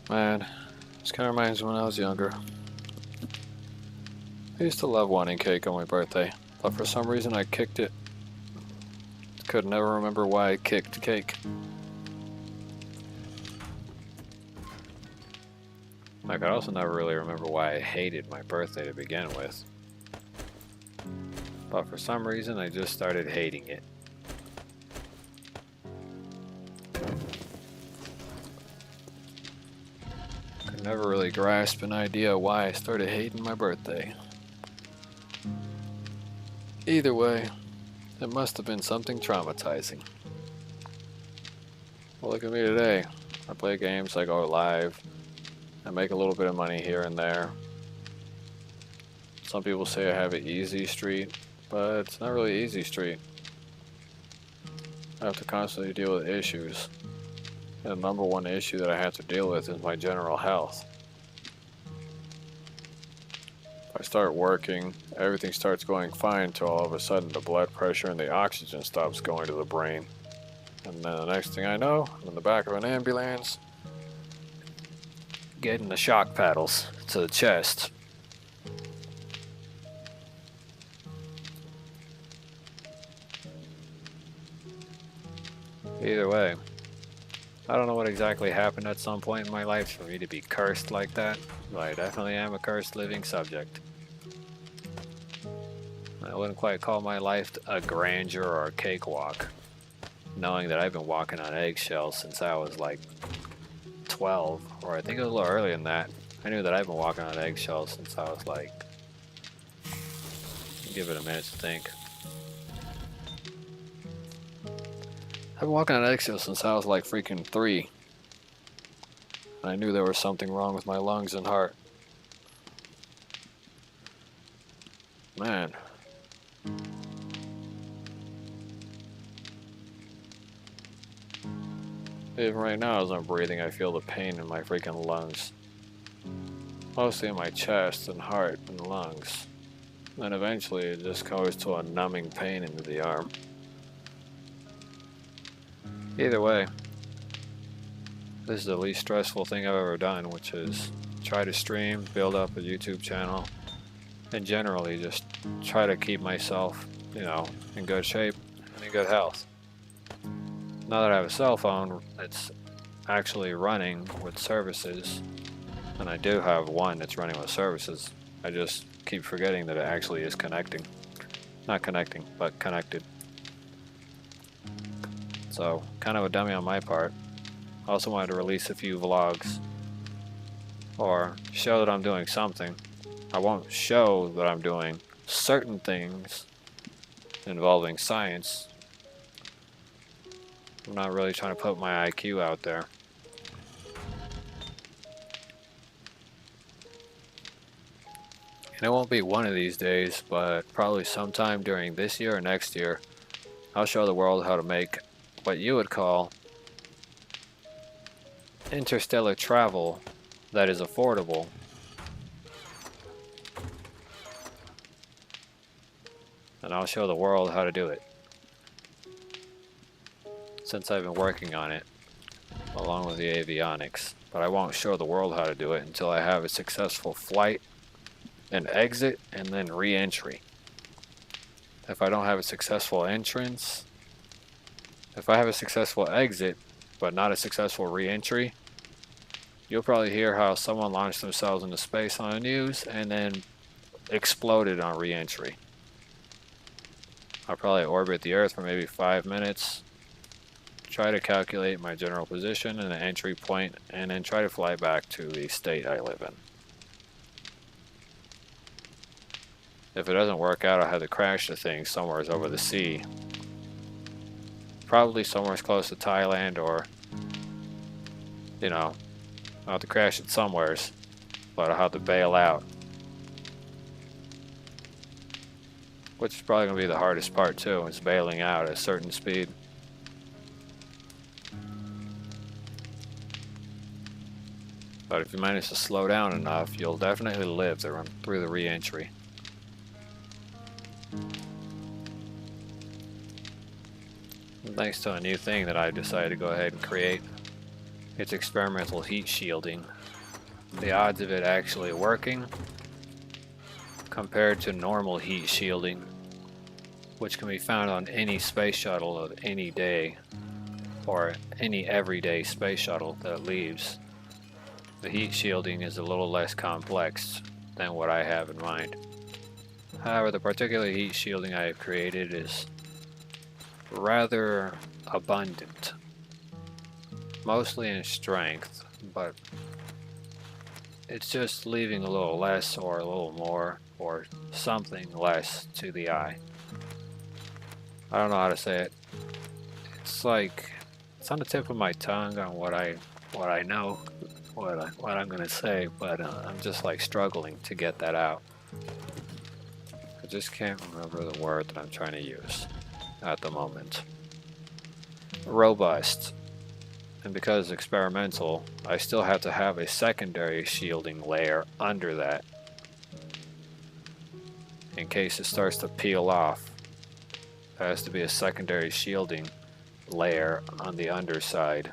Man, this kind of reminds me when I was younger. I used to love wanting cake on my birthday, but for some reason I kicked it. Could never remember why I kicked cake. I could also never really remember why I hated my birthday to begin with. But for some reason I just started hating it. Could never really grasp an idea why I started hating my birthday. Either way, it must have been something traumatizing. Well, look at me today. I play games, I go live, I make a little bit of money here and there. Some people say I have an easy street, but it's not really easy street. I have to constantly deal with issues. And the number one issue that I have to deal with is my general health. If I start working, everything starts going fine until all of a sudden the blood pressure and the oxygen stops going to the brain. And then the next thing I know, I'm in the back of an ambulance, getting the shock paddles to the chest. Either way, I don't know what exactly happened at some point in my life for me to be cursed like that, but I definitely am a cursed living subject. I wouldn't quite call my life a grandeur or a cakewalk, knowing that I've been walking on eggshells since I was like 12, or I think it was a little earlier than that. I knew that I've been walking on eggshells since I was like, give it a minute to think. I've been walking on eggshells since I was like freaking 3. I knew there was something wrong with my lungs and heart. Man. Even right now as I'm breathing, I feel the pain in my freaking lungs. Mostly in my chest and heart and lungs. And then eventually it just goes to a numbing pain into the arm. Either way, this is the least stressful thing I've ever done, which is try to stream, build up a YouTube channel, and generally just try to keep myself, you know, in good shape and in good health. Now that I have a cell phone, it's actually running with services, and I do have one that's running with services. I just keep forgetting that it actually is connecting. Not connecting, but connected. So, kind of a dummy on my part. I also wanted to release a few vlogs, or show that I'm doing something. I won't show that I'm doing certain things involving science. I'm not really trying to put my IQ out there. And it won't be one of these days, but probably sometime during this year or next year, I'll show the world how to make what you would call interstellar travel that is affordable and I'll show the world how to do it. Since I've been working on it, along with the avionics, but I won't show the world how to do it until I have a successful flight, an exit, and then re-entry. If I don't have a successful entrance, if I have a successful exit, but not a successful re-entry, you'll probably hear how someone launched themselves into space on the news and then exploded on re-entry. I'll probably orbit the Earth for maybe 5 minutes, try to calculate my general position and an entry point, and then try to fly back to the state I live in. If it doesn't work out, I'll have to crash the thing somewhere over the sea. Probably somewhere close to Thailand, or, you know, I'll have to crash it somewheres, but I'll have to bail out. Which is probably going to be the hardest part too, is bailing out at a certain speed. But if you manage to slow down enough, you'll definitely live through the re-entry. Thanks to a new thing that I decided to go ahead and create. It's experimental heat shielding. The odds of it actually working compared to normal heat shielding, which can be found on any space shuttle of any day, or any everyday space shuttle that leaves. The heat shielding is a little less complex than what I have in mind. However, the particular heat shielding I have created is rather abundant, mostly in strength, but it's just leaving a little less or a little more or something less to the eye. I don't know how to say it. It's like, it's on the tip of my tongue on what I know, what I'm gonna say, but I'm just like struggling to get that out. I just can't remember the word that I'm trying to use at the moment. Robust. And because it's experimental, I still have to have a secondary shielding layer under that in case it starts to peel off. There has to be a secondary shielding layer on the underside.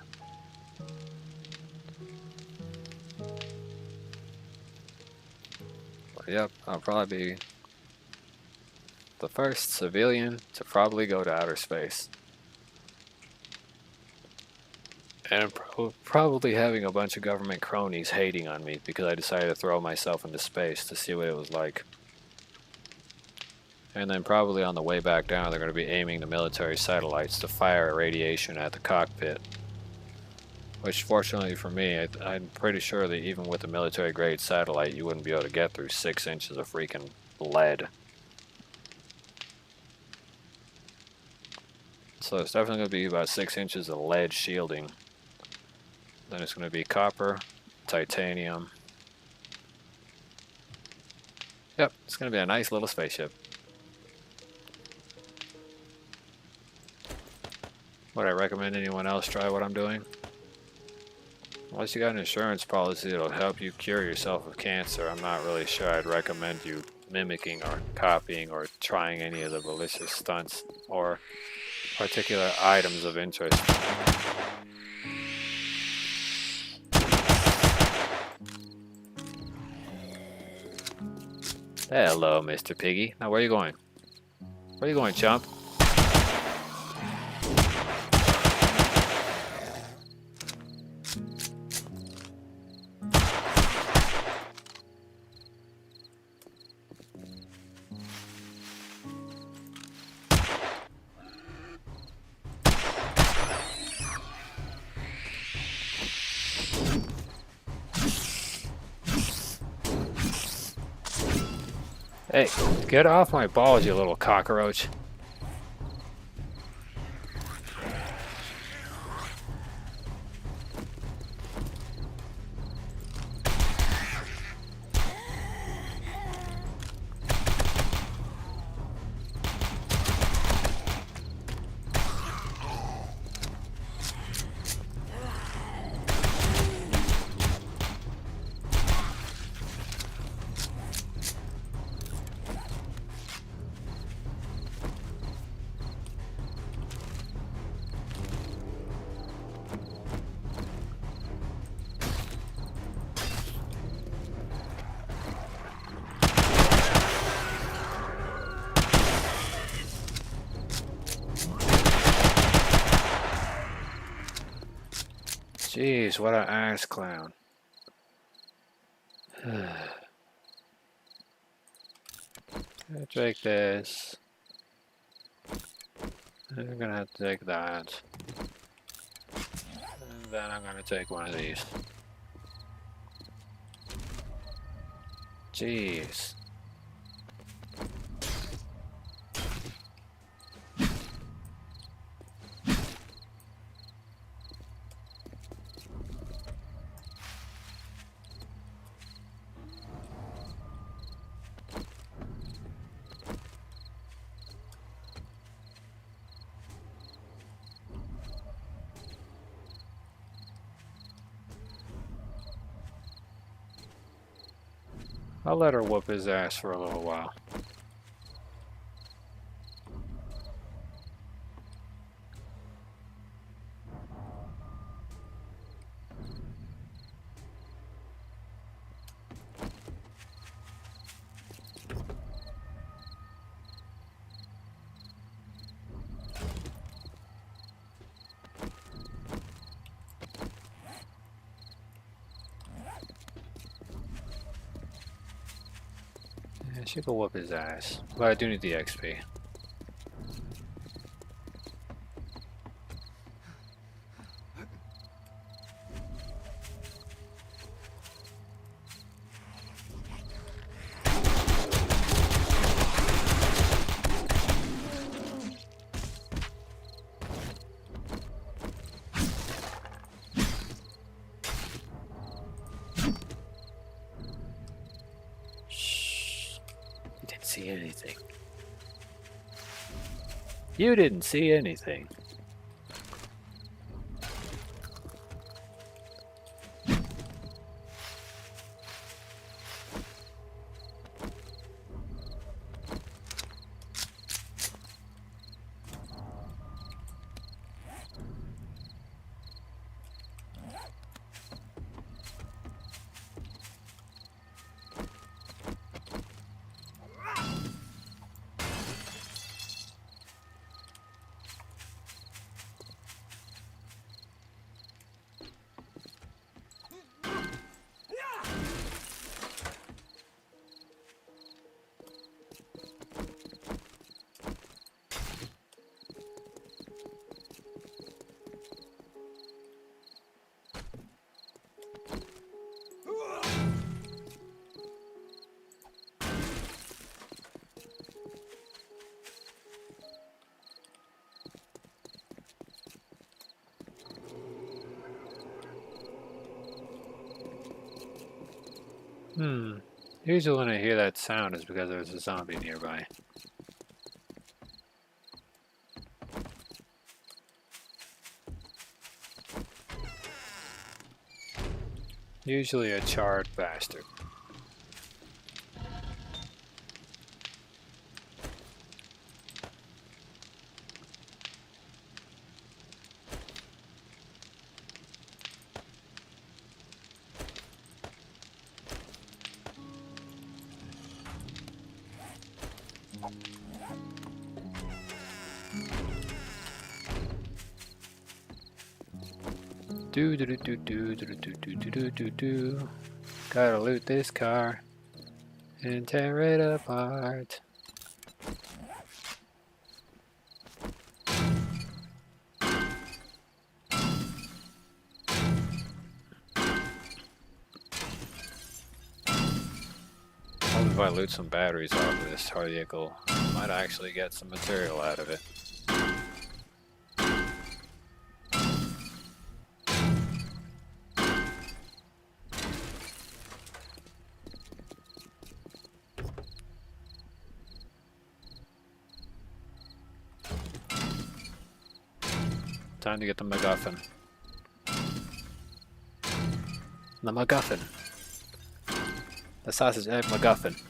But yep, I'll probably be the first civilian to probably go to outer space. And probably having a bunch of government cronies hating on me because I decided to throw myself into space to see what it was like. And then probably on the way back down, they're going to be aiming the military satellites to fire radiation at the cockpit. Which, fortunately for me, I'm pretty sure that even with a military-grade satellite, you wouldn't be able to get through 6 inches of freaking lead. So it's definitely going to be about 6 inches of lead shielding. Then it's going to be copper, titanium. Yep, it's going to be a nice little spaceship. Would I recommend anyone else try what I'm doing? Unless you got an insurance policy that'll help you cure yourself of cancer, I'm not really sure I'd recommend you mimicking or copying or trying any of the malicious stunts or particular items of interest. Hello, Mr. Piggy. Now, where are you going? Where are you going, chump? Hey, get off my balls, you little cockroach. Jeez, what an ass clown. I'll take this. I'm gonna have to take that. And then I'm gonna take one of these. Jeez. I'll let her whoop his ass for a little while. Yeah, she can whoop his ass. But I do need the XP. Shh. You didn't see anything. You didn't see anything. Usually when I hear that sound is because there's a zombie nearby. Usually a charred bastard. Do do do do do do do do do do do do. Gotta loot this car and tear it apart. If I loot some batteries off of this vehicle, I might actually get some material out of it. Time to get the MacGuffin. The MacGuffin. The sausage egg MacGuffin.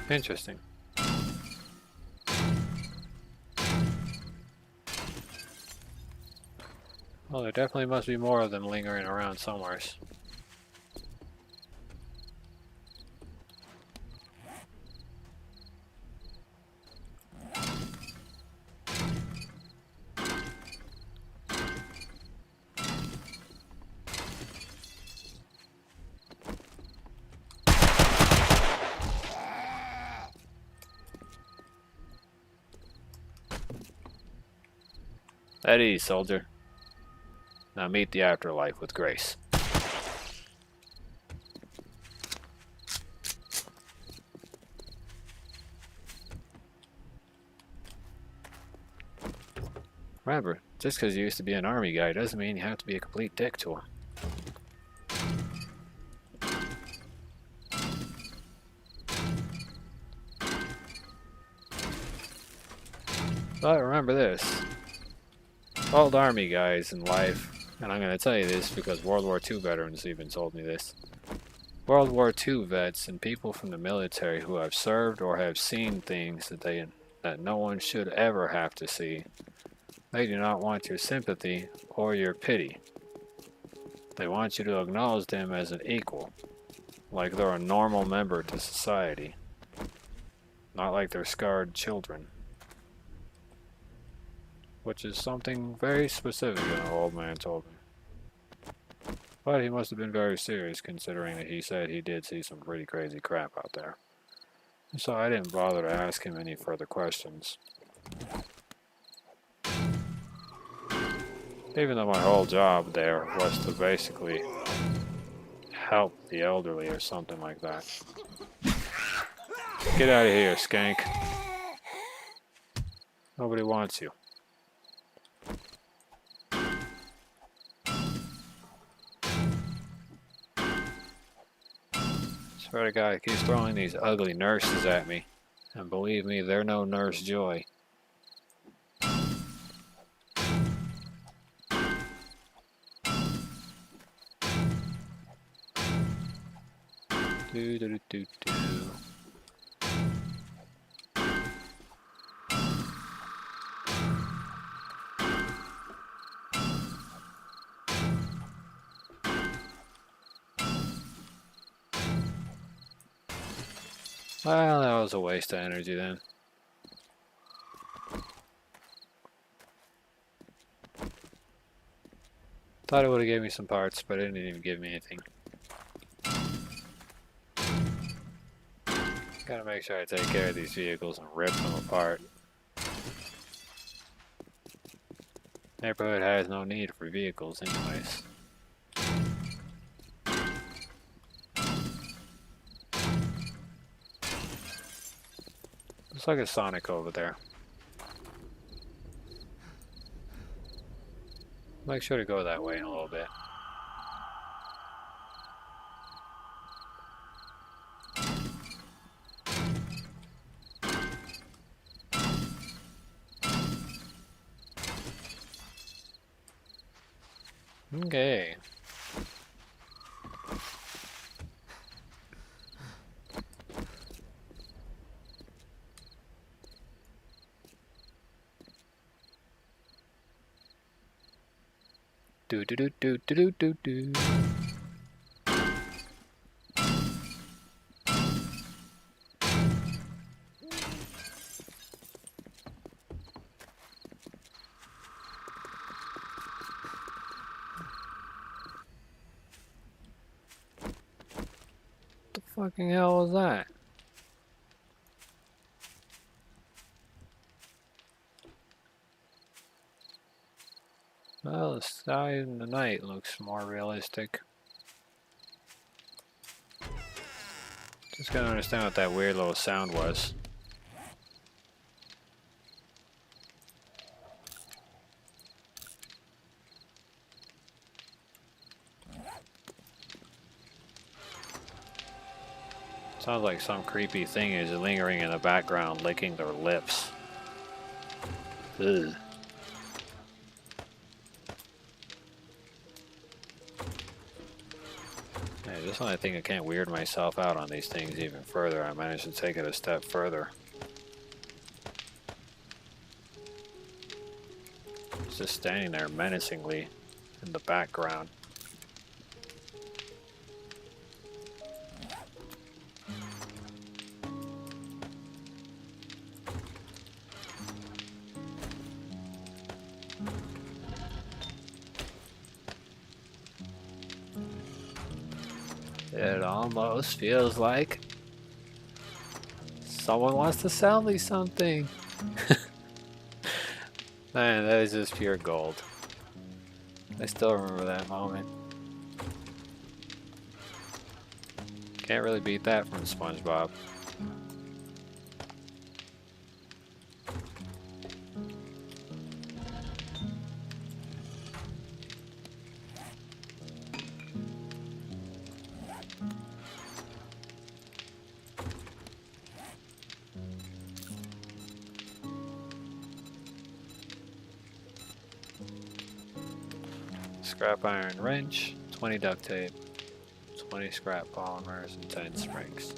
Interesting. Well, there definitely must be more of them lingering around somewhere. At ease, soldier. Now meet the afterlife with grace. Remember, just because you used to be an army guy doesn't mean you have to be a complete dick to him. But remember this. Old army guys in life, and I'm going to tell you this because World War II veterans even told me this. World War II vets and people from the military who have served or have seen things that no one should ever have to see. They do not want your sympathy or your pity. They want you to acknowledge them as an equal, like they're a normal member to society, not like they're scarred children. Which is something very specific an old man told me. But he must have been very serious considering that he said he did see some pretty crazy crap out there. So I didn't bother to ask him any further questions. Even though my whole job there was to basically help the elderly or something like that. Get out of here, skank. Nobody wants you. Swear to God, he keeps throwing these ugly nurses at me. And believe me, they're no Nurse Joy. Do do do do do. Well, that was a waste of energy then. Thought it would have gave me some parts, but it didn't even give me anything. Gotta make sure I take care of these vehicles and rip them apart. Neighborhood has no need for vehicles anyways. Looks like a Sonic over there. Make sure to go that way in a little bit. Okay. Do do do do do do do. The fucking hell was that? Well, the sky in the night looks more realistic. Just gotta understand what that weird little sound was. Sounds like some creepy thing is lingering in the background, licking their lips. Ugh. I just when I think I can't weird myself out on these things even further, I managed to take it a step further. It's just standing there menacingly in the background. It almost feels like someone wants to sell me something. Man, that is just pure gold. I still remember that moment. Can't really beat that from SpongeBob. Scrap iron wrench, 20 duct tape, 20 scrap polymers, and 10 springs.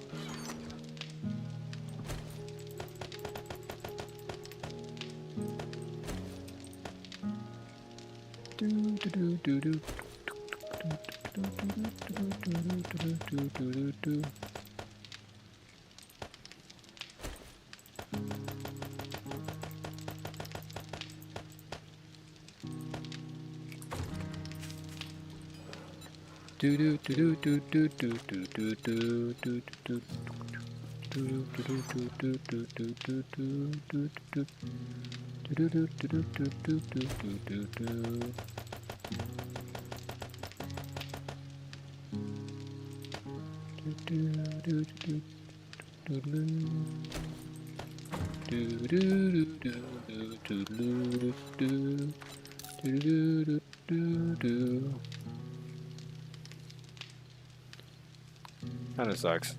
Kinda sucks.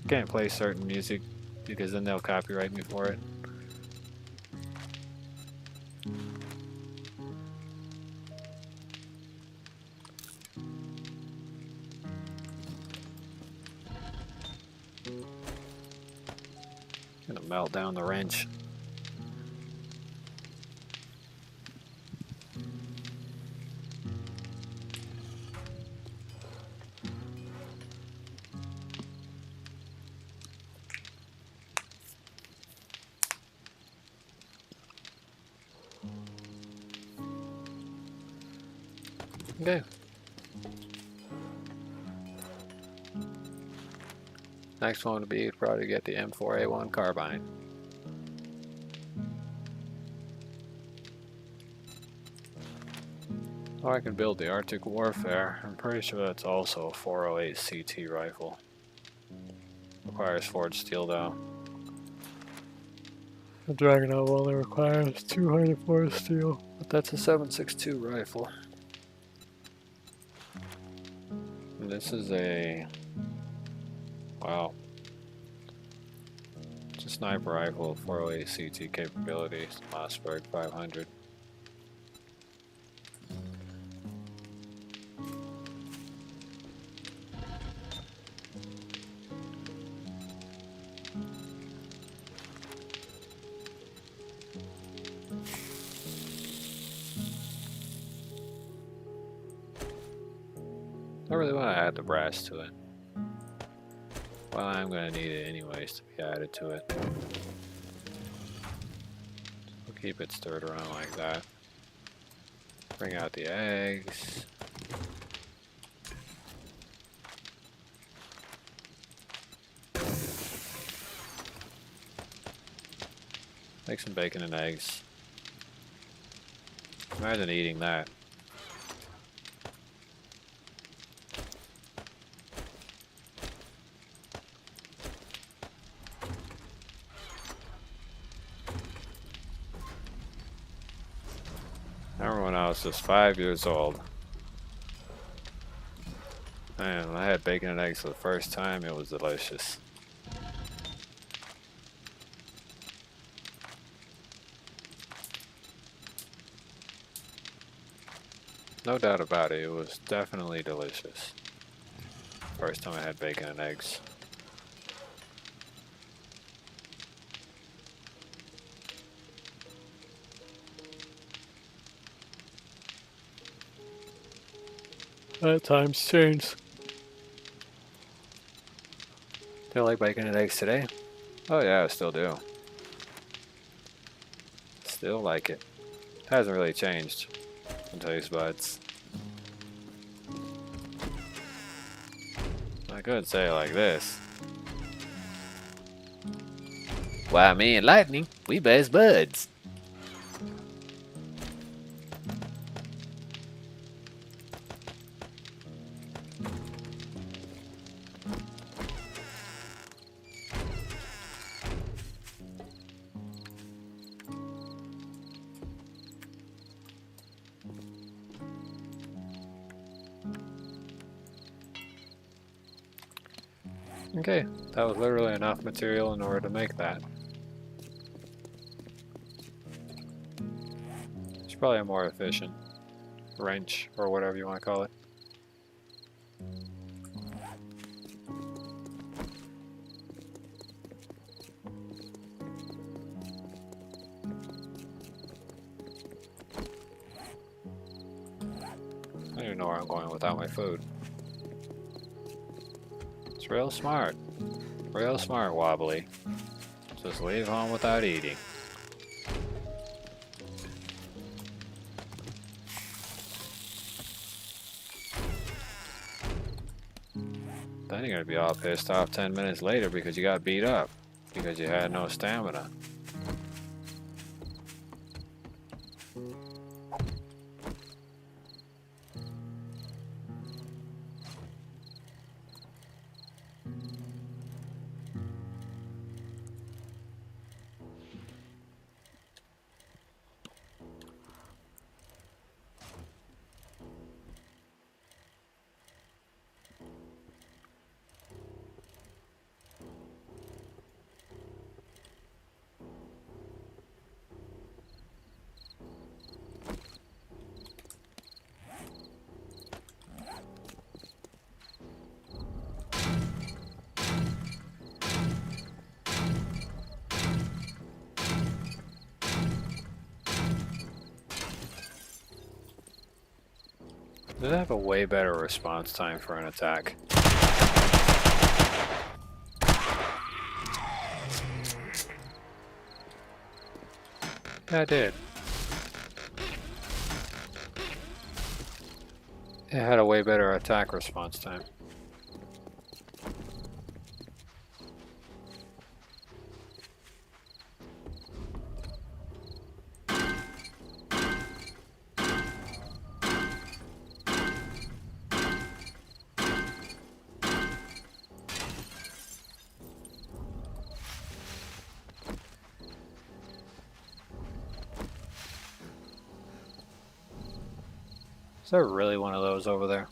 Can't play certain music because then they'll copyright me for it. Gonna melt down the wrench. Okay. Next one would be probably get the M4A1 carbine. Or I can build the Arctic Warfare. I'm pretty sure that's also a 408 CT rifle. Requires forged steel though. The Dragunov only requires 200 forged steel, but that's a 7.62 rifle. And this is a... wow. It's a sniper rifle, 408 CT capability, Mossberg 500. I really want to add the brass to it. Well, I'm going to need it anyways to be added to it. We'll keep it stirred around like that. Bring out the eggs. Make some bacon and eggs. Imagine eating that. I remember when I was just 5 years old. Man, when I had bacon and eggs for the first time, it was delicious. No doubt about it, it was definitely delicious. First time I had bacon and eggs. Times changed. Do you like bacon and eggs today? Oh yeah, I still do. Still like it. Hasn't really changed in taste buds. I could say it like this. Why, me and Lightning, we best buds. Okay, that was literally enough material in order to make that. It's probably a more efficient wrench or whatever you want to call it. I don't even know where I'm going without my food. It's real smart. Real smart, Wobbly. Just leave home without eating. Then you're gonna be all pissed off 10 minutes later because you got beat up. Because you had no stamina. Does it have a way better response time for an attack? Yeah, it did. It had a way better attack response time. Is there really one of those over there?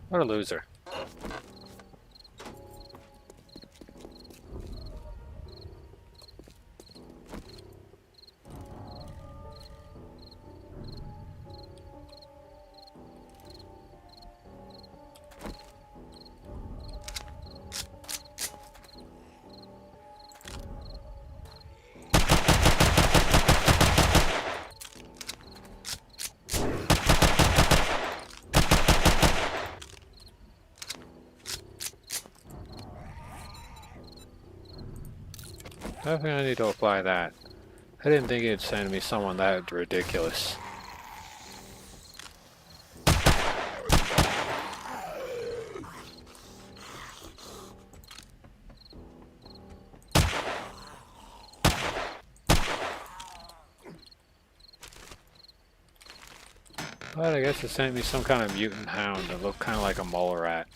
What a loser. I think I need to apply that. I didn't think it'd send me someone that ridiculous. But I guess it sent me some kind of mutant hound that looked kind of like a mole rat.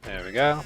There we go.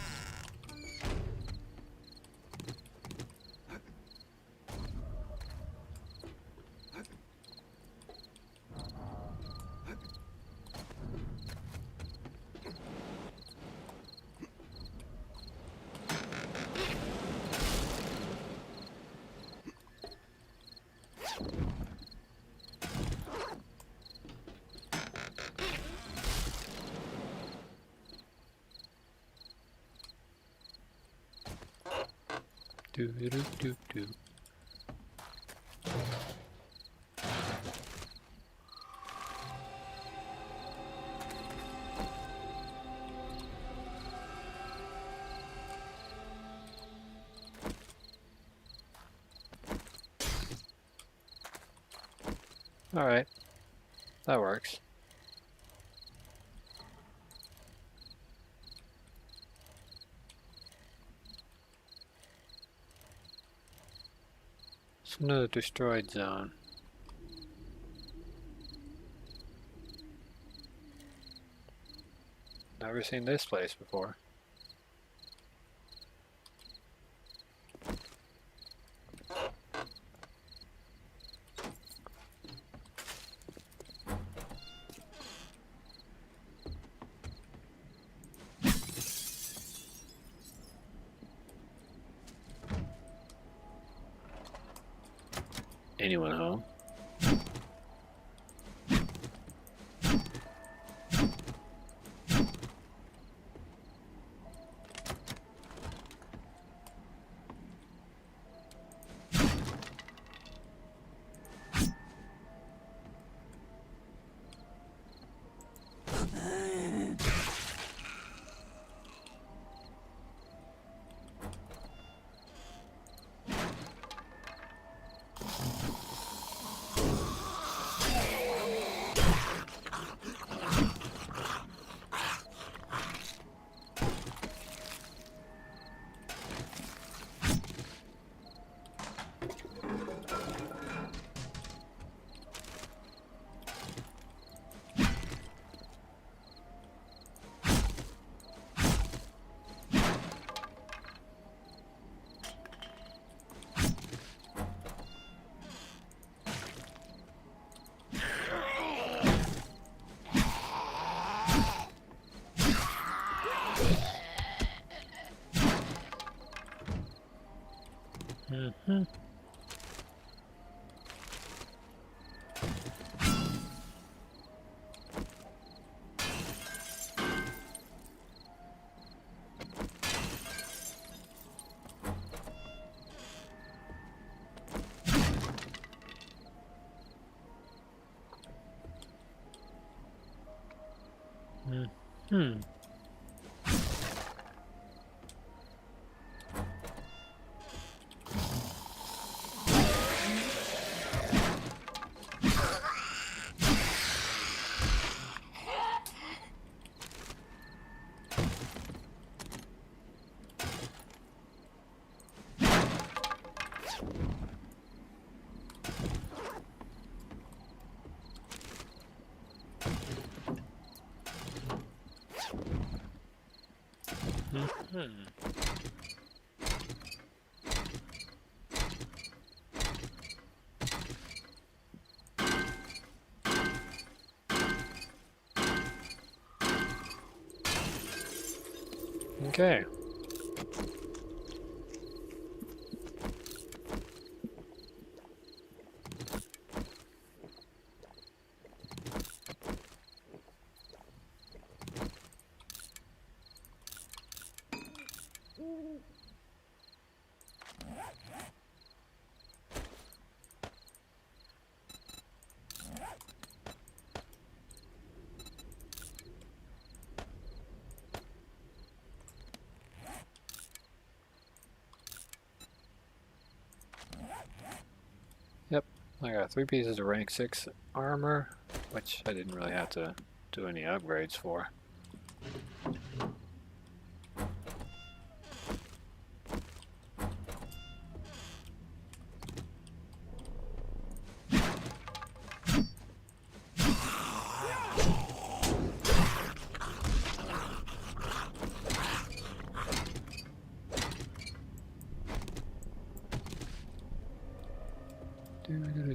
Do do do do. All right, that works. It's another destroyed zone. Never seen this place before. Anyone home? Mm-hmm. Hmm. Okay. Yep, I got 3 pieces of rank 6 armor, which I didn't really have to do any upgrades for.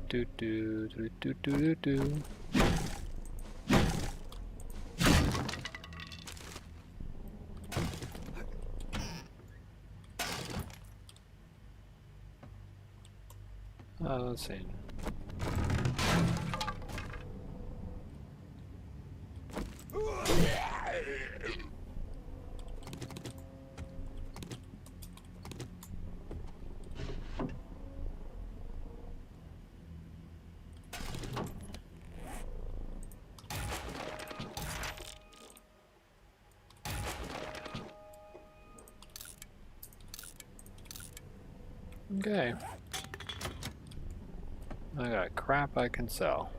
Do do do do do do do. Let's see. Okay. I got crap I can sell.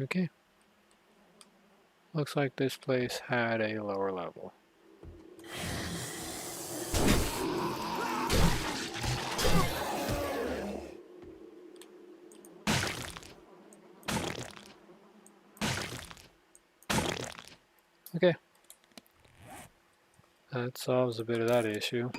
Okay. Looks like this place had a lower level. Okay. That solves a bit of that issue.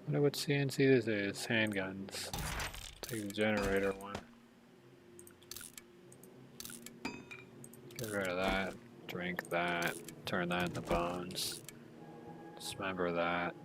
Wonder what CNC this is. Handguns. Take the generator one. Get rid of that. Drink that. Turn that into bones. Dismember that.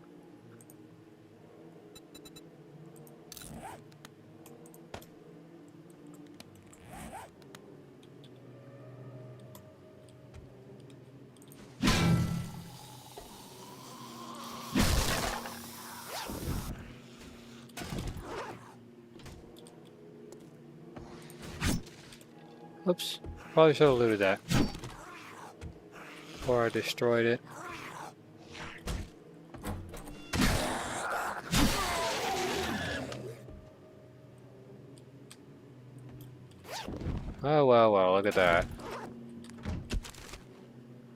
Oops. Probably should have looted that before I destroyed it. Oh well, look at that.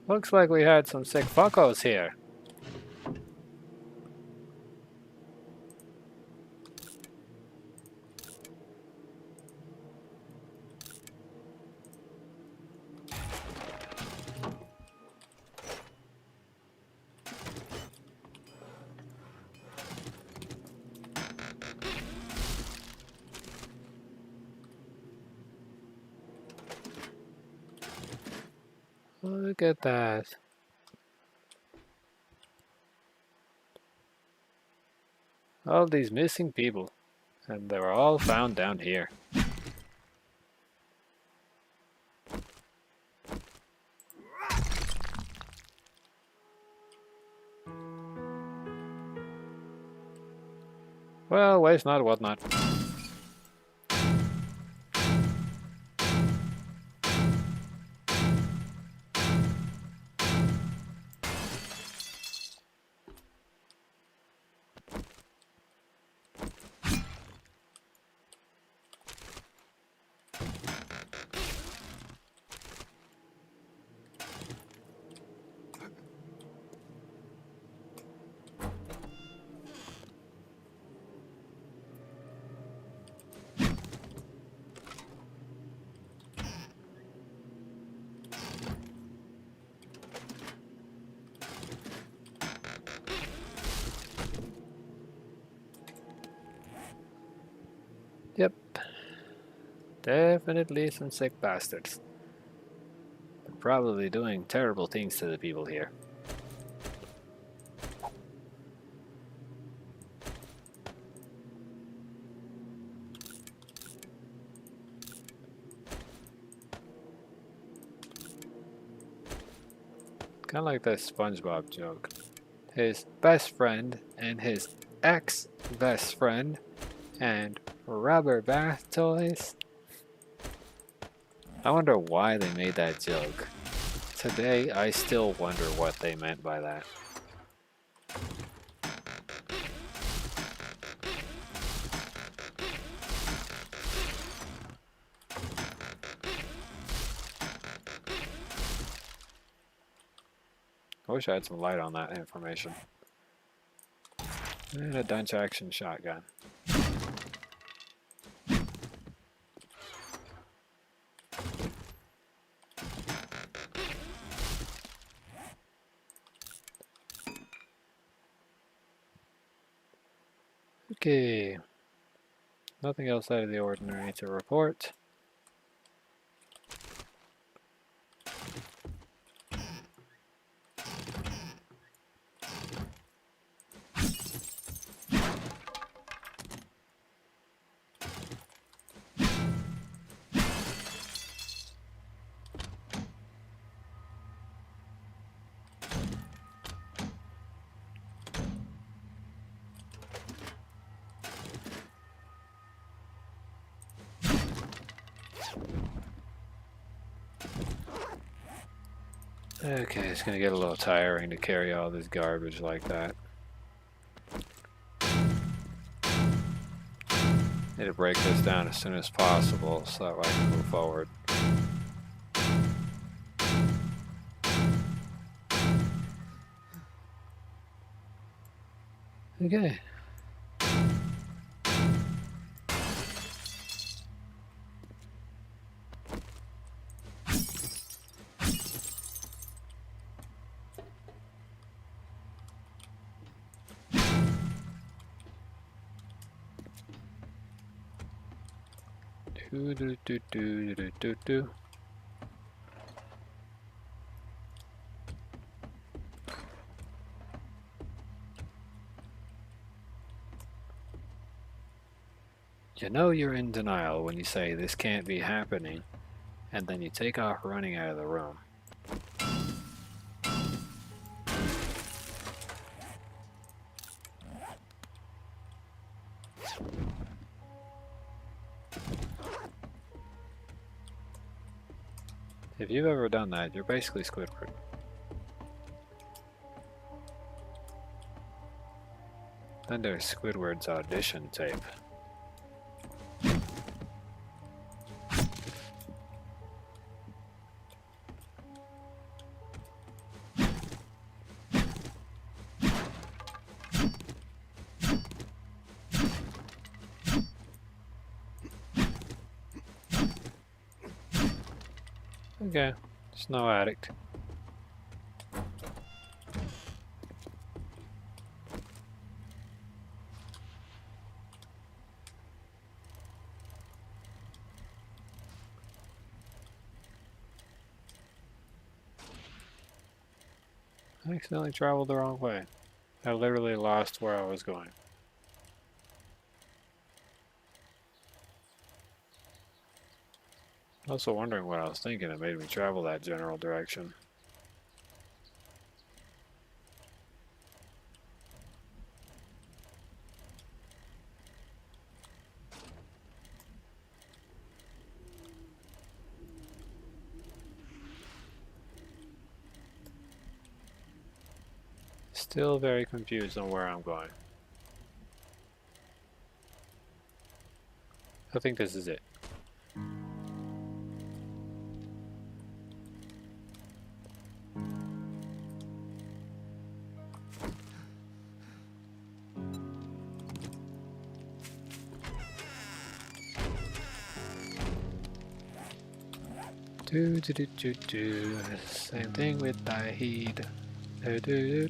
Looks like we had some sick fuckos here. Look at that. All these missing people. And they were all found down here. Well, waste not, whatnot. Yep. Definitely some sick bastards. They're probably doing terrible things to the people here. Kind of like that SpongeBob joke. His best friend and his ex-best friend and rubber bath toys. I wonder why they made that joke. Today, I still wonder what they meant by that. I wish I had some light on that information. And a Dutch action shotgun. Okay. Nothing else out of the ordinary to report. Okay, it's gonna get a little tiring to carry all this garbage like that. Need to break this down as soon as possible so that way I can move forward. Okay. Do do do do do do do. You know you're in denial when you say this can't be happening, and then you take off running out of the room. If you've ever done that, you're basically Squidward. Then there's Squidward's audition tape. Okay, Snow Addict. I accidentally traveled the wrong way. I literally lost where I was going. Also wondering what I was thinking that made me travel that general direction. Still very confused on where I'm going. I think this is it. Do. Same thing with thy heed. Do.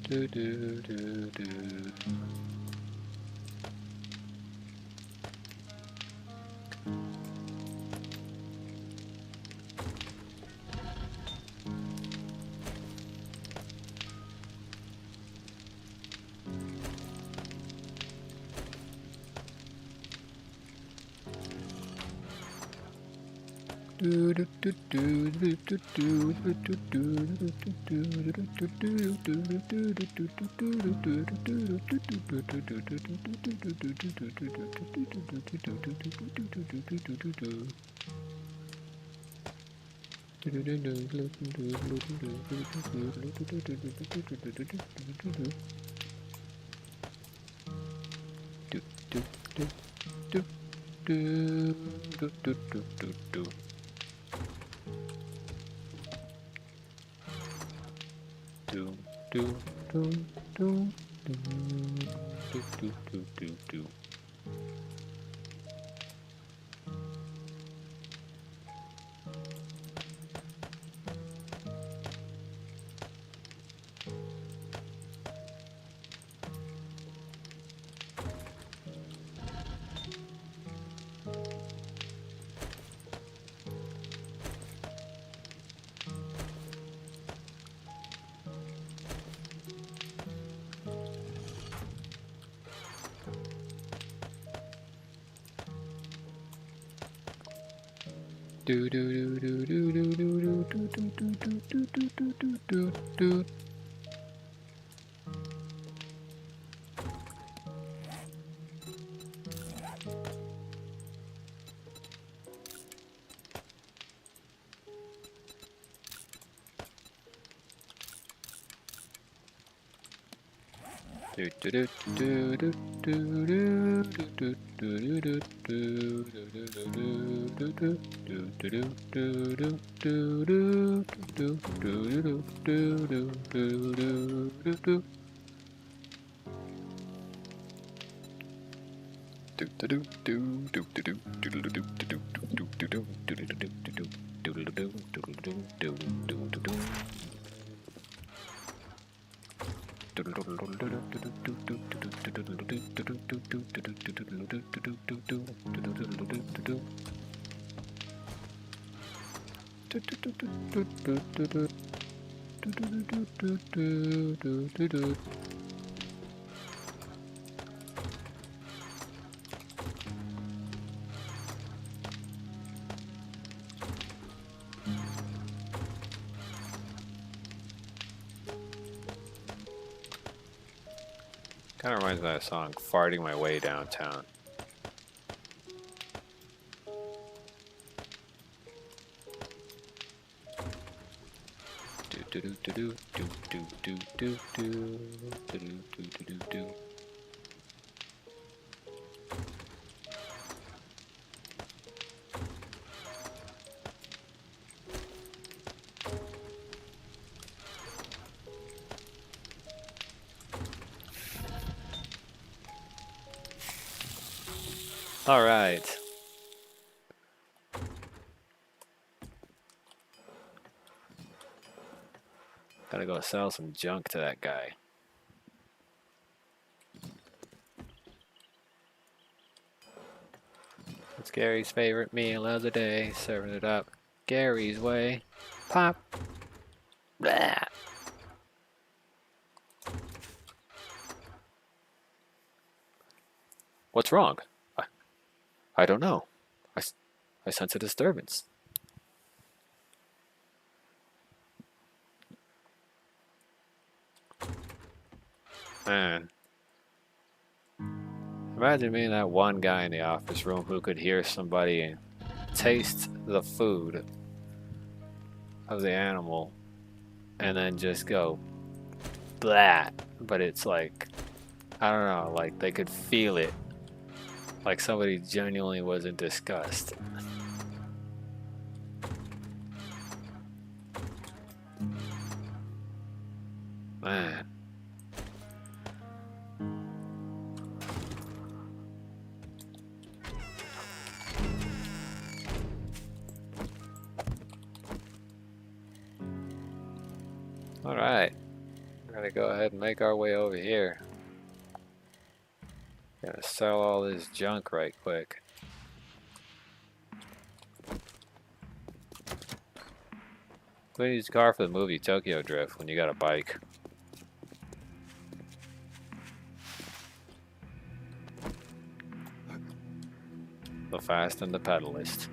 Kind of reminds me of that song, Farting My Way Downtown. All right. Gotta go sell some junk to that guy. It's Gary's favorite meal of the day. Serving it up Gary's way. Pop. Blah. What's wrong? I don't know. I sense a disturbance. Man. Imagine being that one guy in the office room who could hear somebody taste the food of the animal and then just go blah. But it's like, I don't know, like they could feel it. Like somebody genuinely was in disgust. Man. Alright. We're gonna go ahead and make our way over here. Gonna sell all this junk right quick. Who needs a car for the movie Tokyo Drift when you got a bike? The Fast and the Pedalist.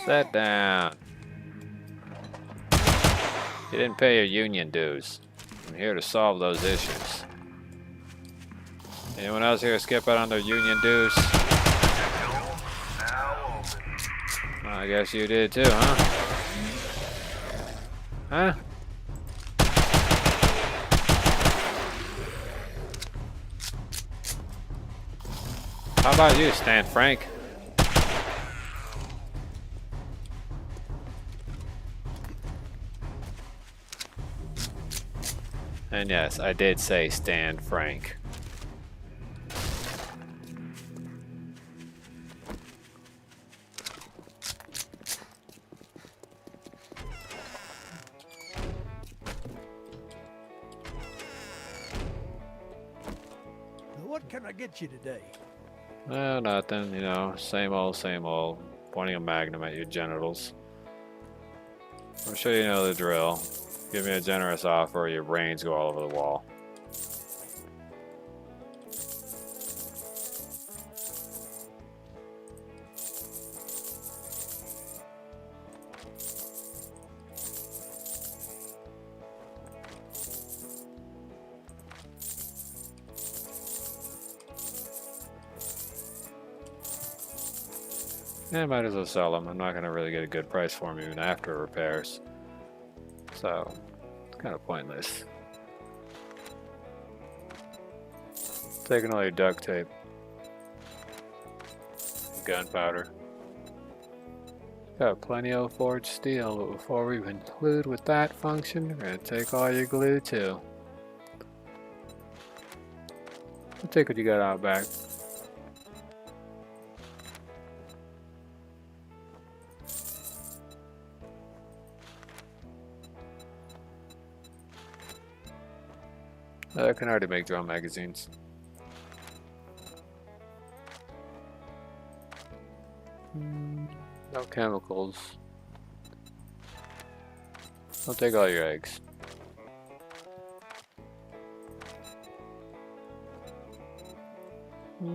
Sit down. You didn't pay your union dues. I'm here to solve those issues. Anyone else here skip out on their union dues? I guess you did too, huh? Huh? How about you, Stan Frank? And yes, I did say Stan Frank. What can I get you today? Well, nothing, you know, same old, pointing a magnum at your genitals. I'm sure you know the drill. Give me a generous offer or your brains go all over the wall. Yeah, I might as well sell them. I'm not going to really get a good price for them even after repairs. So, it's kind of pointless. Taking all your duct tape. Gunpowder. Got plenty of forged steel, but before we conclude with that function, we're going to take all your glue too. I'll take what you got out back. I can already make drum magazines. No chemicals. I'll take all your eggs.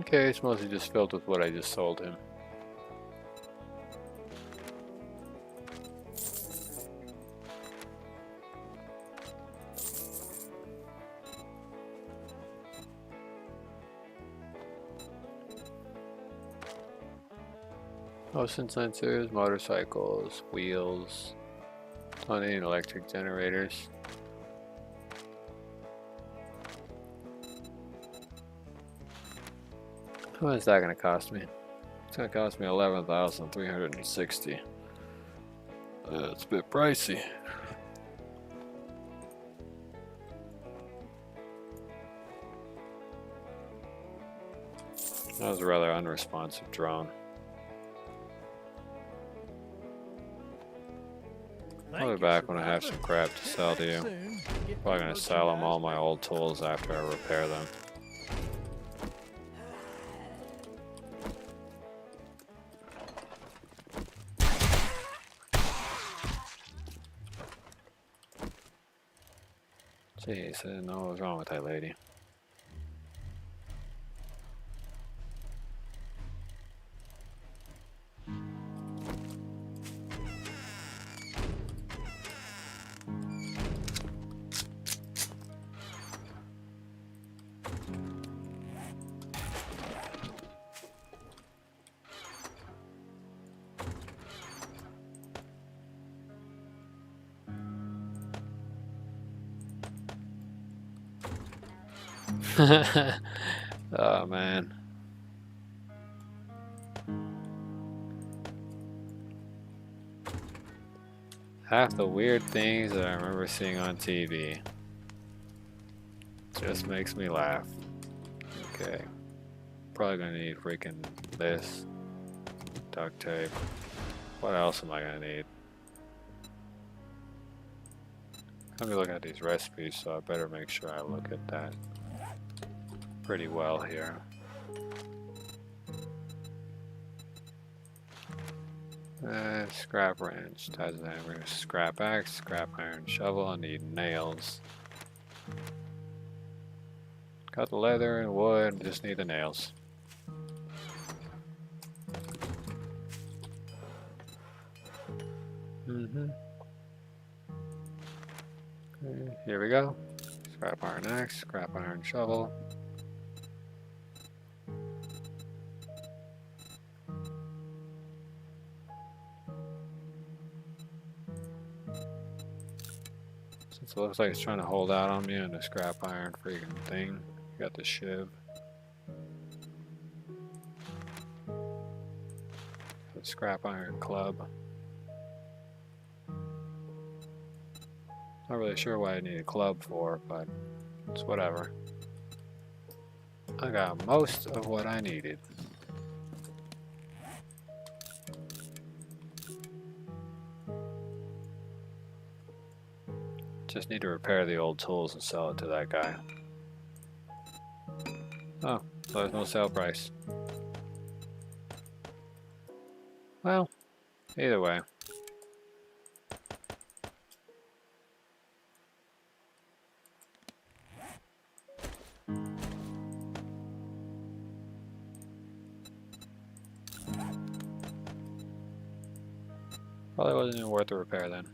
Okay, it's mostly just filled with what I just sold him. Motion sensors, motorcycles, wheels, plenty of electric generators. How much is that going to cost me? It's going to cost me $11,360. It's a bit pricey. That was a rather unresponsive drone. I'll be back when I have some crap to sell to you. Probably going to sell them all my old tools after I repair them. Jeez, I didn't know what was wrong with that lady. Oh man. Half the weird things that I remember seeing on TV just makes me laugh. Okay. Probably gonna need freaking this. Duct tape. What else am I gonna need? Let me look at these recipes, so I better make sure I look at that pretty well here. Scrap wrench, ties and hammers, scrap axe, scrap iron shovel. I need nails. Got the leather and wood, just need the nails. Okay, here we go. Scrap iron axe, scrap iron shovel. Since it looks like it's trying to hold out on me on the scrap iron freaking thing. Got the shiv. The scrap iron club. Not really sure what I need a club for, but it's whatever. I got most of what I needed. Just need to repair the old tools and sell it to that guy. Oh, so there's no sale price. Well, either way. Probably wasn't even worth the repair then.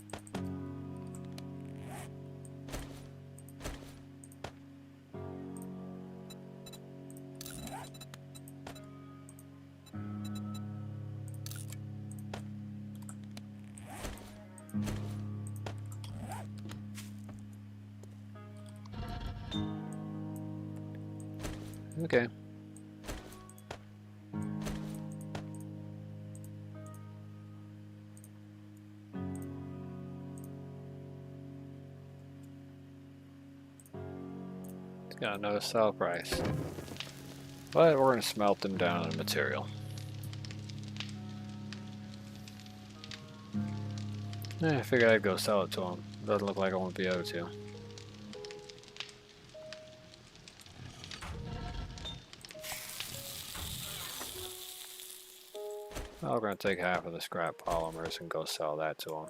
Okay. It's got no sell price. But we're gonna smelt them down in material. I figured I'd go sell it to him. Doesn't look like I won't be able to. Well, we're gonna take half of the scrap polymers and go sell that to him.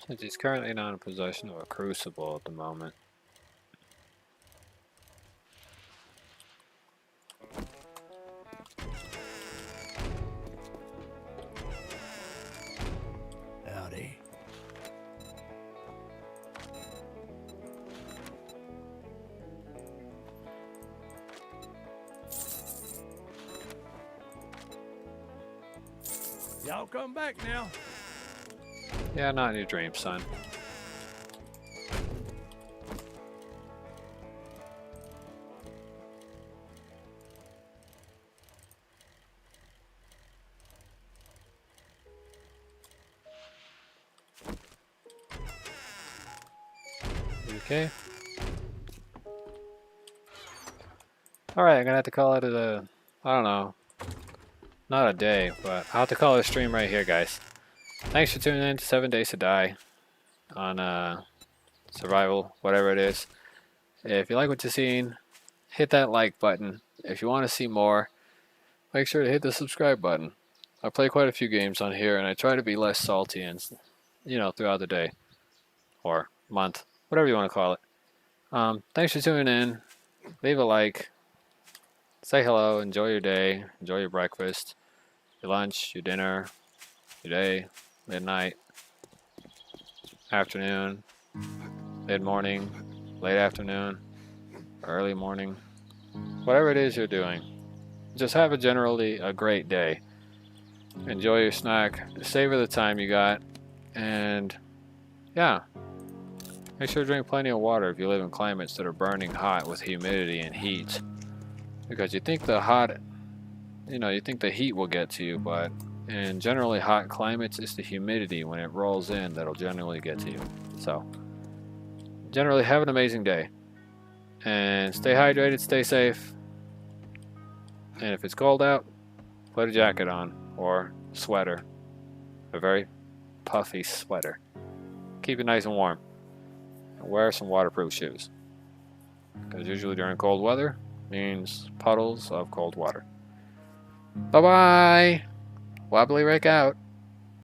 Since he's currently not in possession of a crucible at the moment. Howdy. Y'all come back now. Yeah, not in your dreams, son. Okay. Alright, I'm gonna have to call it a, I don't know, not a day, but I'll have to call it a stream right here, guys. Thanks for tuning in to 7 Days to Die on survival, whatever it is. If you like what you're seeing, hit that like button. If you want to see more, make sure to hit the subscribe button. I play quite a few games on here, and I try to be less salty and, throughout the day or month, whatever you want to call it. Thanks for tuning in. Leave a like. Say hello. Enjoy your day. Enjoy your breakfast, your lunch, your dinner, your day, midnight, afternoon, mid-morning, late afternoon, early morning, whatever it is you're doing. Just have a great day. Enjoy your snack. Savor the time you got. And yeah, make sure to drink plenty of water if you live in climates that are burning hot with humidity and heat. Because you think the heat will get to you, but in generally hot climates, it's the humidity when it rolls in that'll generally get to you. So, generally have an amazing day. And stay hydrated, stay safe. And if it's cold out, put a jacket on or sweater. A very puffy sweater. Keep it nice and warm. And wear some waterproof shoes. Because usually during cold weather means puddles of cold water. Bye-bye. Wobbly Rick out.